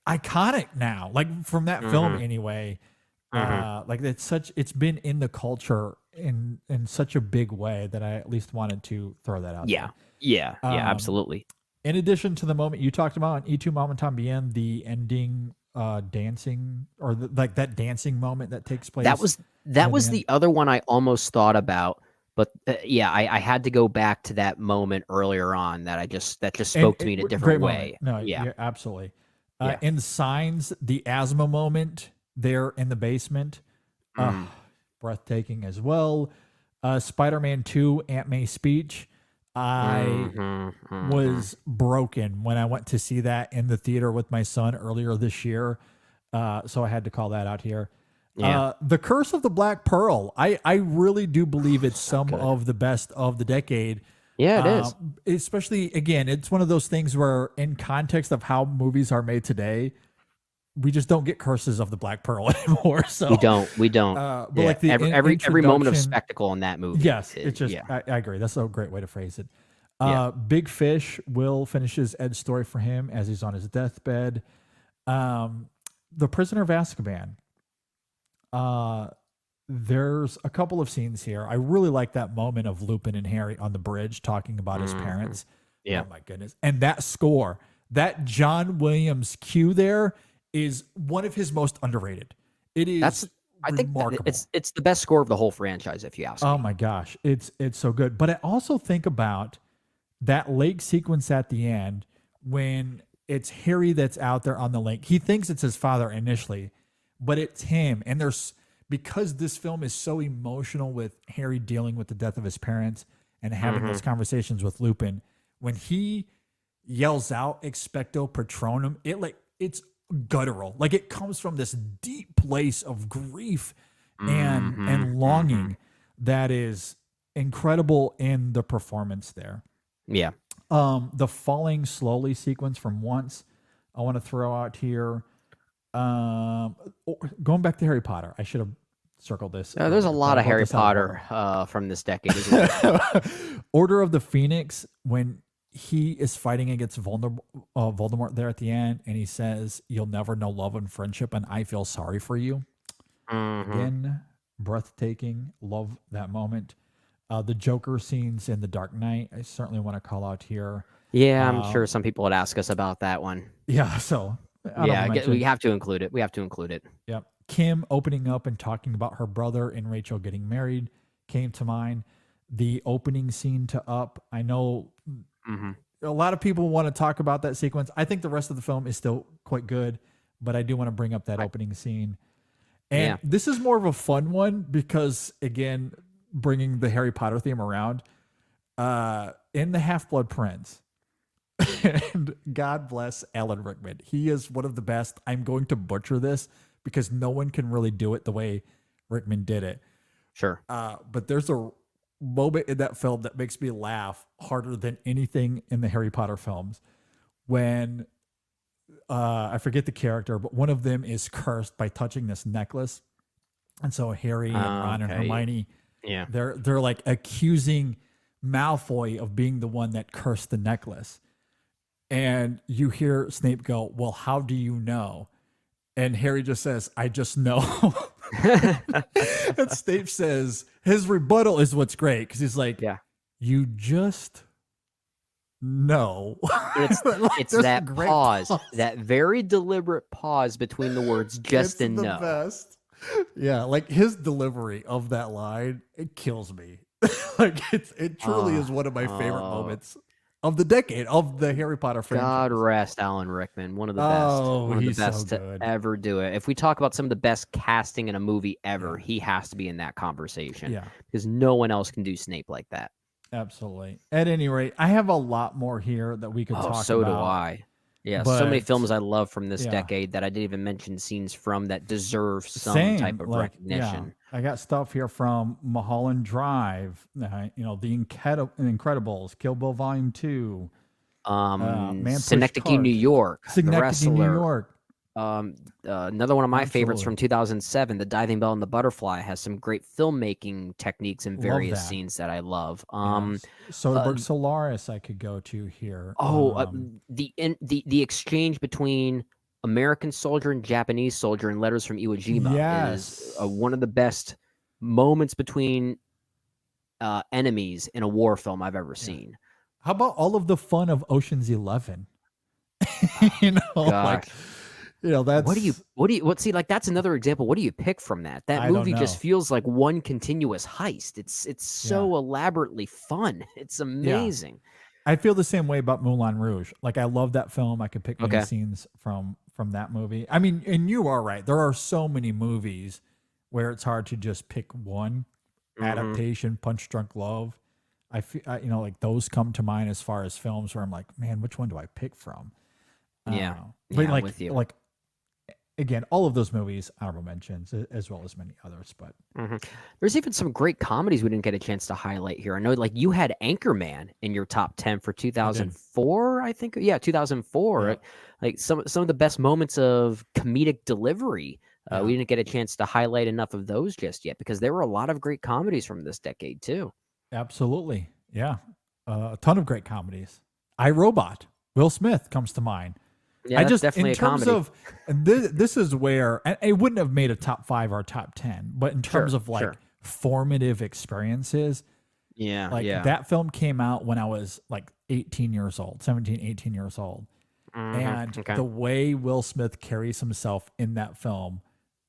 F: iconic now. Like from that film anyway. Like it's been in the culture in such a big way that I at least wanted to throw that out.
G: Yeah. Yeah. Yeah. Absolutely.
F: In addition to the moment you talked about on E2 Moment Bien, the ending dancing or that dancing moment that takes place.
G: That was
F: the
G: the other one I almost thought about, but I had to go back to that moment earlier on that just spoke to me in a
F: great
G: different
F: moment.
G: way.
F: No,
G: Yeah.
F: absolutely.
G: Yeah.
F: In Signs, the asthma moment there in the basement, breathtaking as well. Spider-Man 2, Aunt May's speech. I was broken when I went to see that in the theater with my son earlier this year. So I had to call that out here.
G: Yeah.
F: The Curse of the Black Pearl. I really do believe it's some of the best of the decade.
G: Yeah, it is.
F: Especially, again, it's one of those things where in context of how movies are made today, we just don't get Curses of the Black Pearl anymore. So
G: We don't.
F: but
G: Yeah.
F: like the
G: every moment of
F: introduction-
G: spectacle in that movie.
F: Yes,
G: is-
F: it's just
G: yeah.
F: I agree. That's a great way to phrase it.
G: Yeah.
F: Big Fish will finishes Ed's story for him as he's on his deathbed. The Prisoner of Azkaban. There's a couple of scenes here. I really like that moment of Lupin and Harry on the bridge talking about his parents.
G: Yeah.
F: Oh my goodness. And that score, that John Williams cue there is one of his most underrated. It is
G: I think
F: remarkable.
G: it's the best score of the whole franchise, if you ask me.
F: Oh my gosh, it's so good. But I also think about that lake sequence at the end when it's Harry that's out there on the lake. He thinks it's his father initially, but it's him. And because this film is so emotional with Harry dealing with the death of his parents and having those conversations with Lupin, when he yells out "Expecto Patronum," it's guttural. Like it comes from this deep place of grief and longing that is incredible in the performance there.
G: Yeah.
F: The falling slowly sequence from Once, I want to throw out here. Going back to Harry Potter, I should have circled this.
G: There's a lot of Harry Potter from this decade as well.
F: Order of the Phoenix, when he is fighting against Voldemort there at the end, and he says, "You'll never know love and friendship, and I feel sorry for you." Again, breathtaking. Love that moment. The Joker scenes in The Dark Knight, I certainly want to call out here.
G: Yeah, I'm sure some people would ask us about that one.
F: Yeah, so
G: We have to include it. We have to include it.
F: Yep. Kim opening up and talking about her brother and Rachel getting married came to mind. The opening scene to Up. I know a lot of people want to talk about that sequence. I think the rest of the film is still quite good, but I do want to bring up that opening scene. And this is more of a fun one because, again, bringing the Harry Potter theme around, in The Half-Blood Prince, and God bless Alan Rickman. He is one of the best. I'm going to butcher this because no one can really do it the way Rickman did it.
G: Sure.
F: But there's a moment in that film that makes me laugh harder than anything in the Harry Potter films when I forget the character, but one of them is cursed by touching this necklace. And so Harry and Ron and Hermione, they're like accusing Malfoy of being the one that cursed the necklace. And you hear Snape go, "Well, how do you know?" And Harry just says, "I just know." And Snape says, his rebuttal is what's great because he's like, "You just know."
G: It's that pause, that very deliberate pause between the words "just" and "no."
F: Best. Yeah, like his delivery of that line, it kills me. Like it truly is one of my favorite moments of the decade of the Harry Potter franchise.
G: God rest Alan Rickman, one of the best,
F: Oh,
G: one of the
F: he's so
G: best to
F: good.
G: ever do it. If we talk about some of the best casting in a movie ever, he has to be in that conversation.
F: Yeah.
G: Because no one else can do Snape like that.
F: Absolutely. At any rate, I have a lot more here that we could talk about.
G: So do I. Yeah, so many
F: but-
G: films I love from this
F: yeah.
G: decade that I didn't even mention scenes from that deserve some
F: Same,
G: type of
F: like,
G: recognition.
F: Yeah. I got stuff here from Mulholland Drive, The Incredibles, Kill Bill Volume 2, Man Push
G: Synecdoche,
F: Cart,
G: New York, The
F: Synecdoche,
G: Wrestler.
F: New York.
G: Another one of my favorites
F: Absolutely.
G: from 2007, The Diving Bell and the Butterfly, has some great filming techniques and
F: Love
G: various
F: that.
G: scenes that I love.
F: Yes. Soderbergh Solaris I could go to here.
G: The exchange between American soldier and Japanese soldier in Letters from Iwo Jima is one of the best moments between enemies in a war film I've ever seen.
F: How about all of the fun of Ocean's 11?
G: Gosh.
F: That's
G: See, like, that's another example. What do you pick from that? That
F: I don't
G: movie just
F: know.
G: feels like one continuous heist. It's so elaborately fun. It's amazing.
F: I feel the same way about Moulin Rouge. Like, I love that film. I could pick many
G: Okay.
F: scenes from that movie. I mean, and you are right. There are so many movies where it's hard to just pick one adaptation. Punch Drunk Love. I feel, like those come to mind as far as films where I'm like, man, which one do I pick from?
G: Yeah.
F: But
G: Yeah, I'm
F: like,
G: with you.
F: like again, all of those movies, honorable mentions, as well as many others. But
G: There's even some great comedies we didn't get a chance to highlight here. I know, like, you had Anchorman in your top 10 for 2004, I think. Yeah, 2004.
F: Yeah.
G: Like some of the best moments of comedic delivery. We didn't get a chance to highlight enough of those just yet because there were a lot of great comedies from this decade too.
F: absolutely, yeah, a ton of great comedies. I, Robot, Will Smith comes to mind.
G: Yeah,
F: I
G: that's
F: just,
G: definitely
F: in
G: a
F: terms
G: comedy.
F: of, and this is where and it wouldn't have made a top 5 or top 10, but in terms
G: Sure,
F: of like
G: sure.
F: formative experiences,
G: Yeah,
F: like that film came out when I was like 18 years old, 17, 18 years old. And
G: okay.
F: the way Will Smith carries himself in that film,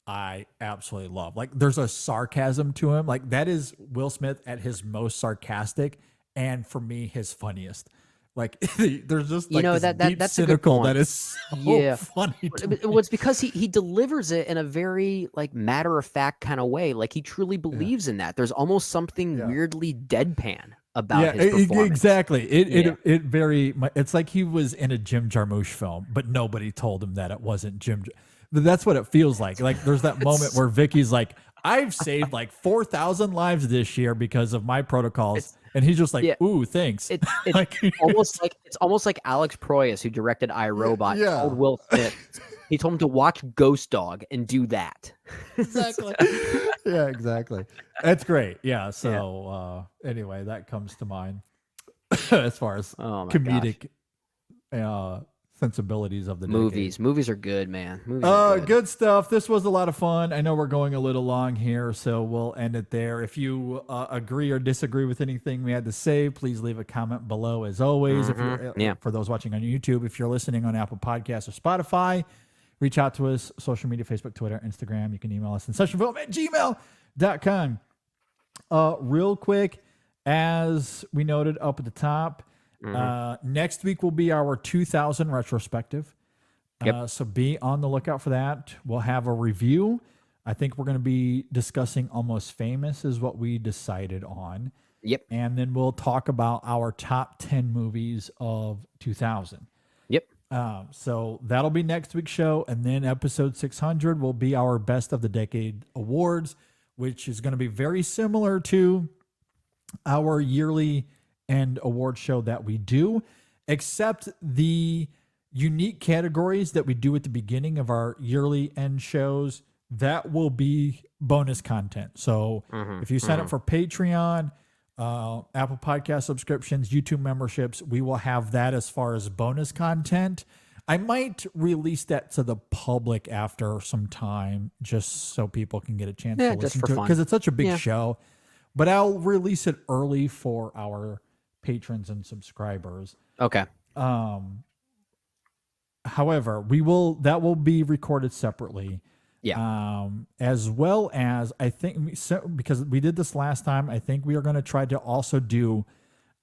F: I absolutely love. Like, there's a sarcasm to him. Like, that is Will Smith at his most sarcastic, and for me, his funniest. Like, there's just like this deep
G: that's a good
F: cynical
G: point.
F: that is so funny to me.
G: Well, it's because he delivers it in a very like matter of fact kind of way. Like he truly believes in that. There's almost something weirdly deadpan about his performance.
F: Exactly. It's like he was in a Jim Jarmusch film, but nobody told him that it wasn't Jim. But that's what it feels like. Like, there's that moment where Vicky's like, I've saved like 4,000 lives this year because of my protocols. And he's just like, ooh, thanks.
G: It's
F: Like-
G: almost like Alex Proyas, who directed iRobot,
F: Yeah.
G: told Will Smith. He told him to watch Ghost Dog and do that.
F: Exactly. Yeah, exactly. That's great. Yeah. So anyway, that comes to mind as far as
G: Oh my
F: comedic sensibilities of the decade.
G: Movies are good, man. Movies are
F: Good stuff. This was a lot of fun. I know we're going a little long here, so we'll end it there. If you agree or disagree with anything we had to say, please leave a comment below. As always, if you're for those watching on YouTube, if you're listening on Apple Podcasts or Spotify, reach out to us. Social media: Facebook, Twitter, Instagram. You can email us InSessionFilm@gmail.com. Real quick, as we noted up at the top. Next week will be our 2000 retrospective. So be on the lookout for that. We'll have a review. I think we're going to be discussing Almost Famous is what we decided on.
G: Yep.
F: And then we'll talk about our top 10 movies of 2000.
G: Yep.
F: So that'll be next week's show. And then episode 600 will be our Best of the Decade Awards, which is going to be very similar to our yearly and award show that we do, except the unique categories that we do at the beginning of our yearly end shows, that will be bonus content. So if you sign up for Patreon, Apple Podcast subscriptions, YouTube memberships, we will have that as far as bonus content. I might release that to the public after some time, just so people can get a chance to
G: just
F: listen
G: for
F: to it,
G: fun.
F: because it's such a big show. But I'll release it early for our patrons and subscribers.
G: Okay.
F: However, that will be recorded separately. As well as I think because we did this last time, I think we are going to try to also do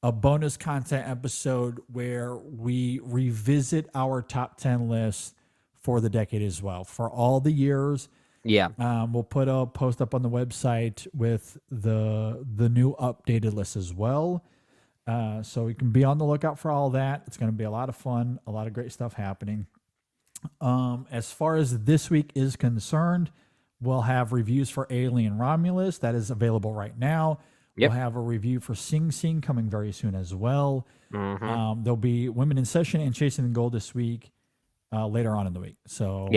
F: a bonus content episode where we revisit our top 10 lists for the decade as well for all the years.
G: Yeah.
F: We'll put a post up on the website with the new updated list as well. So you can be on the lookout for all that. It's going to be a lot of fun, a lot of great stuff happening. As far as this week is concerned, we'll have reviews for Alien Romulus. That is available right now.
G: Yep.
F: We'll have a review for Sing Sing coming very soon as well. There'll be Women in Session and Chasing the Goal this week, later on in the week. So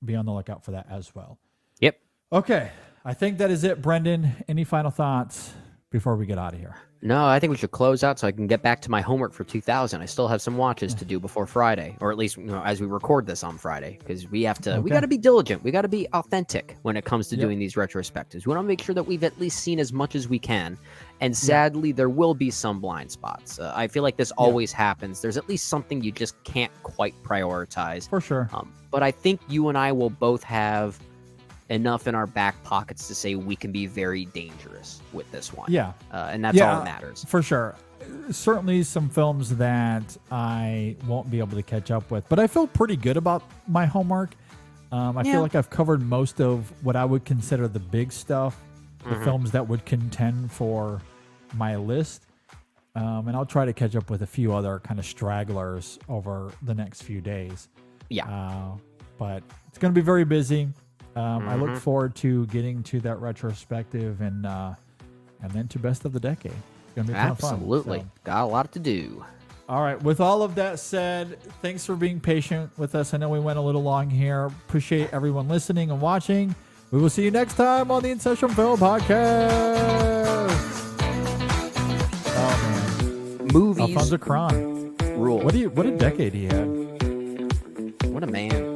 F: be on the lookout for that as well.
G: Yep.
F: Okay. I think that is it, Brendan. Any final thoughts before we get out of here?
G: No, I think we should close out so I can get back to my homework for 2000. I still have some watches to do before Friday, or at least as we record this on Friday, because we have to. We got to be diligent. We got to be authentic when it comes to doing these retrospectives. We want to make sure that we've at least seen as much as we can. And sadly, there will be some blind spots. I feel like this always happens. There's at least something you just can't quite prioritize.
F: For sure.
G: But I think you and I will both have enough in our back pockets to say we can be very dangerous with this one.
F: Yeah.
G: And that's all that matters.
F: For sure. Certainly some films that I won't be able to catch up with, but I feel pretty good about my homework. I feel like I've covered most of what I would consider the big stuff, the films that would contend for my list. And I'll try to catch up with a few other kind of stragglers over the next few days.
G: Yeah.
F: But it's going to be very busy. I look forward to getting to that retrospective and then to best of the decade. It's going to be
G: Absolutely.
F: Fun, so.
G: Got a lot to do.
F: All right. With all of that said, thanks for being patient with us. I know we went a little long here. Appreciate everyone listening and watching. We will see you next time on the InSession Film Podcast. Oh, man.
G: Movies
F: Alfonso Cuarón.
G: rule.
F: What a decade he had.
G: What a man.